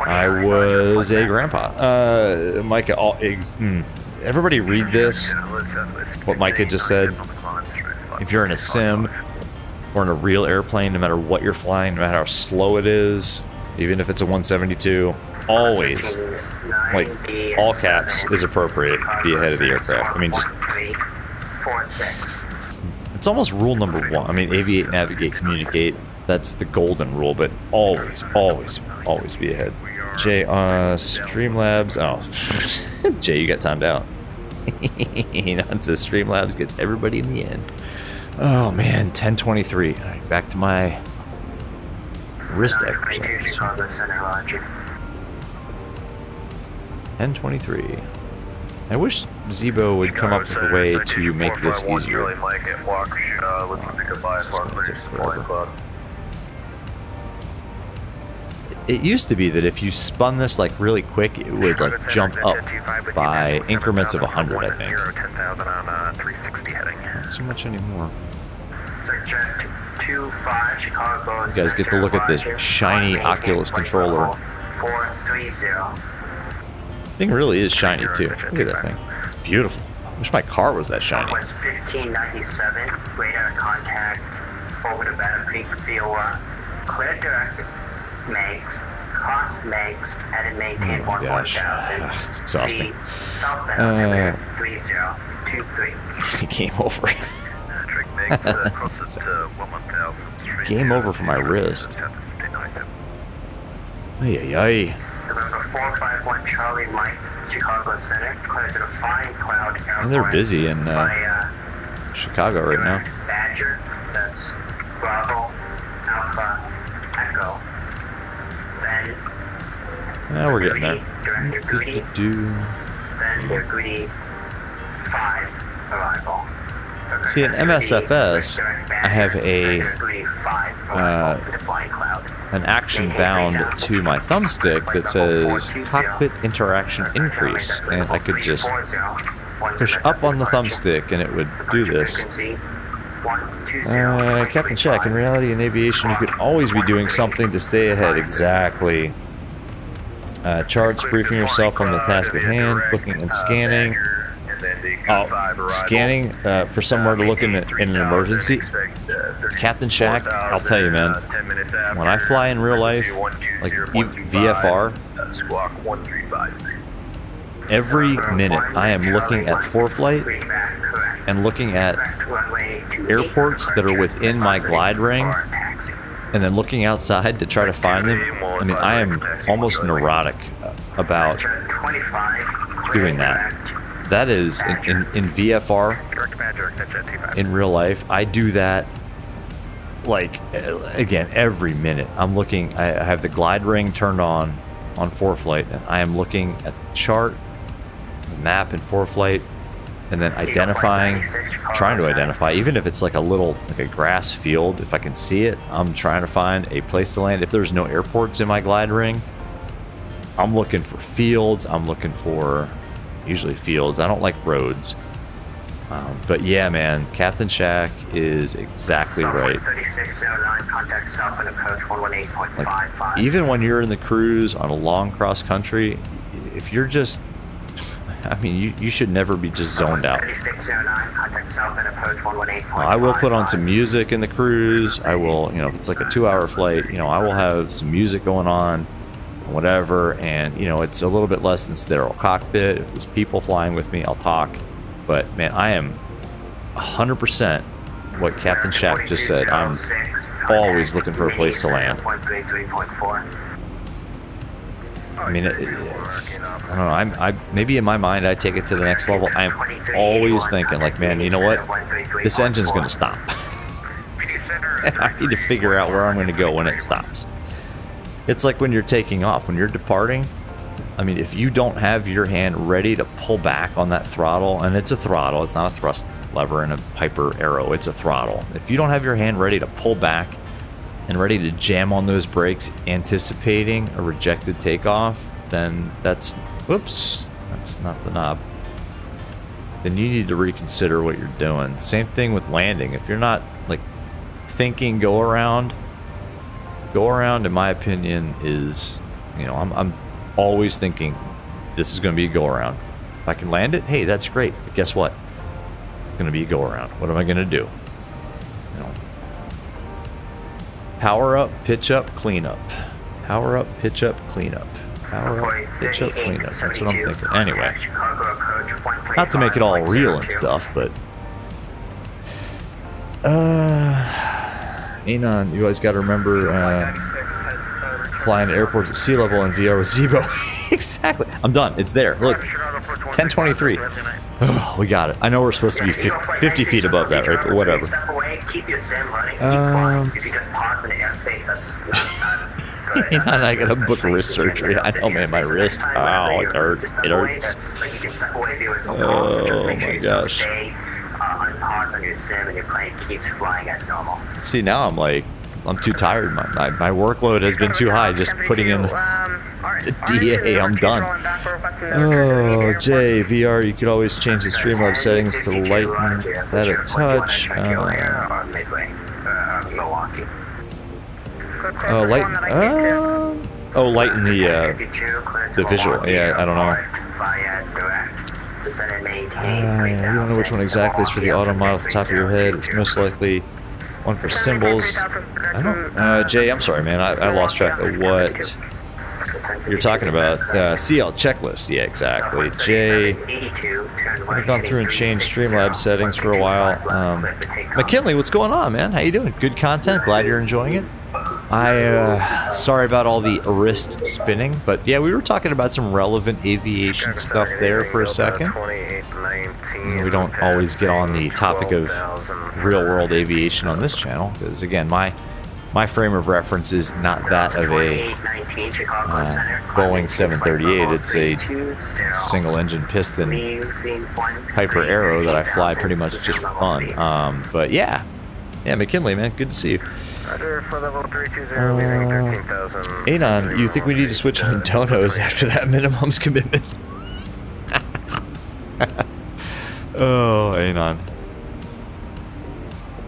I was a grandpa. Micah, everybody read this. What Micah just said. If you're in a sim or in a real airplane, no matter what you're flying, no matter how slow it is, even if it's a 172, always, like, all caps is appropriate. Be ahead of the aircraft. I mean, just... It's almost rule number one. I mean, aviate, navigate, communicate. That's the golden rule, but always, always, always be ahead. Jay, Streamlabs. Oh, Jay, you got timed out. You know, it says Streamlabs gets everybody in the end. Oh man, 1023. All right, back to my wrist exercise. 1023. I wish Zibo would come up with a way to make this easier. It used to be that if you spun this like really quick, it would like jump up by increments of 100, I think. Not so much anymore. You guys get to look at this shiny Oculus controller. Thing really is shiny too. Look at that thing. It's beautiful. I wish my car was that shiny. 1597, radar contact over the Battle Creek Viola. Clear direct mags, cross mags, and maintain 1,000. It's exhausting. Game over. Game over for my wrist. Ay. November 451 Charlie Mike, Chicago Center, clear to the flying cloud. And they're busy in Chicago right now. Badger, that's Bravo, Alpha, Echo. Then Yeah, we're getting there. Director Goody. Then your Goody 5 arrival. See, in MSFS, I have an action bound to my thumbstick that says Cockpit Interaction Increase, and I could just push up on the thumbstick and it would do this. Captain Shack, in reality in aviation you could always be doing something to stay ahead. Exactly. Charts, briefing yourself on the task at hand, looking and scanning. Scanning for somewhere to look in an emergency. Captain Shack, I'll tell you, man, when I fly in real life, like VFR, every minute I am looking at ForeFlight and looking at airports that are within my glide ring and then looking outside to try to find them. I mean, I am almost neurotic about doing that. That is, in VFR, in real life, I do that, like, again, every minute. I'm looking, I have the glide ring turned on ForeFlight, and I am looking at the chart, the map in ForeFlight, and then identifying, trying to identify, even if it's like a little, like a grass field, if I can see it, I'm trying to find a place to land. If there's no airports in my glide ring, I'm looking for fields, I'm looking for... usually fields. I don't like roads. But yeah, man, Captain Shack is exactly right. Like, even when you're in the cruise on a long cross country, if you're just, I mean, you should never be just zoned out. I will put on some music in the cruise. I will, you know, if it's like a 2-hour flight, you know, I will have some music going on, whatever, and you know, it's a little bit less than sterile cockpit. If there's people flying with me, I'll talk. But man, I am 100% what Captain Shack just said. I'm always looking for a place to land. I mean, I don't know. I maybe in my mind I take it to the next level. I'm always thinking like, man, you know what? This engine's gonna stop. I need to figure out where I'm gonna go when it stops. It's like when you're taking off, when you're departing. I mean, if you don't have your hand ready to pull back on that throttle, and it's a throttle, it's not a thrust lever and a Piper Arrow, it's a throttle. If you don't have your hand ready to pull back and ready to jam on those brakes, anticipating a rejected takeoff, then that's, whoops, that's not the knob. Then you need to reconsider what you're doing. Same thing with landing. If you're not like thinking go around, in my opinion, is, you know, I'm always thinking this is going to be a go around. If I can land it, hey, that's great. But guess what? It's going to be a go around. What am I going to do? You know, power up, pitch up, clean up. Power up, pitch up, clean up. Power up, pitch up, clean up. That's what I'm thinking. Anyway, not to make it all real and stuff, but Anon, you always got to remember flying to airports at sea level in VR with Zibo. Exactly. I'm done. It's there. Look, 1023. Oh, we got it. I know we're supposed to be 50 feet above that, right? But whatever. I gotta book wrist surgery. I know, man. My wrist. Ow, it hurts. It hurts. Oh my gosh. See, now I'm like, I'm too tired. My workload has been too high. Just putting in the DA, I'm done. Oh, Jay, VR, you could always change the Streamlabs settings to lighten that a touch. Lighten the visual. Yeah, I don't know. You don't know which one exactly is for the auto model off the top of your head. It's most likely one for symbols. I don't. Jay, I'm sorry, man. I lost track of what you're talking about. CL checklist. Yeah, exactly. Jay, I've gone through and changed Streamlabs settings for a while. McKinley, what's going on, man? How you doing? Good content. Glad you're enjoying it. Sorry about all the wrist spinning, but yeah, we were talking about some relevant aviation stuff there for a second. we don't always get on the topic of real-world aviation on this channel, because again, my frame of reference is not that of a Boeing 738. It's a single-engine piston Piper Arrow that I fly pretty much just for fun. But yeah, McKinley, man, good to see you. Anon, you think we need to switch on donos after that minimums commitment? Oh, Anon.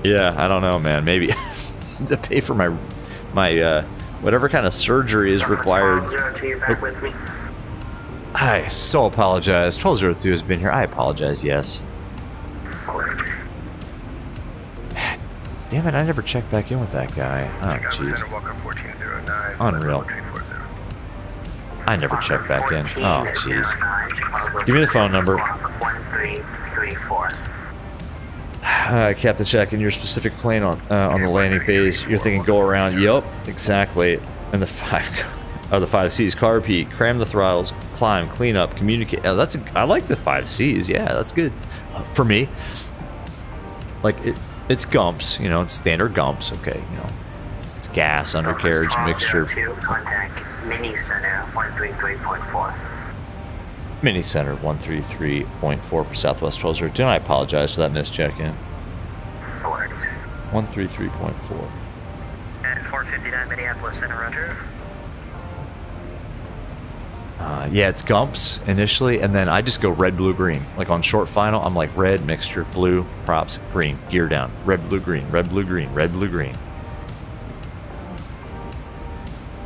Yeah, I don't know, man. Maybe to pay for my whatever kind of surgery is required. I so apologize. 1202 has been here. I apologize. Yes. Damn it! I never checked back in with that guy. Oh, jeez. Unreal. I never checked back in. Oh, jeez. Give me the phone number. Captain Check, in your specific plane on the landing phase, you're thinking go around. Yup, exactly. And the five C's: car repeat, cram the throttles, climb, clean up, communicate. Oh, I like the 5 C's. Yeah, that's good for me. Like it's gumps, you know, it's standard gumps. Okay, you know, it's gas, undercarriage, mixture. Contact Mini Center 133.4. Mini Center 133.4 for Southwest 1202. And I apologize for that missed check-in. 133.4. At 459 Minneapolis Center, roger. Yeah, it's gumps initially, and then I just go red, blue, green. Like on short final, I'm like red, mixture, blue, props, green, gear down, red, blue, green, red, blue, green, red, blue, green.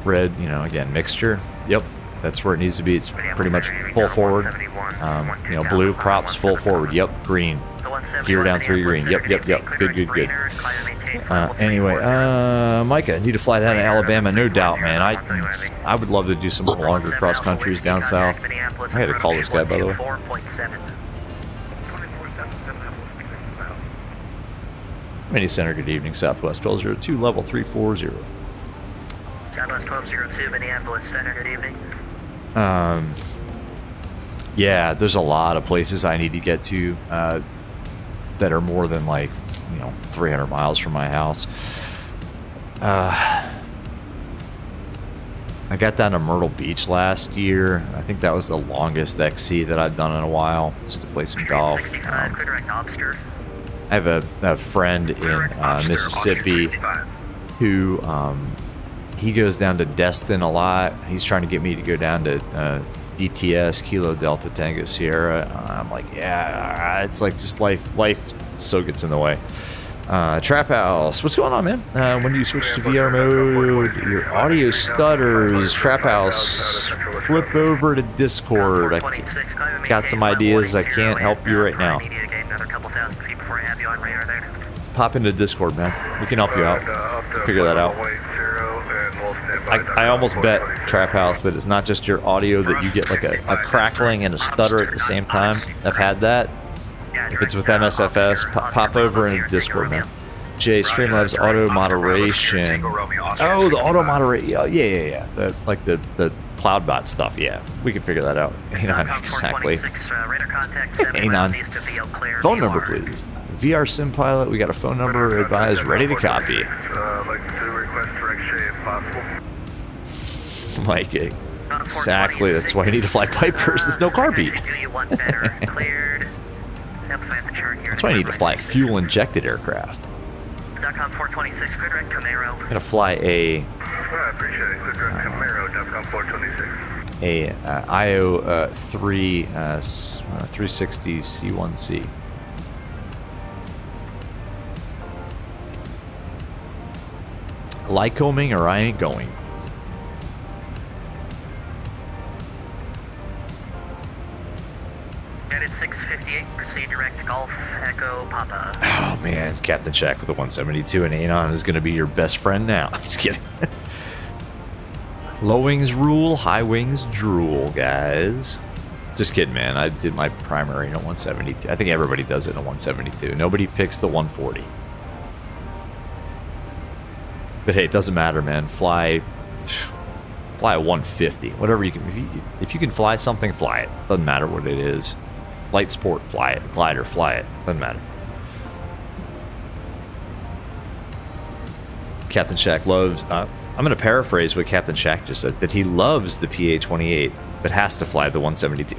Red, you know, again, mixture. Yep, that's where it needs to be. It's pretty much full forward. You know, blue, props, full forward. Yep, green. Gear down 3 green. Yep. Good. Anyway, Micah, need to fly down to Alabama, no doubt, man. I would love to do some longer cross countries down south. I had to call this guy, by the way. Mini Center, good evening, Southwest 1202, level 340. Southwest 1202 Minneapolis Center, good evening. Yeah, there's a lot of places I need to get to that are more than, like, you know, 300 miles from my house. I got down to Myrtle Beach last year. I think that was the longest XC that I've done in a while, just to play some golf. I have a friend in Mississippi who he goes down to Destin a lot. He's trying to get me to go down to DTS, Kilo Delta Tango Sierra. I'm like, yeah, it's like just life so gets in the way. Trap House, what's going on, man? When do you switch to VR mode? Your audio stutters. Trap House, flip over to Discord. I got some ideas. I can't help you right now. Pop into Discord, man. We can help you out. Figure that out. I almost bet, Trap House, that it's not just your audio, that you get like a crackling and a stutter at the same time. I've had that. If it's with MSFS, pop over into Discord, man. Jay, Streamlabs auto moderation. Oh, the auto moderation. Yeah. The CloudBot stuff. Yeah, we can figure that out. Anon, exactly. Anon. Phone number, please. VR Sim Pilot, we got a phone number. Advise, ready to copy. Mike, exactly. That's why you need to fly Pipers. There's no car beat. That's why I need to fly a fuel-injected aircraft. I'm gonna fly a IO 360 C1C. Lycoming or I ain't going. United 658, proceed direct to Golf Echo Papa. Oh man, Captain Shack with the 172 and Anon is going to be your best friend now. I'm just kidding. Low wings rule, high wings drool, guys. Just kidding, man. I did my primary in a 172. I think everybody does it in a 172. Nobody picks the 140. But hey, it doesn't matter, man. Fly a 150. Whatever you can. If you can fly something, fly it. Doesn't matter what it is. light sport, fly it. Glider, fly it. Doesn't matter. Captain Shack loves... I'm going to paraphrase what Captain Shack just said, that he loves the PA-28, but has to fly the 172.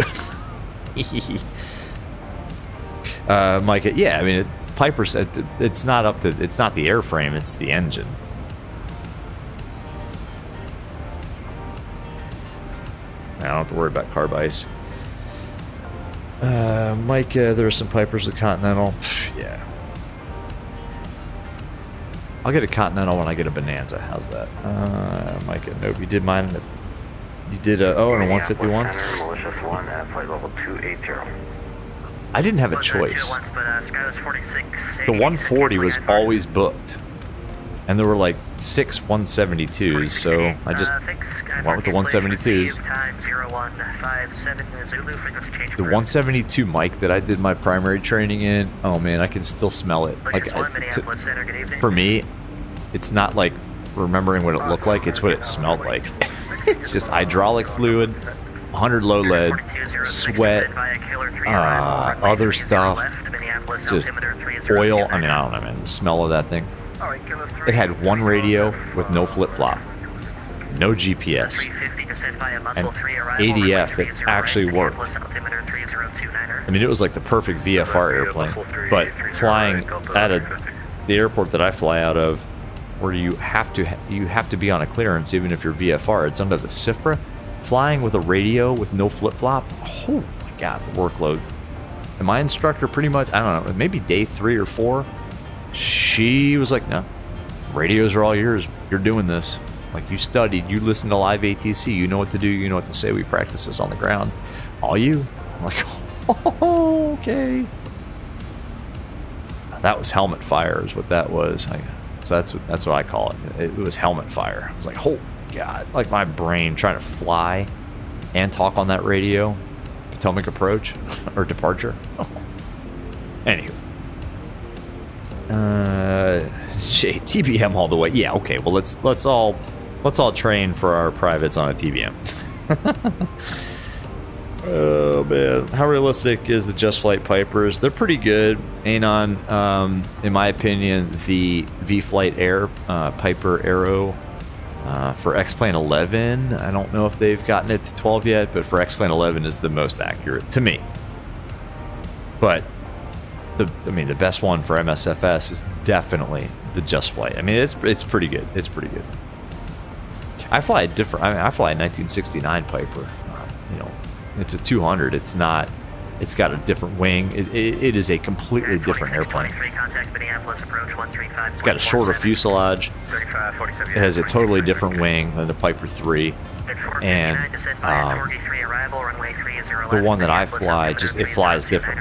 Micah, yeah, I mean, Piper said it's not up to... It's not the airframe, it's the engine. I don't have to worry about carb ice. Mike, there are some Pipers with Continental. Yeah. I'll get a Continental when I get a Bonanza. How's that? Mike, nope. You did mine. You did and a 151? I didn't have a choice. The 140 was always booked. And there were like 6 172s, so I just went with the 172s. The 172 mic that I did my primary training in, oh man, I can still smell it. Like, for me, it's not like remembering what it looked like, it's what it smelled like. It's just hydraulic fluid, 100 low lead, sweat, other stuff, just oil. I mean, I don't know, man, the smell of that thing. It had one radio with no flip-flop, no GPS, and ADF that actually worked. I mean, it was like the perfect VFR airplane, but flying out of the airport that I fly out of, where you have to be on a clearance even if you're VFR, it's under the CIFRA, flying with a radio with no flip-flop, oh my god, the workload. And my instructor pretty much, I don't know, maybe day 3 or 4, she was like, no, radios are all yours. You're doing this. Like, you studied, you listened to live ATC, you know what to do, you know what to say. We practice this on the ground. All you? I'm like, oh, okay. That was helmet fire is what that was. So that's what I call it. It was helmet fire. I was like, oh god, like my brain trying to fly and talk on that radio. Potomac approach or departure. Anywho. TBM all the way. Yeah, okay. Well, let's all train for our privates on a TBM. Oh man, how realistic is the Just Flight Pipers? They're pretty good. Anon, in my opinion, the V-Flight Air Piper Aero for X-Plane 11. I don't know if they've gotten it to 12 yet, but for X-Plane 11 is the most accurate to me. But the best one for MSFS is definitely the Just Flight. I mean, it's pretty good. It's pretty good. I fly a 1969 Piper. You know, it's a 200. It's not. It's got a different wing. It is a completely different airplane. It's got a shorter fuselage. It has a totally different wing than the Piper 3. And the one that I fly, it flies different.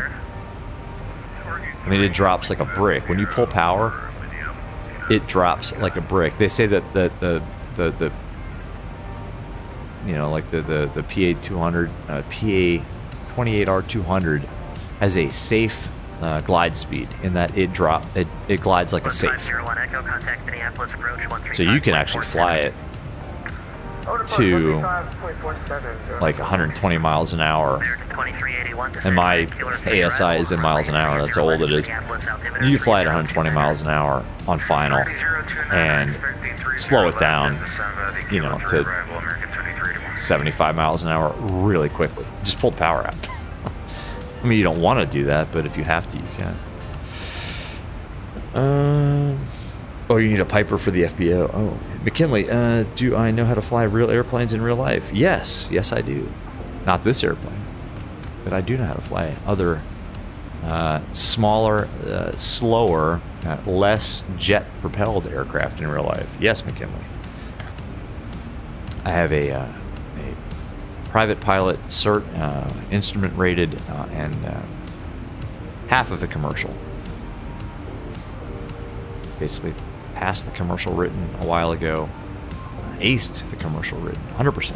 I mean, it drops like a brick. When you pull power, it drops like a brick. They say that the you know, like the PA200, PA28R200 has a safe glide speed in that it glides like a safe. So you can actually fly it to like 120 miles an hour. And my ASI is in miles an hour. That's how old it is. You fly at 120 miles an hour on final and slow it down, you know, to 75 miles an hour really quickly. Just pull the power out. I mean, you don't want to do that, but if you have to, you can. Oh, you need a Piper for the FBO. Oh, McKinley, do I know how to fly real airplanes in real life? Yes, I do. Not this airplane, but I do know how to fly other smaller, slower, less jet-propelled aircraft in real life. Yes, McKinley. I have a private pilot cert, instrument rated, and half of the commercial. Basically, passed the commercial written a while ago, aced the commercial written 100%.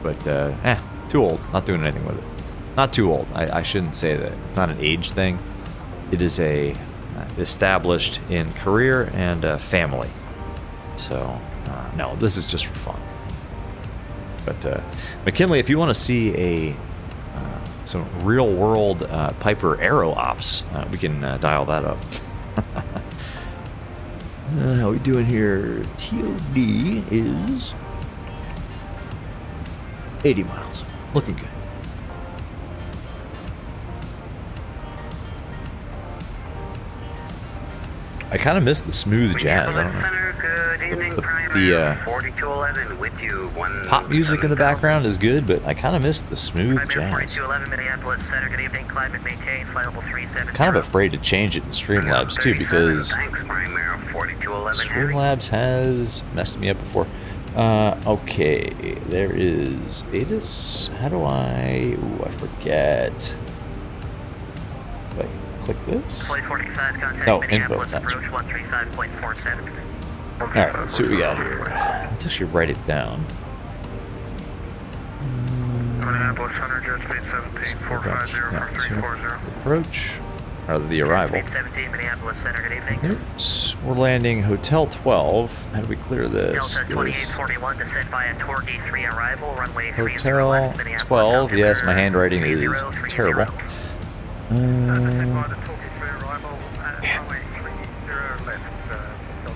But too old, not doing anything with it. Not too old. I shouldn't say that. It's not an age thing. It is a established in career and family. So no, this is just for fun. But McKinley, if you want to see a some real-world Piper Aero ops. We can dial that up. How we doing here? TOD is 80 miles. Looking good. I kind of miss the smooth jazz. I don't know. The 4211 with you. pop music in the background is good, but I kind of miss the smooth jazz. 4211 Minneapolis Center. Good evening. Climate maintained. Flight level 370. Kind of afraid to change it in Streamlabs too, because Streamlabs has messed me up before. Okay, there is ASUS. How do I? Ooh, I forget. Wait, click this. No, info. That's right. All right, let's see what we got here. Let's actually write it down. Minneapolis Center, jet speed 17, Approach, or the arrival. 17, Minneapolis Center, good evening. Oops, we're landing Hotel 12. How do we clear this? Delta 2841, descent via Tor D3 arrival, runway 30 Hotel left, Minneapolis 12. Yes, my handwriting is terrible.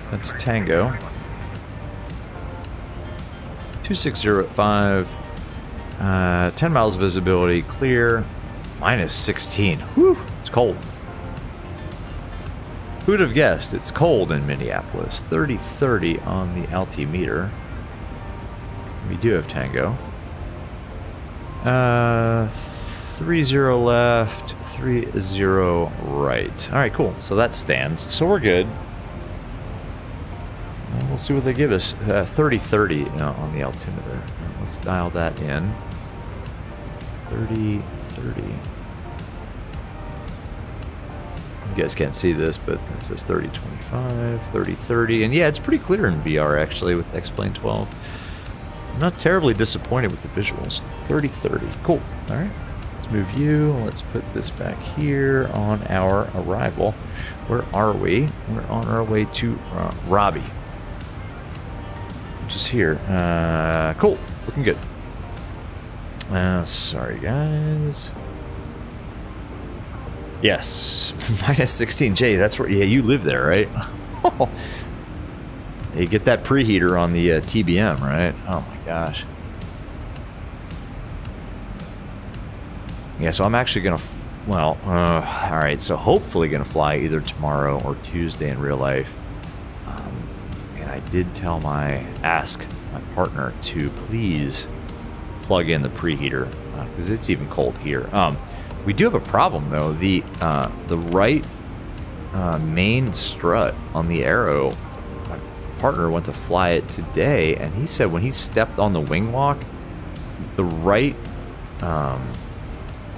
That's Tango. 260 at 5. 10 miles of visibility, clear. Minus 16. Whew, it's cold. Who'd have guessed it's cold in Minneapolis? 30 on the altimeter. We do have Tango. 30 left, 30 right. All right, cool. So that stands. So we're good. We'll see what they give us. 30 on the altimeter. Let's dial that in. 30. You guys can't see this, but it says 30-25, 30-30, and yeah, it's pretty clear in VR actually with X-Plane 12. I'm not terribly disappointed with the visuals. 30-30, cool. All right, let's move you. Let's put this back here on our arrival. Where are we? We're on our way to Robbie, which is here. Cool, looking good. Sorry guys. Yes, minus 16J. That's where, yeah, you live there, right? You get that preheater on the TBM, right? Oh my gosh. Yeah, so I'm actually gonna, all right. So hopefully gonna fly either tomorrow or Tuesday in real life. And I did ask my partner to please plug in the preheater because it's even cold here. We do have a problem though. The right main strut on the Aero, my partner went to fly it today, and he said when he stepped on the wing walk, the right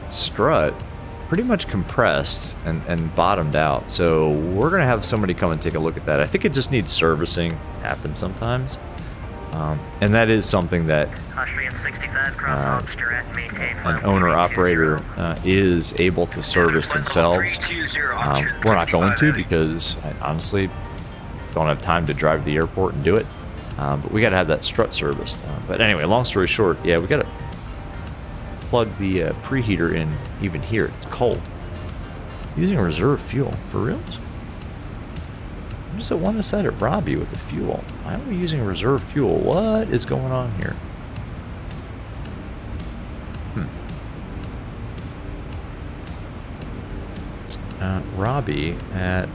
strut pretty much compressed and bottomed out. So we're gonna have somebody come and take a look at that. I think it just needs servicing. Happens sometimes. And that is something that an owner-operator is able to service themselves. We're not going to because I honestly don't have time to drive to the airport and do it. But we got to have that strut serviced. But anyway, long story short, yeah, we got to plug the preheater in even here. It's cold. Using reserve fuel. For reals? I'm just at one side at Robbie with the fuel. Why are we using reserve fuel? What is going on here? Robbie at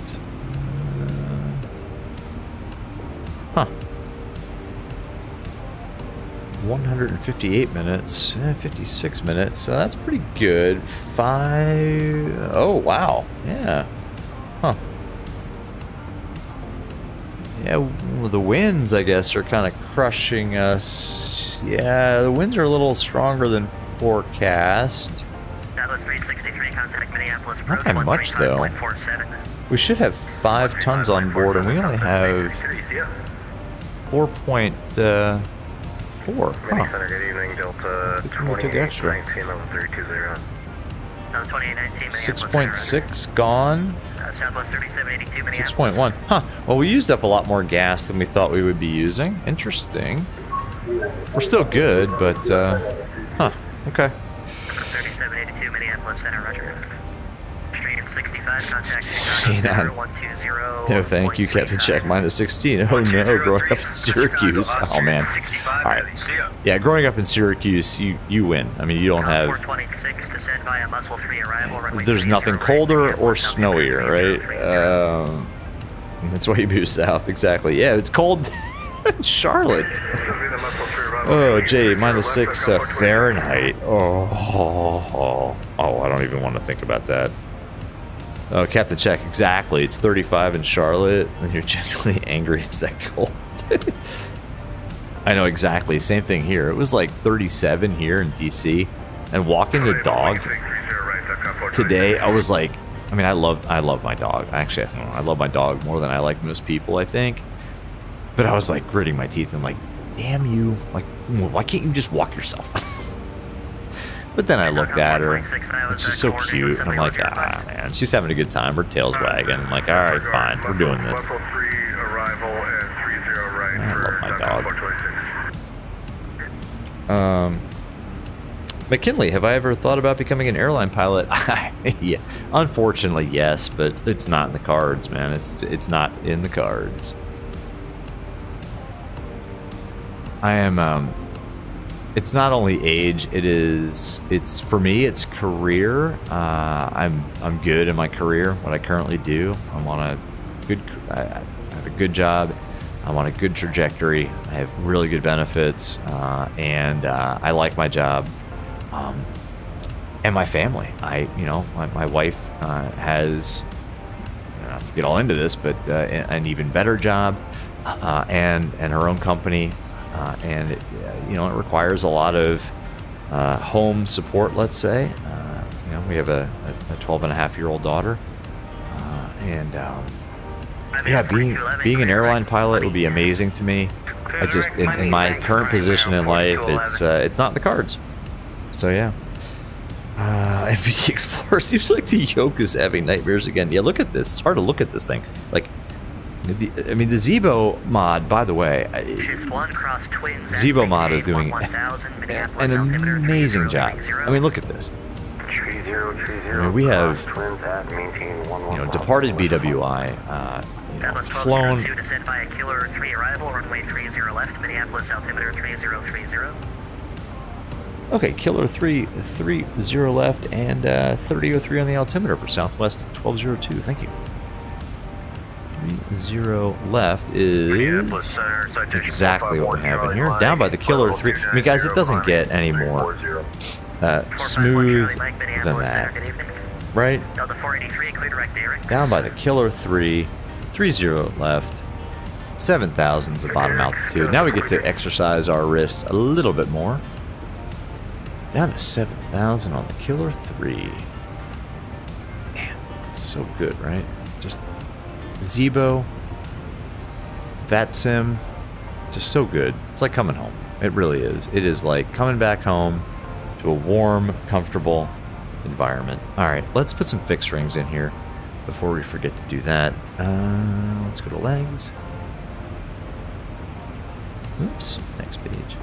158 minutes, 56 minutes. So that's pretty good. Oh wow, yeah, Yeah, well, the winds, I guess, are kind of crushing us. Yeah, the winds are a little stronger than forecast. Not by much, though. We should have 5 tons on board, and we only have 4.4. Huh. We'll take extra. 6.6 gone. 6.1. Huh. Well, we used up a lot more gas than we thought we would be using. Interesting. We're still good, but, huh. Okay. 3782 Minneapolis Center, roger. Street 65, contact Hey, Chicago Don. 120. No, thank you, Captain Check, minus 16. Oh no, growing up in Syracuse. Oh man. Alright. Yeah, growing up in Syracuse, you win. I mean, you don't have... 426 to send via Muscle 3 arrival. runway There's 30 nothing right, colder or Minneapolis, snowier, right? That's why you move south, exactly. Yeah, it's cold in Charlotte. Oh, Jay, minus 6 Fahrenheit. Oh, I don't even want to think about that. Oh, Captain Check, exactly. It's 35 in Charlotte, and you're genuinely angry it's that cold. I know exactly. Same thing here. It was like 37 here in DC, and walking the dog today, I was like, I mean, I love my dog. Actually, I love my dog more than I like most people, I think. But I was like gritting my teeth and like, damn you! Like, why can't you just walk yourself? But then I looked at her, and she's so cute, and I'm like, ah, man, she's having a good time. Her tail's wagging. I'm like, all right, fine, we're doing this. I love my dog. McKinley, have I ever thought about becoming an airline pilot? Yeah, unfortunately, yes, but it's not in the cards, man. It's not in the cards. I am. It's not only age. It's for me. It's career. I'm good in my career. What I currently do. I'm on a good. I have a good job. I'm on a good trajectory. I have really good benefits, and I like my job. And my family. My wife has, not to get all into this, but an even better job, and her own company, and it requires a lot of home support. Let's say, we have a 12-and-a-half-year-old daughter, and yeah, being an airline pilot would be amazing to me. I just in my current position in life, it's not in the cards. So yeah. MPD Explorer seems like the yoke is having nightmares again. Yeah, look at this. It's hard to look at this thing. Like, the Zibo mod, by the way, Zibo mod is doing an amazing job. I mean, look at this. I mean, we have, departed BWI, flown. Okay, Killer 330 left and 3003 on the altimeter for Southwest 1202. Thank you. 30 left is exactly what we have in here. Down by the Killer 3. I mean, guys, it doesn't get any more smooth than that, right? Down by the Killer 3, 30 left. 7,000 is the bottom altitude. Now we get to exercise our wrist a little bit more. Down to 7,000 on the Killer 3. Man, so good, right? Just Zibo, VATSIM, just so good. It's like coming home. It really is. It is like coming back home to a warm, comfortable environment. All right, let's put some fixed rings in here before we forget to do that. Let's go to legs. Oops, next page.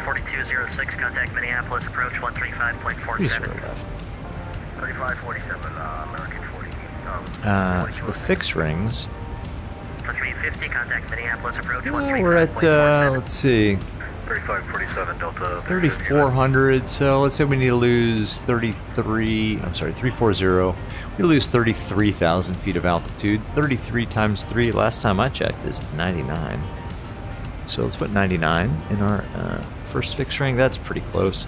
4206, contact Minneapolis, approach 135.47. Left. 3547, American 40. For the fixed rings, For 350, contact Minneapolis, approach we're at, let's see, 3547, Delta 3,400, so let's say we need to lose 340. We lose 33,000 feet of altitude. 33 times 3, last time I checked, is 99. So let's put 99 in our first fixed ring. That's pretty close.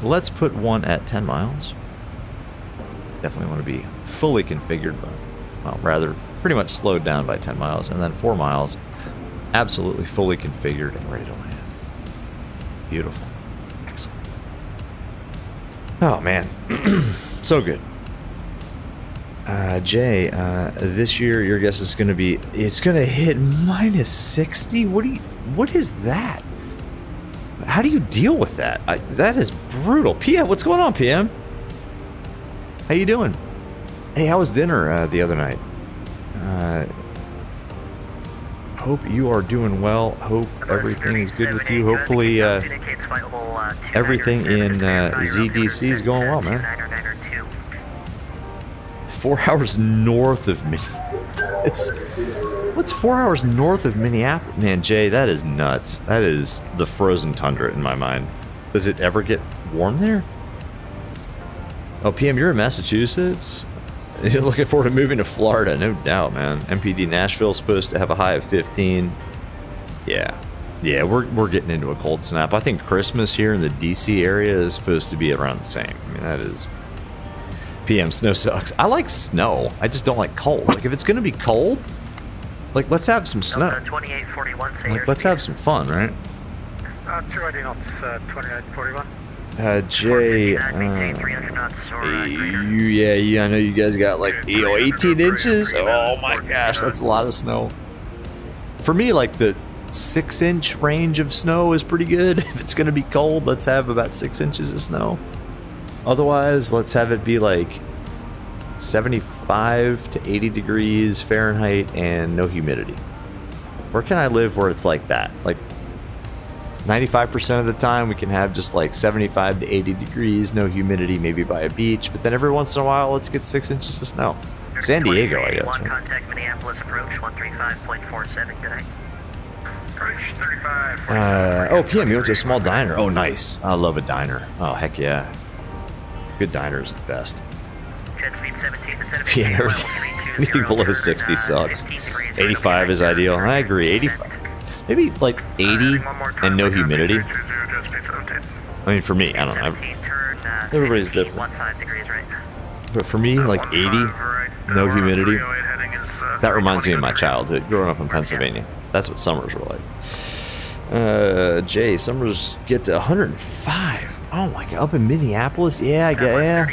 Let's put one at 10 miles. Definitely want to be fully configured, but, well, rather pretty much slowed down by 10 miles. And then 4 miles, absolutely fully configured and ready to land. Beautiful. Excellent. Oh, man. So good. Jay, this year your guess is going to be, it's going to hit minus 60? What is that? How do you deal with that? That is brutal. PM, what's going on, PM? How you doing? Hey, how was dinner the other night? hope you are doing well. Hope everything is good with you. Hopefully, everything in ZDC is going well, man. 4 hours north of Minneapolis. What's 4 hours north of Minneapolis? Man, Jay, that is nuts. That is the frozen tundra in my mind. Does it ever get warm there? Oh, PM, you're in Massachusetts? You're looking forward to moving to Florida, no doubt, man. MPD Nashville's supposed to have a high of 15. Yeah, we're getting into a cold snap. I think Christmas here in the DC area is supposed to be around the same. I mean, that is... PM, snow sucks. I like snow. I just don't like cold. Like, if it's gonna be cold, like, let's have some snow. 2841, Like, let's have some fun, right? 280 knots, 2841. Jay, yeah, I know you guys got like 18 inches. Oh my gosh, that's a lot of snow. For me, like the 6-inch range of snow is pretty good. If it's gonna be cold, let's have about 6 inches of snow. Otherwise, let's have it be like 75 to 80 degrees Fahrenheit and no humidity. Where can I live where it's like that? Like 95% of the time we can have just like 75 to 80 degrees, no humidity, maybe by a beach, but then every once in a while let's get 6 inches of snow. San Diego, I guess. Right? Contact Minneapolis approach 135.47, good night. Approach 35. Oh, PM, you went to a small diner. Oh, nice. I love a diner. Oh, heck yeah. Good diner is the best. Jet speed 17 to 7. PM, anything below 60 sucks. 85 is ideal. I agree. 85. Maybe like 80 and no humidity. I mean, for me, I don't know. Everybody's different. But for me, like 80, no humidity. That reminds me of my childhood, growing up in Pennsylvania. That's what summers were like. Jay, summers get to 105. Oh my god, up in Minneapolis? Yeah, I get, yeah.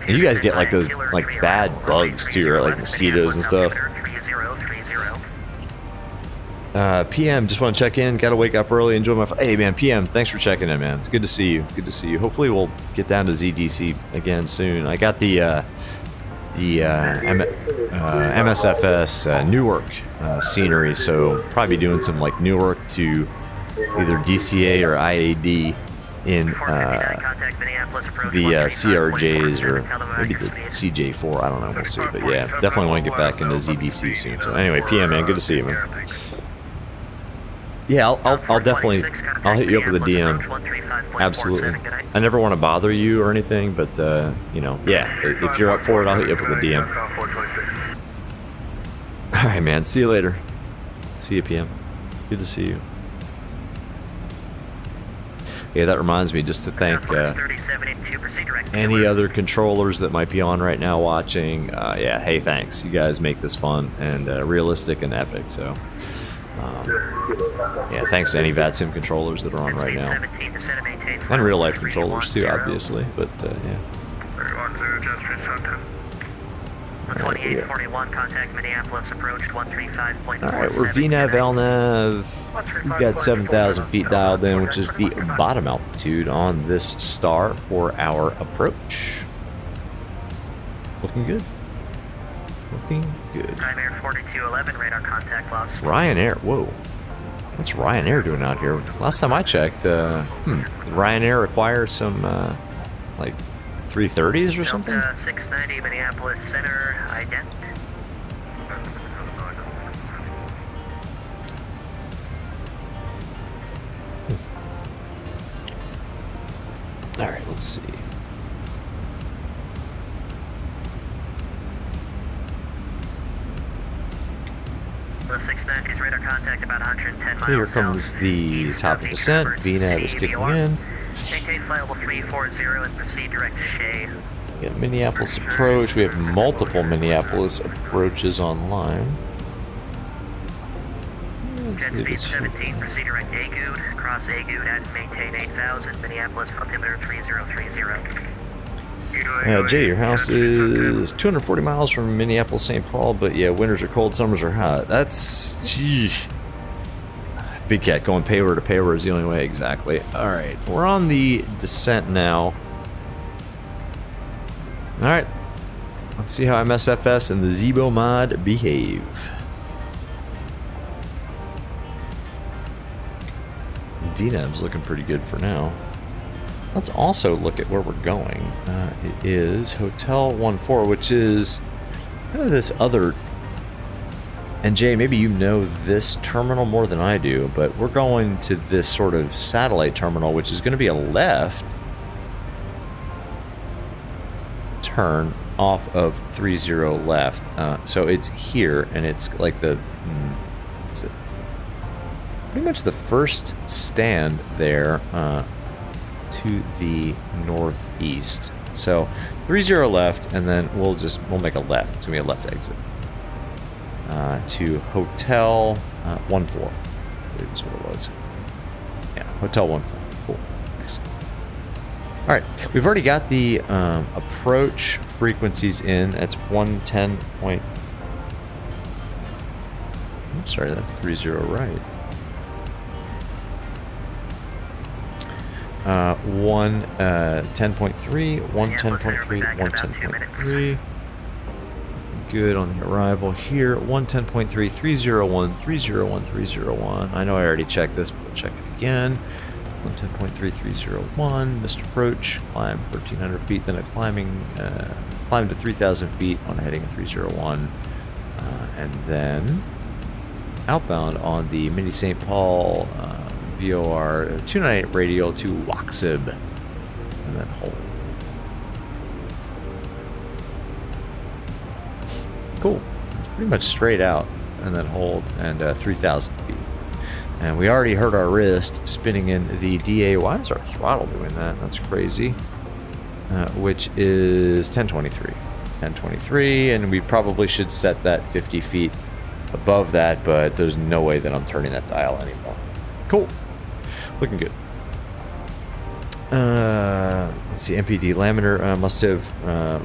And you guys get like those like bad bugs too, right? Like mosquitoes and stuff. PM, just want to check in. Gotta wake up early, enjoy my... Hey, man, PM, thanks for checking in, man. It's good to see you. Good to see you. Hopefully we'll get down to ZDC again soon. I got the MSFS Newark scenery, so probably doing some like Newark to either DCA or IAD in the CRJs or maybe the CJ4. I don't know. We'll see. But yeah, definitely want to get back into ZDC soon. So anyway, PM, man, good to see you, man. Yeah, I'll definitely, I'll hit you up with a DM. Absolutely. I never want to bother you or anything, but, you know, yeah, if you're up for it, I'll hit you up with a DM. Alright, man, see you later. See you, PM. Good to see you. Yeah, that reminds me just to thank any other controllers that might be on right now watching. Yeah, hey, thanks. You guys make this fun and realistic and epic, so... yeah, thanks to any VATSIM controllers that are on right now. And real life controllers too, obviously, but yeah. Alright, we're VNAV LNAV. We've got 7,000 feet dialed in, which is the bottom altitude on this star for our approach. Looking good. Looking good. Ryanair 4211, radar contact loss. Ryanair, whoa. What's Ryanair doing out here? Last time I checked, Ryanair requires some, like, 330s or something? 690, Minneapolis Center, ident. Alright, let's see. Radar contact about 110 miles. Here comes the top of descent. VNAV is kicking in. Maintain flight level 340 and proceed direct to Shea. We got Minneapolis approach. We have multiple Minneapolis approaches online. Jet speed 17, proceed direct Agood. Cross Agood and maintain 8,000. Minneapolis altimeter 3030. Jay, your house is 240 miles from Minneapolis, St. Paul, but yeah, winters are cold, summers are hot. That's... Geez. Big Cat going payware to payware is the only way, exactly. Alright, we're on the descent now. Alright, let's see how MSFS and the Zibo mod behave. VNav's looking pretty good for now. Let's also look at where we're going. It is Hotel 14, which is kind of this other... And Jay, maybe you know this terminal more than I do, but we're going to this sort of satellite terminal, which is going to be a left turn off of 30 left. So it's here, and it's like the... is it pretty much the first stand there to the northeast. So 30 left, and then we'll make a left. It's gonna be a left exit to Hotel 14. I believe is what it was. Yeah, Hotel 14. Cool. Nice. All right, we've already got the approach frequencies in. That's 110. I'm sorry, that's 30 right. 110.3, 110.3, 110.3. Good on the arrival here. 110.3, 301, 301, 301. I know I already checked this, but we'll check it again. 110.3, 301. Missed approach. Climb 1,300 feet, then a climb to 3,000 feet on a heading of 301. And then outbound on the Mini St. Paul VOR 298 radial to Waxib, and then hold. Cool. Pretty much straight out, and then hold, and 3,000 feet. And we already heard our wrist spinning in the DA. Why is our throttle doing that? That's crazy. Which is 1023. 1023, and we probably should set that 50 feet above that, but there's no way that I'm turning that dial anymore. Cool. Looking good. Let's see. MPD Laminar must have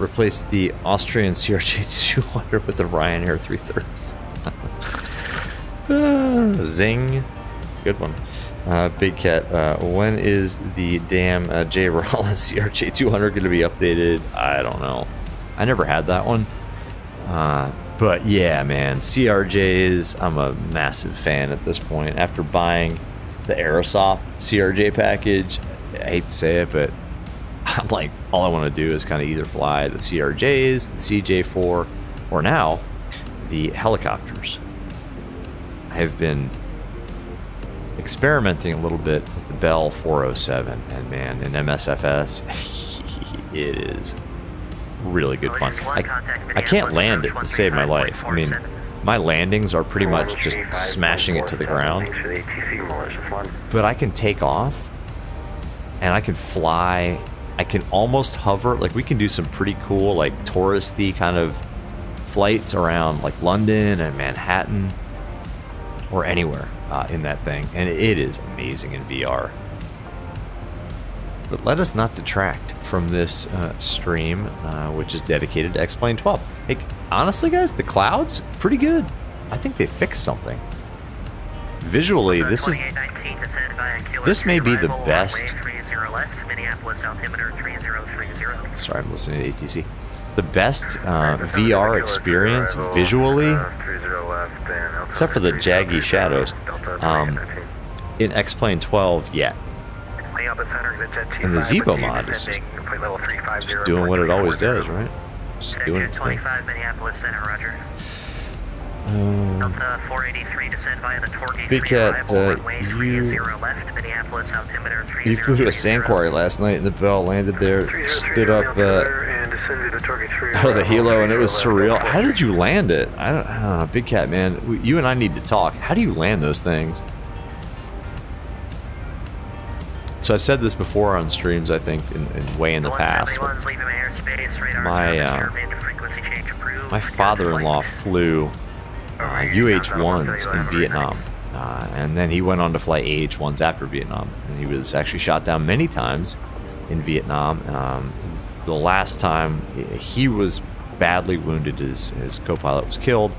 replaced the Austrian CRJ 200 with the Ryanair 330s. Zing. Good one. Big Cat. When is the damn J. Rollins CRJ 200 going to be updated? I don't know. I never had that one. But yeah, man. CRJs, I'm a massive fan at this point. After buying the Aerosoft CRJ package, I hate to say it, but I'm like, all I want to do is kind of either fly the CRJs, the CJ4, or now the helicopters. I have been experimenting a little bit with the Bell 407, and man, in MSFS, it is really good fun. I can't land it to save my life. I mean, my landings are pretty much just smashing it to the ground, but I can take off and I can fly. I can almost hover. Like, we can do some pretty cool, like, touristy kind of flights around like London and Manhattan or anywhere in that thing, and it is amazing in VR. But let us not detract from this stream, which is dedicated to X-Plane 12. Hey, honestly, guys, the clouds, pretty good. I think they fixed something. Visually, this may be the best. Sorry, I'm listening to ATC. The best VR experience visually, except for the jaggy shadows, in X-Plane 12 yet. And the Zibo mod is just doing what it always does, right? Just doing its thing. Big Cat, you flew to a sand quarry last night, and the Bell landed there, stood up out of the helo, and it was surreal. How did you land it? I don't know. Big Cat, man, you and I need to talk. How do you land those things? So I've said this before on streams, I think, way in the past. My father-in-law flew UH-1s in Vietnam, and then he went on to fly AH-1s after Vietnam, and he was actually shot down many times in Vietnam. The last time he was badly wounded, his co-pilot was killed.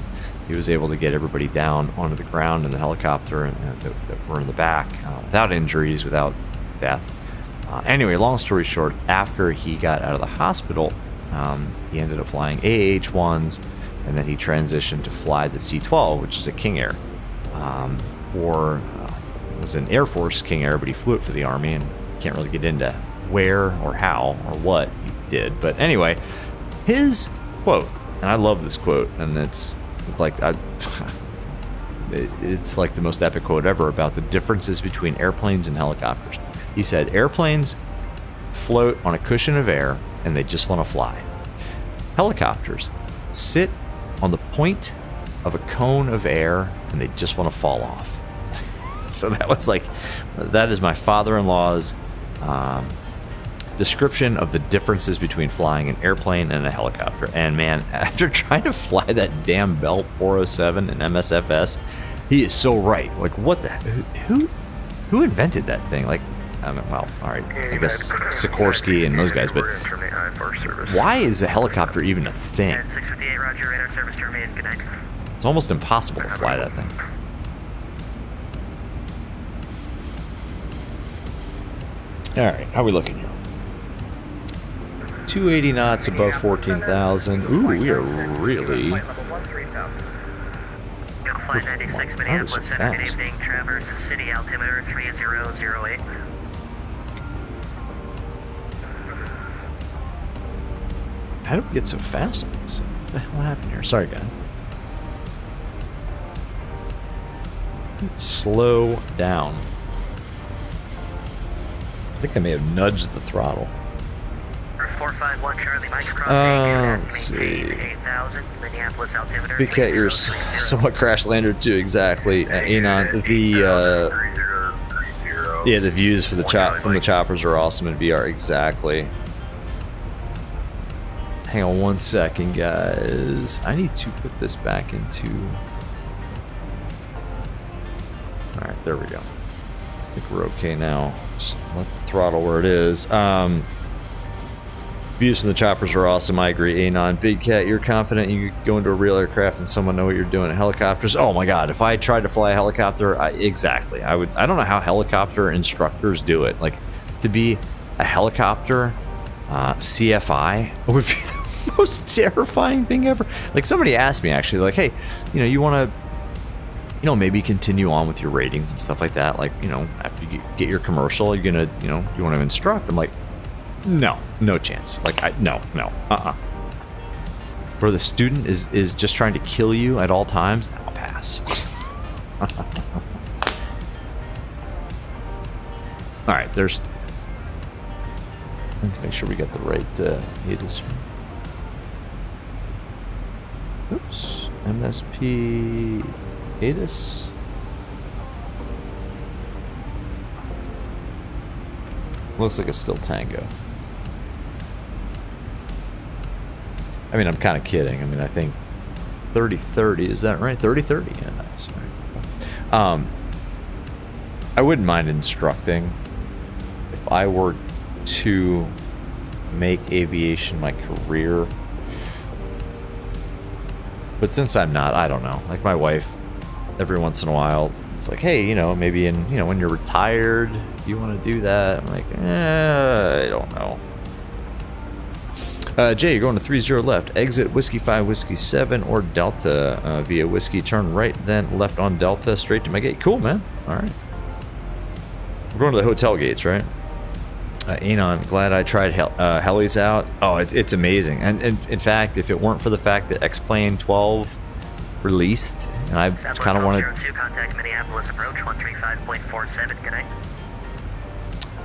He was able to get everybody down onto the ground in the helicopter that were in the back without injuries, without death. Anyway, long story short, after he got out of the hospital, he ended up flying AH-1s, and then he transitioned to fly the C-12, which is a King Air, or was in Air Force King Air, but he flew it for the Army, and can't really get into where or how or what he did. But anyway, his quote, and I love this quote, and it's like it's like the most epic quote ever about the differences between airplanes and helicopters. He said, airplanes float on a cushion of air and they just want to fly. Helicopters sit on the point of a cone of air and they just want to fall off. So that was like, that is my father-in-law's description of the differences between flying an airplane and a helicopter. And man, after trying to fly that damn Bell 407 and MSFS, he is so right. Like, what the, who invented that thing? Like, I mean, well, all right, I guess Sikorsky and those guys, but why is a helicopter even a thing? 658, roger, radar service terminated, good night. It's almost impossible to fly that thing. All right, how are we looking here? 280 knots above 14,000. Ooh, we are really... Flight 96, Minneapolis Center, good evening, Traverse City, altimeter 3008. How did we get so fast on this? What the hell happened here? Sorry, guy. Slow down. I think I may have nudged the throttle. 451 Charlie, Mike crossing. Let's see. 8,000, Minneapolis altimeter. Big Cat, you're somewhat crash landed too, exactly. Anon, the views for the from the choppers are awesome in VR, exactly. Hang on one second, guys. I need to put this back into... Alright, there we go. I think we're okay now. Just let the throttle where it is. Views from the choppers are awesome, I agree, Anon. Big Cat, you're confident you could go into a real aircraft and someone know what you're doing at helicopters? Oh my god, if I tried to fly a helicopter, exactly. I don't know how helicopter instructors do it. Like, to be a helicopter CFI would be the most terrifying thing ever. Like, somebody asked me, actually, like, hey, you want to, maybe continue on with your ratings and stuff like that. Like, after you get your commercial, you're gonna, you want to instruct. I'm like, no chance. Like, no. Where the student is just trying to kill you at all times, I'll pass. All right, let's make sure we got the right ATIS. Oops, MSP ATIS. Looks like it's still Tango. I mean, I'm kind of kidding. I mean, I think 3030, is that right? 3030, yeah, nice. Right. I wouldn't mind instructing if I were to make aviation my career. But since I'm not, I don't know. Like, my wife, every once in a while, it's like, hey, maybe when you're retired, you want to do that. I'm like, I don't know. Jay, you're going to 30 left. Exit Whiskey 5, Whiskey 7, or Delta via Whiskey. Turn right, then left on Delta, straight to my gate. Cool, man. All right. We're going to the hotel gates, right? Anon, glad I tried helis out. Oh, it's amazing. And in fact, if it weren't for the fact that X-Plane 12 released, and I kind of wanted... Contact Minneapolis approach 135.47, good night.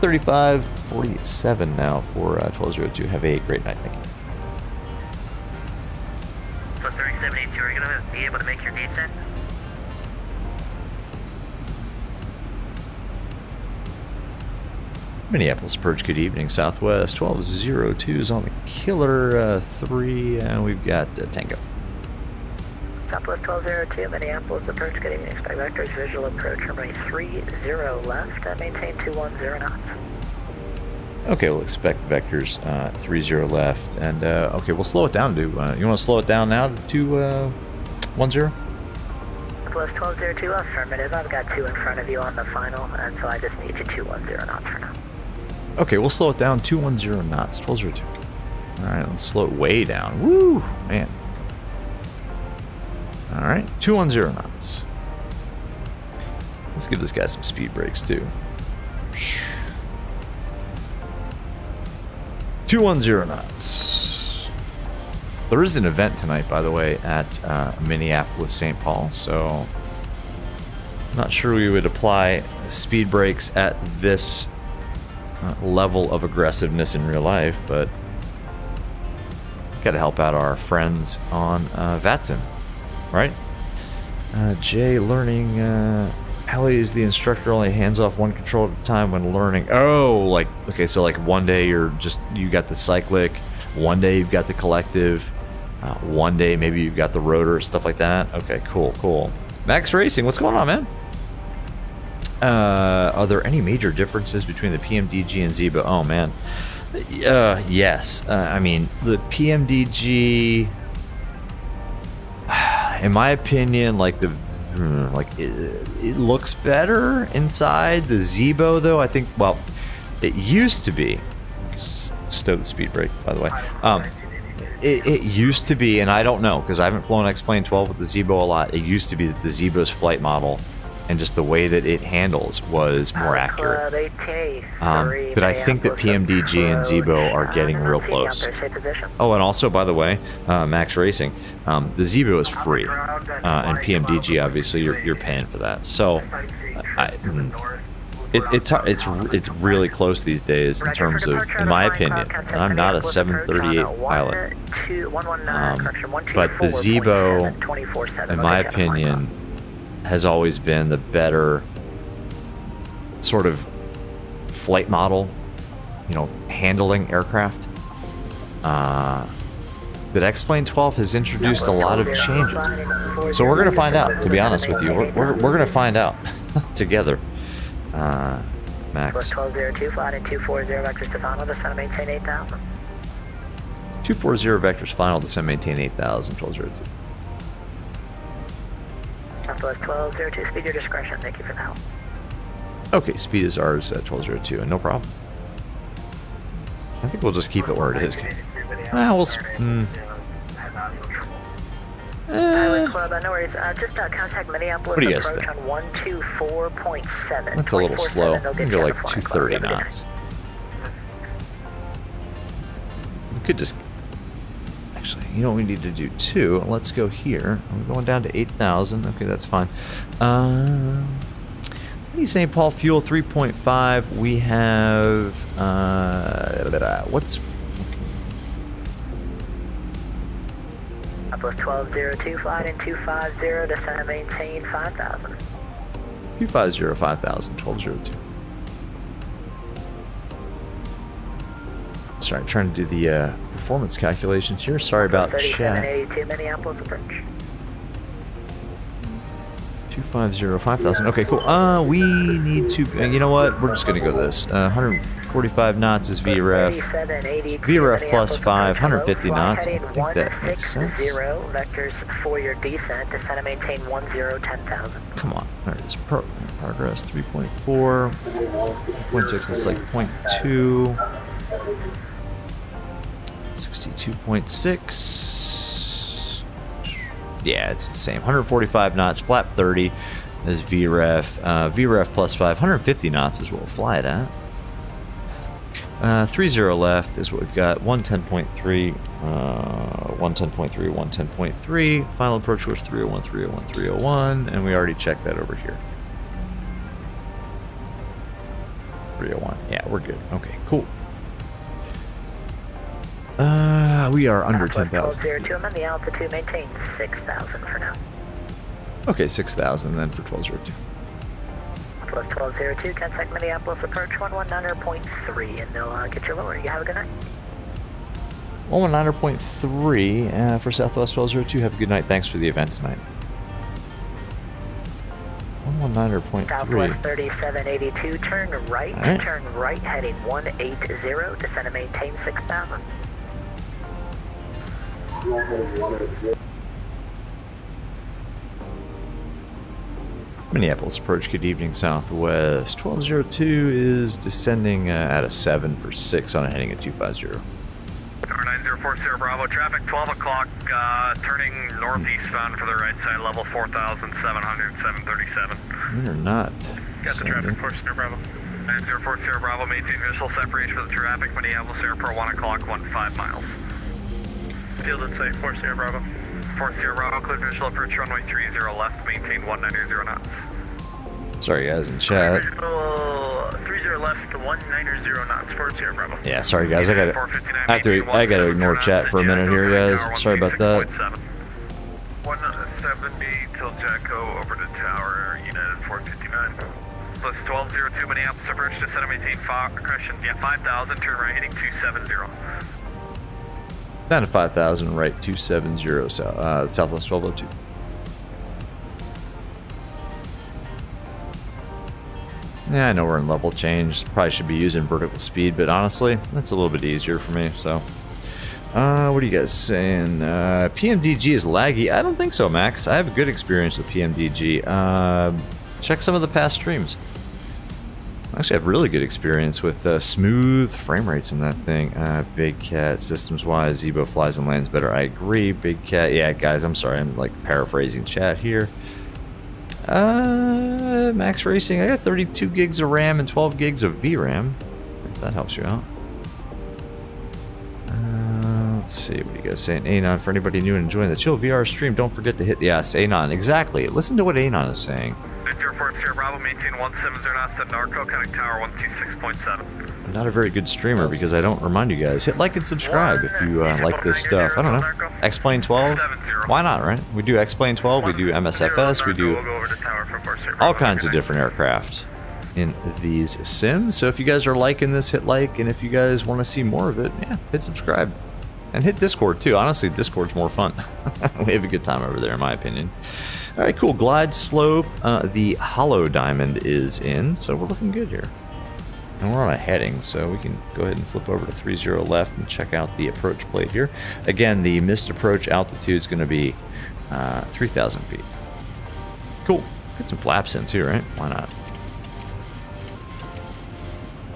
3547 now for 1202. Have a great night. Thank you. Plus 3782, are you going to be able to make your descent? Minneapolis approach, good evening. Southwest 1202 is on the Killer 3, and we've got Tango. Southwest 1202, Minneapolis approach, good evening. Expect vectors, visual approach, runway 30 left, maintain 210 knots. Okay, we'll expect vectors 30 left, and okay, we'll slow it down to, you want to slow it down now to 210? Southwest 1202, affirmative. I've got 2 in front of you on the final, and so I just need you 210 knots for now. Okay, we'll slow it down 210 knots, 1202. All right, let's slow it way down. Woo, man. All right, 210 knots. Let's give this guy some speed brakes too. 210 knots. There is an event tonight, by the way, at Minneapolis St. Paul, so I'm not sure we would apply speed brakes at this level of aggressiveness in real life, but got to help out our friends on VATSIM, right? Jay learning. Hallie is the instructor, only hands off one control at a time when learning. Oh, like, okay, so like one day you got the cyclic, one day you've got the collective, one day maybe you've got the rotor, stuff like that. Okay, cool. Max Racing, what's going on, man? Are there any major differences between the PMDG and Zibo? Oh, man. Yes. I mean, the PMDG, in my opinion, like it looks better inside. The Zibo, though, I think, well, it used to be. Stow the speed brake, by the way. It used to be, and I don't know because I haven't flown X-Plane 12 with the Zibo a lot. It used to be that the Zibo's flight model and just the way that it handles was more accurate. But I think that PMDG and Zibo are getting real close. Oh, and also, by the way, Max Racing, the Zibo is free, and PMDG, obviously, you're paying for that. So, it's really close these days in terms of, in my opinion, I'm not a 738 pilot, but the Zibo, in my opinion, has always been the better sort of flight model, handling aircraft. But X-Plane 12 has introduced a lot of changes. So we're going to find out, to be honest with you. We're going to find out together. Max. 1202, flight in 240, vectors to final, descend maintain 8,000. 240 vectors final, descend maintain 8,000, 1202. Southwest 1202, speed your discretion. Thank you for the help. Okay, speed is ours at 1202, and no problem. I think we'll just keep it where it is. No worries. Just contact Minneapolis. What do you guys think? On 124.7. That's a little slow. I'm gonna go like 230 knots. We could just. Actually, you know what we need to do too? Let's go here. We're going down to 8,000. Okay, that's fine. St. Paul fuel 3.5. We have what's Southwest 1202, flight in 250, descend and maintain 5,000. 250, 5,000, 1202. Sorry, trying to do the performance calculations here. Sorry about chat. 3782, Minneapolis approach. 250, 5,000. Okay, cool. We need to. You know what? We're just gonna go this. 145 knots is VREF. VREF plus 5, 150 knots. I think that makes sense. 0 vectors for your descent. Descend and maintain 10,000. Come on. There it is. Progress 3.4. 0.6 looks like 0.2. 62.6. Yeah, it's the same. 145 knots, flap 30 is VREF. VREF plus 5, 150 knots is what we'll fly it at. 30 left is what we've got. 110.3, 110.3, 110.3. Final approach course 301, 301, 301, and we already checked that over here. 301. Yeah, we're good. Okay, cool. We are under 10,000. 1202, I'm on the altitude, maintain 6,000 for now. Okay, 6,000 then for 1202. Plus 1202, contact Minneapolis approach 119.3, and they'll get you lower. You have a good night. 119.3 for Southwest 1202. Have a good night. Thanks for the event tonight. 119.3. Southwest 3782, turn right, right. Turn right, heading 180, descend and maintain 6,000. Minneapolis approach, good evening, Southwest. 1202 is descending at a 7 for 6 on a heading at 250. 9040 Bravo, traffic 12 o'clock, turning northeast bound for the right side, level 4,700, 737. We're not Got the sending. traffic for Sierra Bravo. 9040 Sierra Bravo, maintain visual separation for the traffic. Minneapolis Airport, 1 o'clock, 15 miles. Field at site, 4 Sierra Bravo. 4 Sierra Bravo, clear visual approach runway 30 left, maintain 190 knots. Sorry guys in chat. Visual 30 left, 190 knots, 4 Sierra Bravo. Yeah, sorry guys. I gotta ignore chat for a minute here, guys. Sorry about that. 170 till Jacko over to Tower, United 459. Plus 1202 Minneapolis approach, descend and maintain correction, 5,000, turn right heading 270. Down to 5,000, right 270, southwest 1202. Yeah, I know we're in level change. Probably should be using vertical speed, but honestly, that's a little bit easier for me, so. What are you guys saying? PMDG is laggy. I don't think so, Max. I have a good experience with PMDG. Check some of the past streams. I actually have really good experience with smooth frame rates in that thing. Big Cat, systems-wise, Zibo flies and lands better. I agree. Big Cat, yeah, guys, I'm sorry. I'm like paraphrasing chat here. Max Racing, I got 32 gigs of RAM and 12 gigs of VRAM. If that helps you out. Let's see, what are you guys saying? Anon, for anybody new and enjoying the Chill VR stream, don't forget to hit, yes, Anon, exactly. Listen to what Anon is saying. 904 Sierra Bravo, maintain 170 knots at Narco, connect tower 126.7. I'm not a very good streamer because I don't remind you guys. Hit like and subscribe if you like this stuff. I don't know. X-Plane 12? Why not, right? We do X-Plane 12, we do MSFS, we do all kinds of different aircraft in these sims. So if you guys are liking this, hit like, and if you guys want to see more of it, yeah, hit subscribe. And hit Discord too. Honestly, Discord's more fun. We have a good time over there, in my opinion. All right, cool. Glide slope. The hollow diamond is in, so we're looking good here. And we're on a heading, so we can go ahead and flip over to 30 left and check out the approach plate here. Again, the missed approach altitude is going to be 3,000 feet. Cool. Get some flaps in too, right? Why not?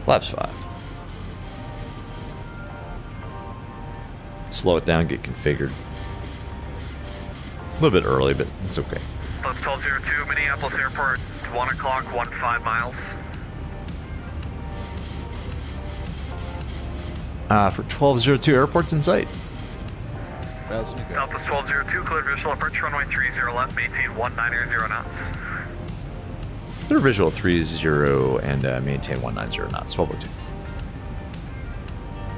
Flaps 5. Slow it down, get configured. A little bit early, but it's okay. Plus 1202 Minneapolis Airport, 1 o'clock, 15 miles. For 1202, airport's in sight. Southwest 1202, clear visual approach runway 30 left, maintain 190 knots. Clear visual 30 and maintain 190 knots. 1202.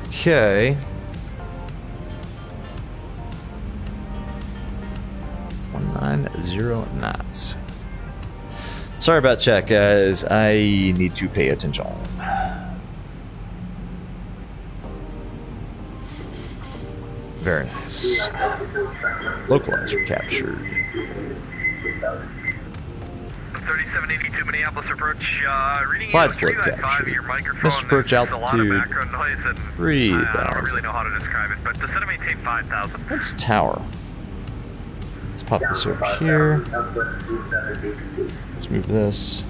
Okay. 190 knots. Sorry about chat, guys. I need to pay attention. Very nice. Localizer captured. 3782 Minneapolis approach, reading Glide you slope 395, captured. your microphone. Missed approach there's a lot of altitude, background noise and 3,000. I don't really know how to describe it, but descend and maintain 5,000. What's tower? Let's pop this over here. Let's move this.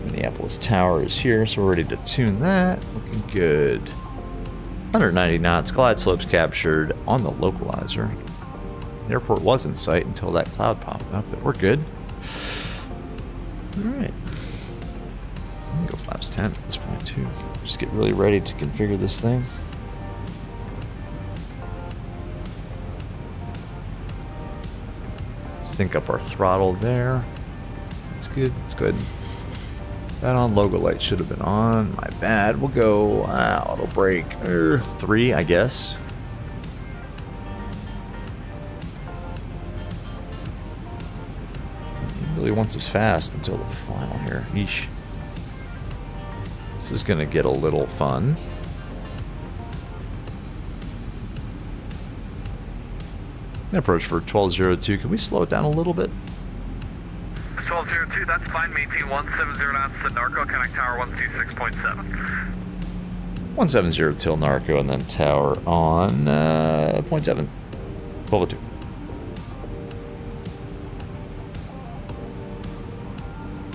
Minneapolis Tower is here, so we're ready to tune that. Looking good. 190 knots, glide slopes captured on the localizer. The airport was in sight until that cloud popped up, but we're good. Alright. I'm gonna go flaps 10 at this point too. Just get really ready to configure this thing. Sync up our throttle there. That's good, that's good. That on logo light should have been on. My bad. We'll go auto brake 3, I guess. He really wants us fast until the final here. Yeesh. This is gonna get a little fun. Approach for 1202. Can we slow it down a little bit? 1202, that's fine. Maintain 170 knots to Narco, connect tower 126.7. 170 till Narco and then tower on 0.7. 1202.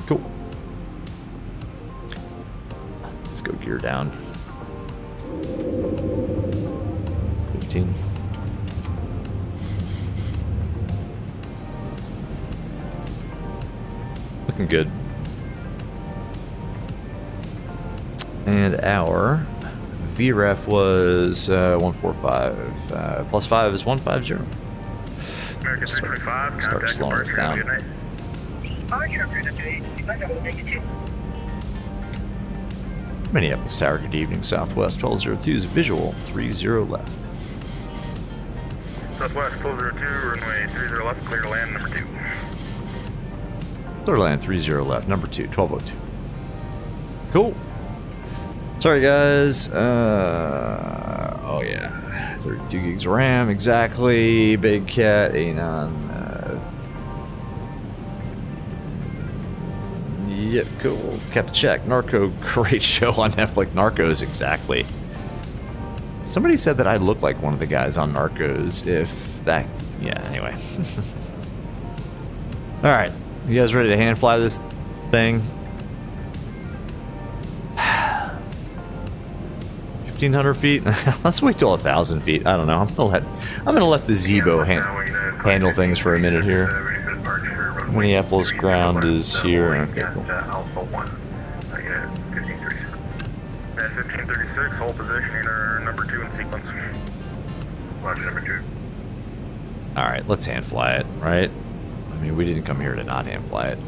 Cool. Let's go gear down. 15. looking good. And our VREF was 145. Plus 5 is 150. American 325. Start slowing us down. Minneapolis Tower, good evening. Southwest 1202 is visual, 30 left. Southwest 1202, runway 30 left, clear to land number 2. Clear land 30 left, number 2, 1202. Cool. Sorry guys. Oh yeah, 32 gigs of RAM, exactly. Big Cat, Anon. Yep, cool. Kept check. Narco, great show on Netflix. Narcos, exactly. Somebody said that I look like one of the guys on Narcos. If that, yeah. Anyway. All right, you guys ready to hand fly this thing? 1,500 feet. Let's wait till 1,000 feet. I don't know. I'm gonna let the Zibo handle things for a minute here. Minneapolis ground is here. Okay, cool. Alpha 1. 1536, hold position either number 2 in sequence. Roger, number 2. All right, let's hand fly it, right? I mean, we didn't come here to not hand fly it.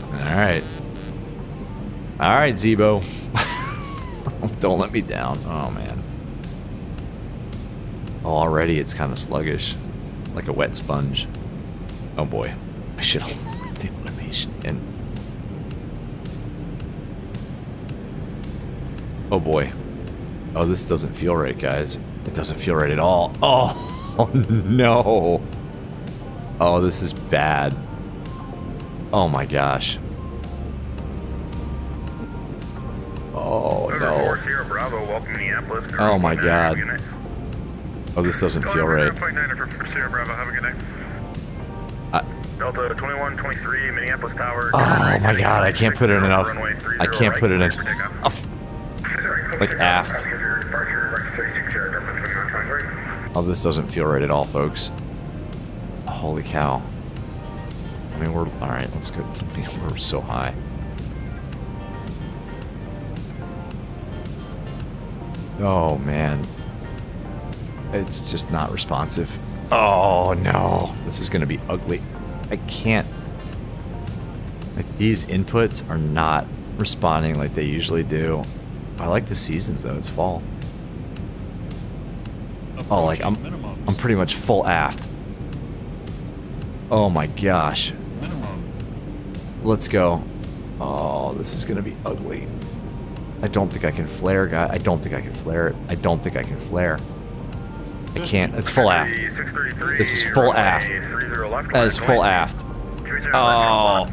All right. All right, Zibo. Don't let me down. Oh, man. Oh, already it's kind of sluggish. Like a wet sponge. Oh, boy. I should have left the automation in. Oh, boy. Oh, this doesn't feel right, guys. It doesn't feel right at all. Oh, no. Oh, this is bad. Oh, my gosh. Oh, no. Oh, my God. Oh, this doesn't feel right. Delta 2123, Minneapolis Tower. Oh, my God. I can't put it enough. I can't put it enough. Like aft. Oh, this doesn't feel right at all, folks. Holy cow. I mean, we're... Alright, let's go. We're so high. Oh, man. It's just not responsive. Oh, no. This is going to be ugly. I can't... Like, these inputs are not responding like they usually do. I like the seasons, though. It's fall. Oh, like, I'm pretty much full aft. Oh, my gosh. Let's go. Oh, this is going to be ugly. I don't think I can flare, guy. I don't think I can flare it. I don't think I can flare. I can't. It's full aft. This is full aft. That is full aft. Oh,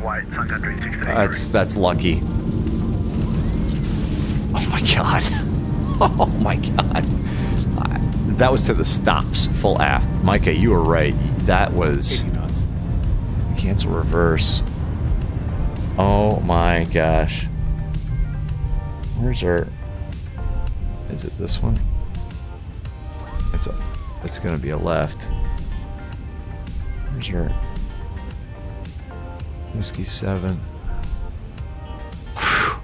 that's lucky. Oh my god. Oh my god. That was to the stops, full aft. Micah, you were right. That was... Cancel reverse. Oh my gosh. Where's our... Is it this one? It's gonna be a left. Where's your... Whiskey 7. Whew.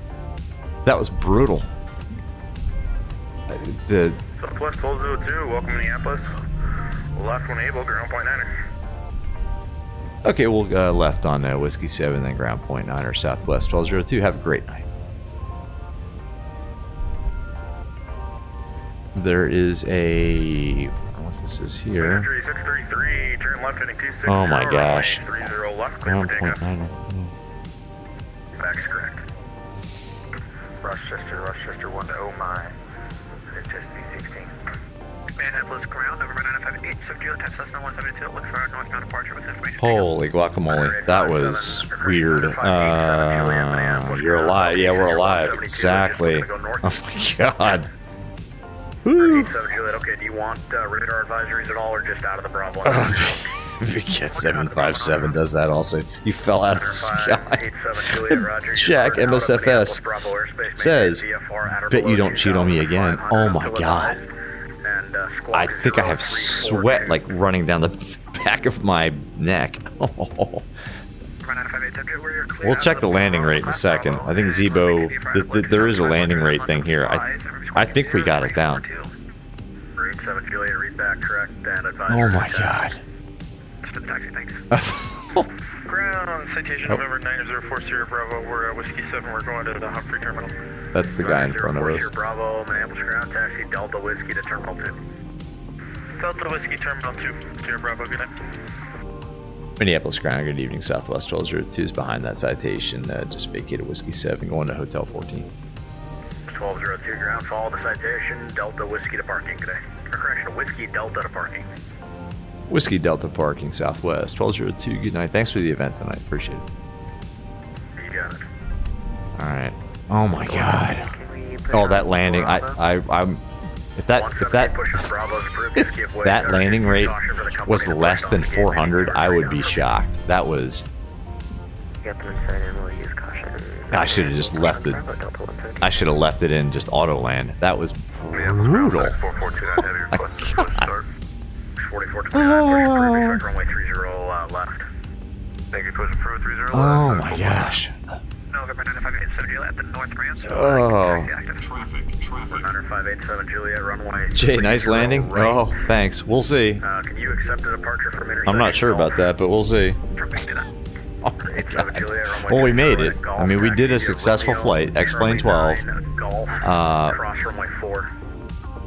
That was brutal. The... Southwest 1202, welcome Minneapolis. Left one able, ground point 9er. Okay, we'll left on Whiskey 7, then ground point 9er, Southwest 1202. Have a great night. There is a... What this is here. 633, turn left heading 26. Oh my gosh. 30 left, clear for Ground point takeoff. 9er. That's correct. Rochester 1 to oh my. It's SB16. Minneapolis ground, November 958, subdued, type Cessna 172, look for northbound departure with information. Holy guacamole. That was weird. You're alive. Yeah, we're alive. Exactly. Oh my god. Woo. Okay, do you want radar advisories at all or just out of the Bravo? Get 757 does that also. You fell out of the sky. Jack MSFS says, bet you don't cheat on me again. Oh my god. I think I have sweat like running down the back of my neck. Oh. We'll check the landing rate in a second. I think Zibo, there is a landing rate thing here. I think we got it down. Oh my god. Ground citation November 9040 Bravo. We're at Whiskey 7. We're going to the Humphrey Terminal. That's the guy in front of us. Bravo, Minneapolis ground taxi, Delta Whiskey to Terminal 2. Delta Whiskey Terminal 2. 0 Bravo, good night. Minneapolis ground, good evening. Southwest 1202 is behind that citation. Just vacated Whiskey 7, going to Hotel 14. 1202 ground, follow the citation, Delta Whiskey to parking today. Or correction, Whiskey Delta to parking. Whiskey Delta parking, Southwest 1202. Good night. Thanks for the event tonight. Appreciate it. You got it. All right. Oh my god. Oh, that landing. I'm. If that landing rate was less than 400, I would be shocked. That was. I should have just left it. I should have left it in just auto land. That was brutal. Runway 30 left. Thank you, push approved 30. Oh my gosh. November 9587 Juliet at the North Ramp. Oh. Traffic. 9587 Juliet, runway. Jay, nice landing. Oh, thanks. We'll see. Can you accept a departure from intersection? I'm not sure about that, but we'll see. Oh my god. Well, we made it. I mean, we did a successful flight. X-Plane 12. Cross runway 4.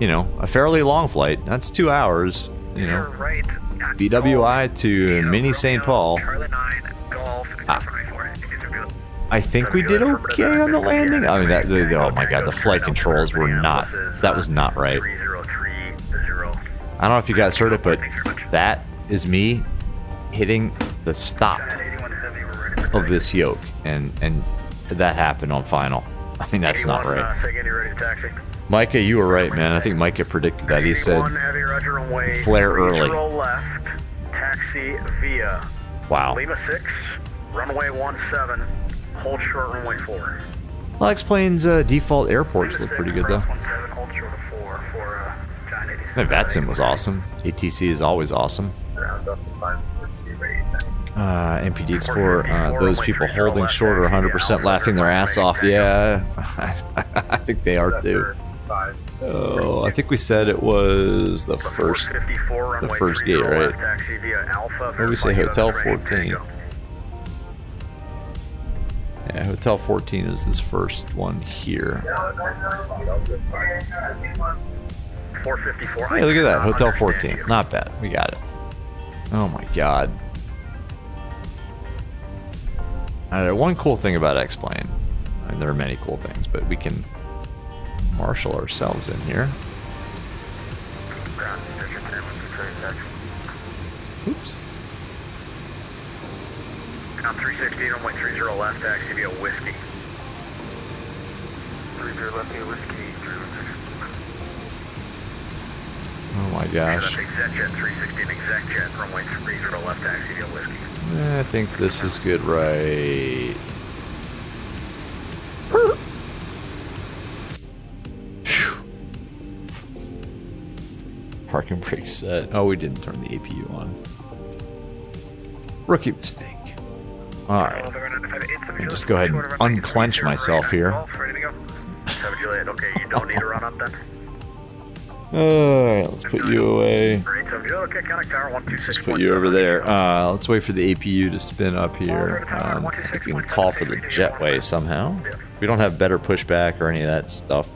You know, a fairly long flight. That's 2 hours. You know, BWI to Mini St. Paul. I think we did okay on the landing. I mean, oh my god, the flight controls were not. That was not right. I don't know if you guys heard it, but that is me hitting the stop of this yoke, and that happened on final. I mean, that's not right. Micah, you were right, man. I think Micah predicted that. He said flare early. Left, taxi via Wow. Lima 6, runway 17, hold short runway 4. Well, X-Plane's default airports look pretty good, though. 17, hold short of 4 for John 86. The VATSIM was awesome. ATC is always awesome. MPD Explorer, those people holding short are 100% laughing their ass off. Yeah, I think they are too. Oh, I think we said it was the first gate, right? What did we say? Hotel 14. Yeah, Hotel 14 is this first one here. 454. Hey, look at that. Hotel 14. Not bad. We got it. Oh my god. One cool thing about X-Plane, I mean, there are many cool things, but we can marshal ourselves in here. Oops. Count 316, runway 30 left, taxi via Whiskey. 30 left via Whiskey, 316. Oh my gosh. ExecJet 316, ExecJet, runway 30 left, taxi via Whiskey. I think this is good, right? Parking brake set. Oh, we didn't turn the APU on. Rookie mistake. Alright. Let me just go ahead and unclench myself here. Okay, you don't need to run up then. Alright, let's put you away. Okay, connect tower 126. Let's just put you over there. Let's wait for the APU to spin up here. I think we can call for the jetway somehow. We don't have better pushback or any of that stuff.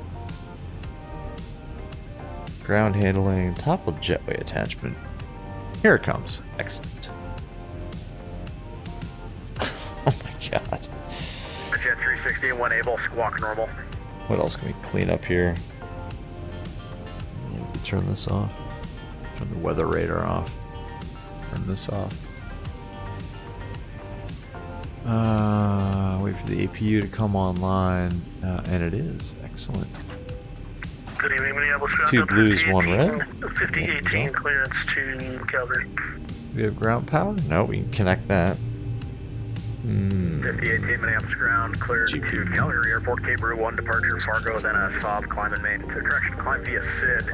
Ground handling, top of jetway attachment. Here it comes. Excellent. Oh my god. Jet 360, 1 able, squawk normal. What else can we clean up here? Turn this off. Turn the weather radar off. Turn this off. Wait for the APU to come online. And it is. Excellent. Good evening, Minneapolis. 2 blues, 1 red. 5018 clearance to Calgary. We have ground power? No, we can connect that. 5018 Minneapolis ground, cleared to Calgary Airport, KBWI 1 departure, Fargo, then a soft climb and main. Correction, climb via SID,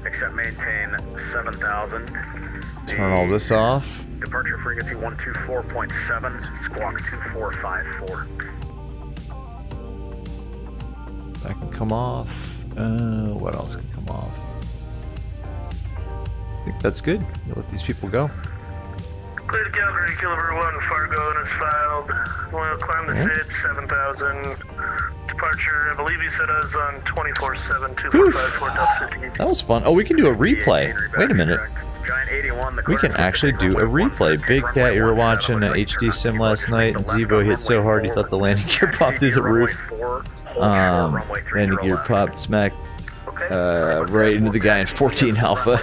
except maintain 7,000. Turn all this off. Departure frequency 124.7, squawk 2454. That can come off. What else can come off? I think that's good. You let these people go. Clear to Calgary, Killer 1, Fargo, and is filed. We'll climb the SID, 7,000. Departure, I believe you said us on 24/7, 2454.50. That was fun. Oh, we can do a replay. Wait a minute. Giant 81, We can actually do a replay. Big Cat, you were watching HD Sim last night, and Zibo hit so hard he thought the landing gear popped through the roof. Landing gear popped smack right into the guy in 14 Alpha.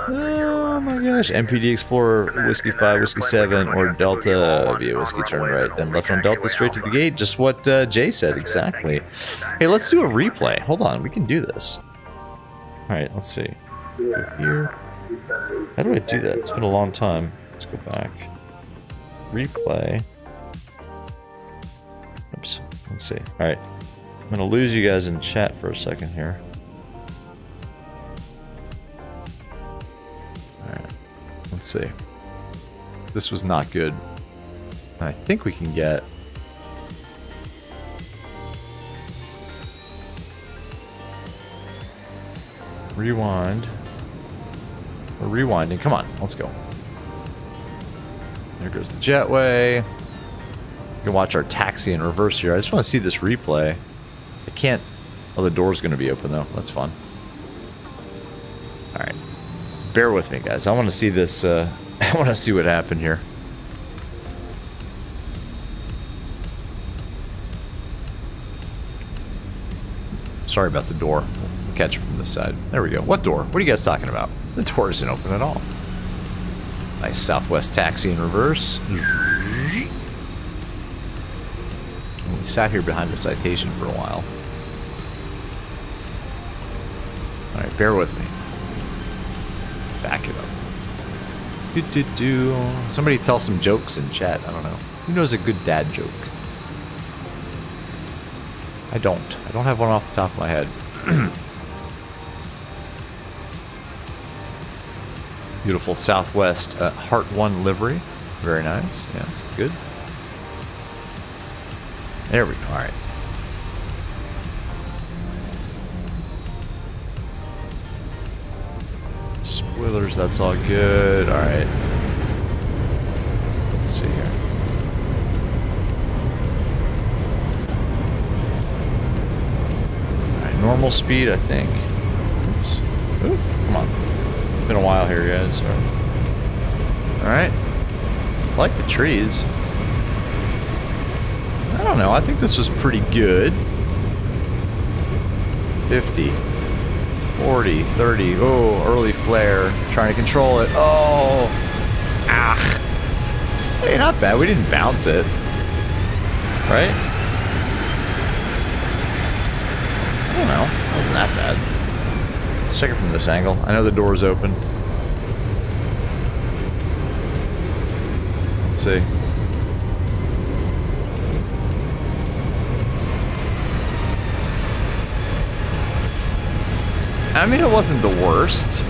Oh my gosh. MPD Explorer, Whiskey 5, Whiskey 7, or Delta via Whiskey turn right. Then left on Delta straight to the gate. Just what Jay said exactly. Hey, let's do a replay. Hold on, we can do this. Alright, let's see. Go here. How do I do that? It's been a long time. Let's go back. Replay. Oops. Let's see. Alright. I'm gonna lose you guys in chat for a second here. Alright. Let's see. This was not good. I think we can get... Rewind. We're rewinding. Come on, let's go. There goes the jetway. You can watch our taxi in reverse here. I just want to see this replay. I can't... Oh, the door's going to be open, though. That's fun. Alright. Bear with me, guys. I want to see this... I want to see what happened here. Sorry about the door. We'll catch it from this side. There we go. What door? What are you guys talking about? The door isn't open at all. Nice Southwest taxi in reverse. We sat here behind the citation for a while. Alright, bear with me. Back it up. Somebody tell some jokes in chat. I don't know. Who knows a good dad joke? I don't. I don't have one off the top of my head. Beautiful Southwest Heart 1 livery. Very nice. Yes, good. There we go. All right. Spoilers, that's all good. All right. Let's see here. All right, normal speed, I think. Oops. Ooh, come on. It's been a while here, guys. All right. I like the trees. I don't know. I think this was pretty good. 50. 40, 30. Oh, early flare. Trying to control it. Oh. Ah. Hey, not bad. We didn't bounce it. Right? I don't know. It wasn't that bad. Let's check it from this angle. I know the door's open. Let's see. I mean, it wasn't the worst.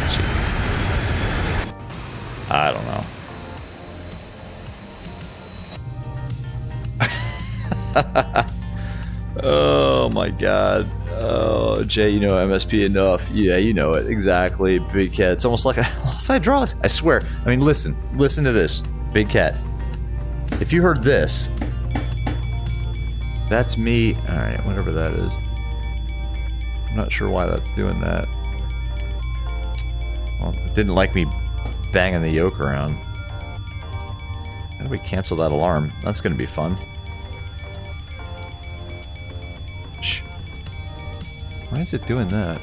Jeez. I don't know. Oh my god. Oh, Jay, you know MSP enough. Yeah, you know it. Exactly. Big Cat. It's almost like I lost hydraulics. I swear. I mean, listen. Listen to this. Big Cat. If you heard this, that's me. Alright, whatever that is. I'm not sure why that's doing that. Well, it didn't like me banging the yoke around. How do we cancel that alarm? That's going to be fun. Shh. Why is it doing that?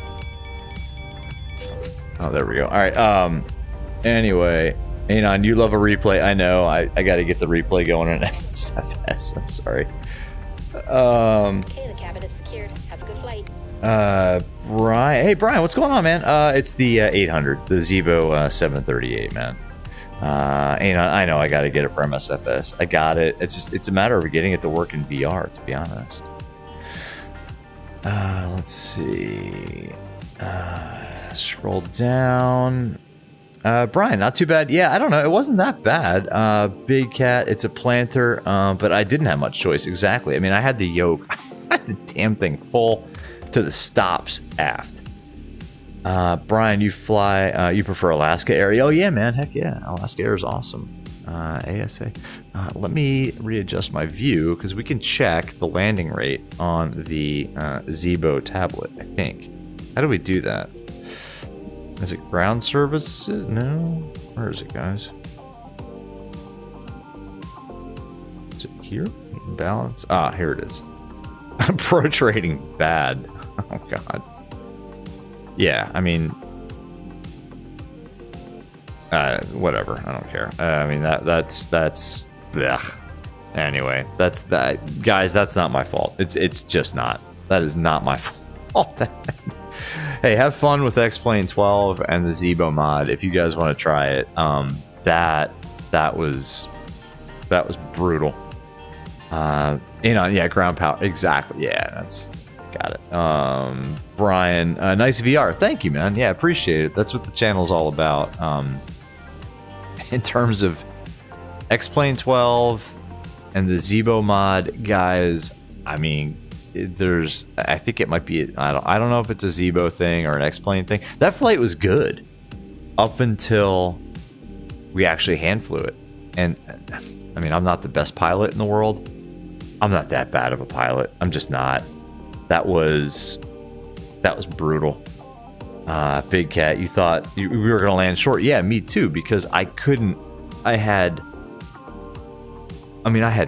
Oh, there we go. Alright, anyway. Anon, you love a replay. I know. I got to get the replay going on MSFS. I'm sorry. Okay, the cabin is secured. Have a good flight. Brian. Hey, Brian, what's going on, man? It's the 800, the Zibo 738, man. Anon, I know I got to get it for MSFS. I got it. It's a matter of getting it to work in VR, to be honest. Let's see. Scroll down. Brian, not too bad. Yeah, I don't know. It wasn't that bad. Big Cat, it's a planter, but I didn't have much choice. Exactly. I mean, I had the yoke. I had the damn thing full to the stops aft. Brian, you fly, you prefer Alaska Air? Oh, yeah, man. Heck yeah. Alaska Air is awesome. ASA. Let me readjust my view because we can check the landing rate on the Zibo tablet, I think. How do we do that? Is it ground service? No. Where is it, guys? Is it here? Balance? Ah, here it is. Pro trading bad. Oh, God. Yeah, I mean, whatever. I don't care. I mean, that's blech. Anyway, that's that, guys. That's not my fault. It's just not. That is not my fault. Hey, have fun with X-Plane 12 and the Zibo mod if you guys want to try it. That was brutal. Yeah, ground power. Exactly. Yeah, that's got it. Brian, nice VR. Thank you, man. Yeah, appreciate it. That's what the channel's all about. In terms of X-Plane 12 and the Zibo mod, guys, I mean, I think it might be, I don't know if it's a Zibo thing or an X-Plane thing. That flight was good up until we actually hand flew it. And I mean, I'm not the best pilot in the world. I'm not that bad of a pilot. I'm just not. That was brutal. Big Cat, you thought we were going to land short. Yeah, me too, because I had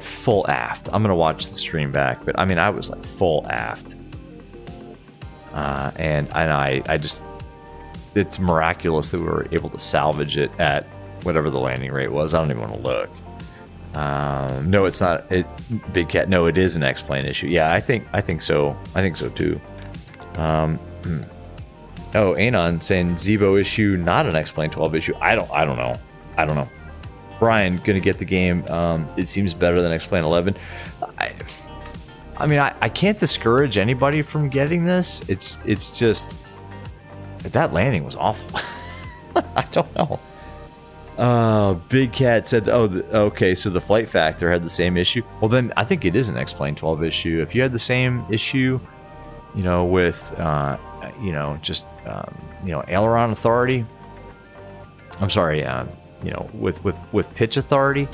full aft. I'm going to watch the stream back, but I mean, I was like full aft. And I just, it's miraculous that we were able to salvage it at whatever the landing rate was. I don't even want to look. No, it's not. Big Cat. No, it is an X-Plane issue. Yeah, I think so. I think so too. Oh, Anon saying Zibo issue, not an X-Plane 12 issue. I don't know. Brian, gonna get the game. It seems better than X-Plane 11. I mean, I can't discourage anybody from getting this. It's just that landing was awful. I don't know. Big Cat said, okay, so the flight factor had the same issue. Well, then I think it is an X-Plane 12 issue. If you had the same issue, with, aileron authority, I'm sorry, with pitch authority,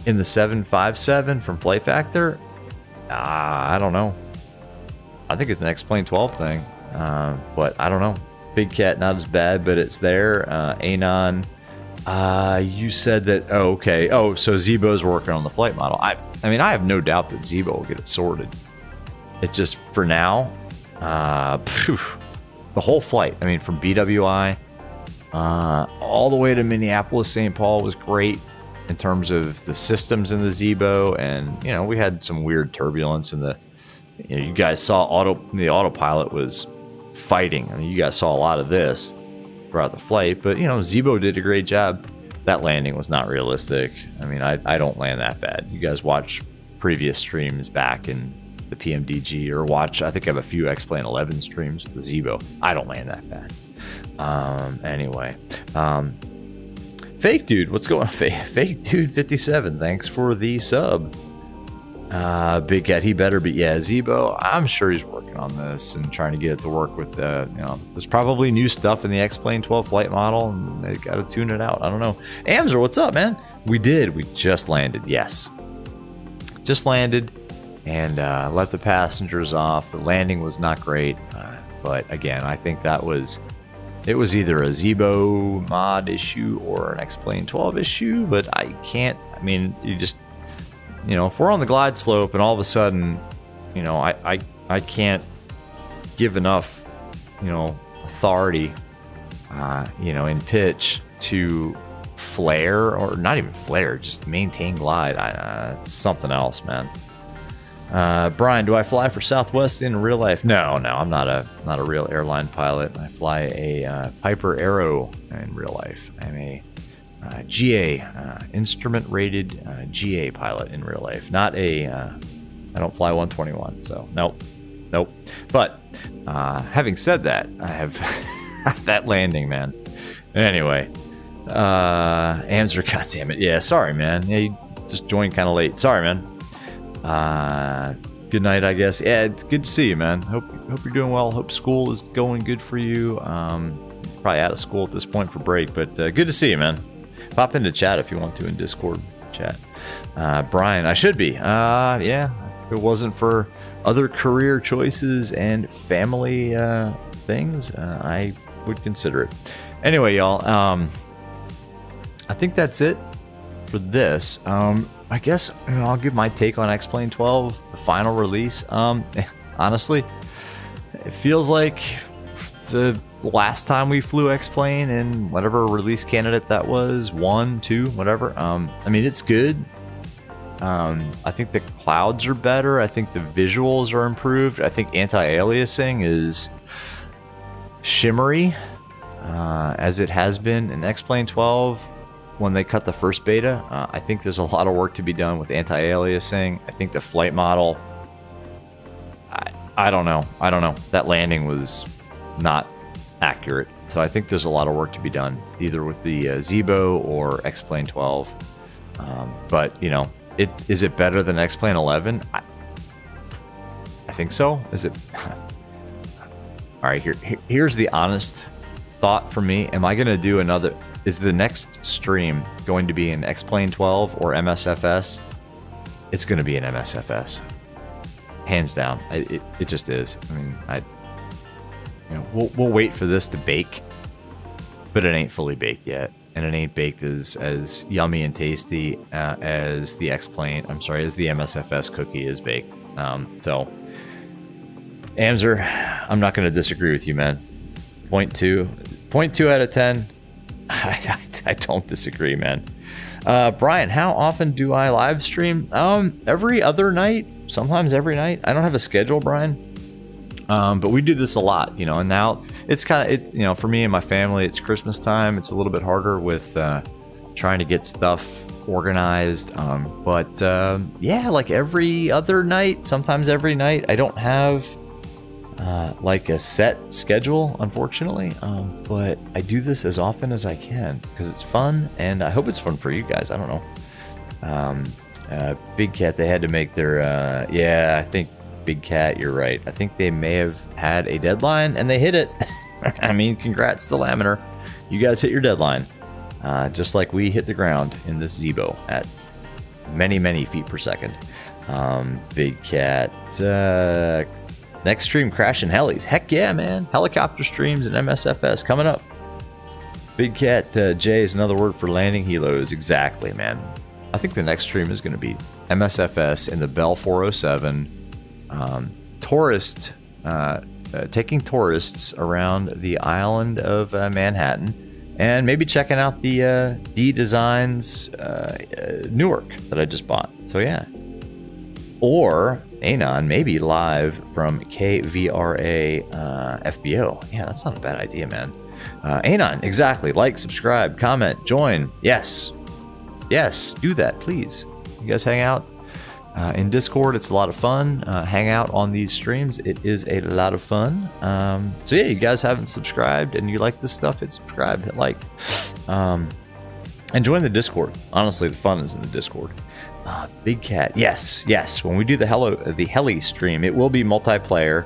in the 757 from flight factor, I don't know. I think it's an X-Plane 12 thing, but I don't know. Big Cat, not as bad, but it's there. Anon, you said that, okay. Oh, so Zibo's working on the flight model. I mean, I have no doubt that Zibo will get it sorted. It's just, for now, the whole flight, I mean, from BWI all the way to Minneapolis, St. Paul was great in terms of the systems in the Zibo. And, we had some weird turbulence in the, you guys saw the autopilot was fighting. I mean, you guys saw a lot of this throughout the flight, but Zibo did a great job. That landing was not realistic. I mean, I don't land that bad. You guys watch previous streams back in the PMDG, or watch, I think I have a few X-Plane 11 streams with the Zibo. I don't land that bad. Anyway, Fake Dude, what's going on? Fake Dude 57, thanks for the sub. Big Cat, he better be. Yeah, Zibo, I'm sure he's working on this and trying to get it to work with there's probably new stuff in the X-Plane 12 flight model, and they got to tune it out. I don't know. Amzer, what's up, man? We just landed. Yes, just landed, and let the passengers off. The landing was not great, but again, I think it was either a Zibo mod issue or an X-Plane 12 issue, but you just, if we're on the glide slope and all of a sudden, I can't give enough, authority, in pitch to flare, or not even flare, just maintain glide. It's something else, man. Brian, do I fly for Southwest in real life? No, I'm not a real airline pilot. I fly a Piper Arrow in real life. I'm a GA, instrument rated GA pilot in real life. Not I don't fly 121, so nope. Nope. But having said that, I have that landing, man. Anyway, Amzer, goddammit. Yeah, sorry, man. Yeah, you just joined kind of late. Sorry, man. Good night, I guess. Yeah, it's good to see you, man. Hope you're doing well. Hope school is going good for you. Probably out of school at this point for break, but good to see you, man. Pop into chat if you want to in Discord chat. Brian, I should be. Yeah, if it wasn't for other career choices and family things, I would consider it. Anyway, y'all, I think that's it for this. I guess I'll give my take on X-Plane 12, the final release. Honestly, it feels like the last time we flew X-Plane and whatever release candidate that was, 1, 2, whatever. I mean, it's good. I think the clouds are better. I think the visuals are improved. I think anti-aliasing is shimmery, as it has been in X-Plane 12 when they cut the first beta. I think there's a lot of work to be done with anti-aliasing. I think the flight model, I don't know. That landing was not accurate. So I think there's a lot of work to be done, either with the Zibo or X-Plane 12. But, you know, is it better than X-Plane 11? I think so. Is it? All right, here's the honest thought for me. Am I going to do another? Is the next stream going to be in X-Plane 12 or MSFS? It's going to be an MSFS, hands down. It just is. I mean, we'll wait for this to bake, but it ain't fully baked yet, and it ain't baked as yummy and tasty as the X-Plane. I'm sorry, as the MSFS cookie is baked. So, Amzer, I'm not going to disagree with you, man. 0.2 out of 10. I don't disagree, man. Brian, how often do I live stream? Every other night, sometimes every night. I don't have a schedule, Brian. But we do this a lot, you know, and now it's kind of, you know, for me and my family, it's Christmas time. It's a little bit harder with trying to get stuff organized. But yeah, like every other night, sometimes every night. I don't have like a set schedule, unfortunately, but I do this as often as I can because it's fun, and I hope it's fun for you guys. I don't know. Big Cat, they had to make their yeah, I think Big Cat, you're right. I think they may have had a deadline and they hit it. I mean, congrats to Laminar, you guys hit your deadline, just like we hit the ground in this Zibo at many feet per second. Big Cat, next stream, crashing helis. Heck yeah, man. Helicopter streams and MSFS coming up. Big Cat J is another word for landing helos. Exactly, man. I think the next stream is going to be MSFS in the Bell 407. Taking tourists around the island of Manhattan, and maybe checking out the D Designs Newark that I just bought. So yeah. Or Anon, maybe live from KVRA FBO. Yeah, that's not a bad idea, man. Anon, exactly. Like, subscribe, comment, join. Yes, do that, please. You guys hang out in Discord. It's a lot of fun. Hang out on these streams. It is a lot of fun. So yeah, you guys haven't subscribed and you like this stuff, hit subscribe, hit like, and join the Discord. Honestly, the fun is in the Discord. Big Cat, yes. When we do the heli stream, it will be multiplayer,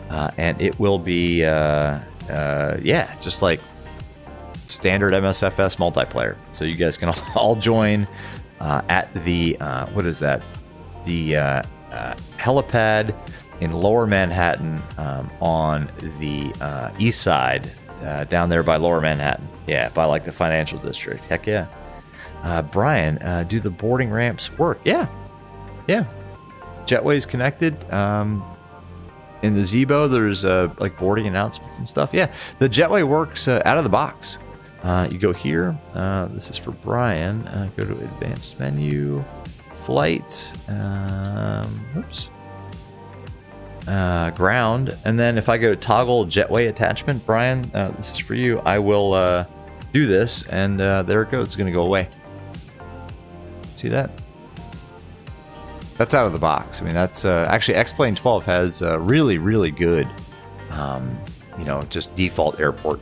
and it will be yeah, just like standard MSFS multiplayer. So you guys can all join at the what is that? The helipad in Lower Manhattan, on the east side, down there by Lower Manhattan. Yeah, by like the financial district. Heck yeah. Brian, do the boarding ramps work? Yeah. Jetway's connected. In the Zibo, there's like boarding announcements and stuff. Yeah, the Jetway works out of the box. You go here. This is for Brian. Go to advanced menu, flight. Oops. Ground, and then if I go toggle Jetway attachment, Brian, this is for you. I will do this, and there it goes. It's going to go away. See that? that's out of the box. I mean, that's actually X-Plane 12 has really, really good, just default airport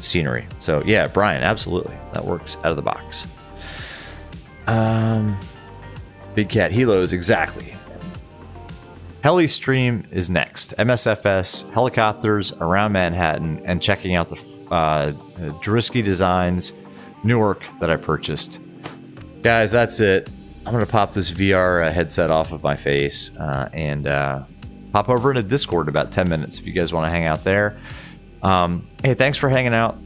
scenery. So yeah, Brian, absolutely, that works out of the box. Big Cat Helos, exactly. Helistream is next. MSFS, helicopters around Manhattan, and checking out the G.Skill Designs Newark that I purchased. Guys, that's it. I'm going to pop this VR headset off of my face and pop over into Discord in about 10 minutes if you guys want to hang out there. Hey, thanks for hanging out.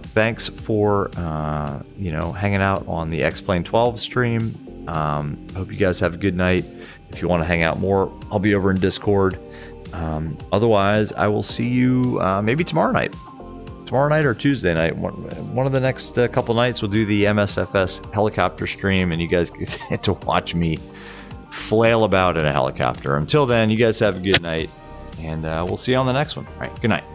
Thanks for, hanging out on the X-Plane 12 stream. Hope you guys have a good night. If you want to hang out more, I'll be over in Discord. Otherwise, I will see you maybe tomorrow night. Tomorrow night or Tuesday night. One of the next couple nights, we'll do the MSFS helicopter stream, and you guys get to watch me flail about in a helicopter. Until then, you guys have a good night, and we'll see you on the next one. All right, good night.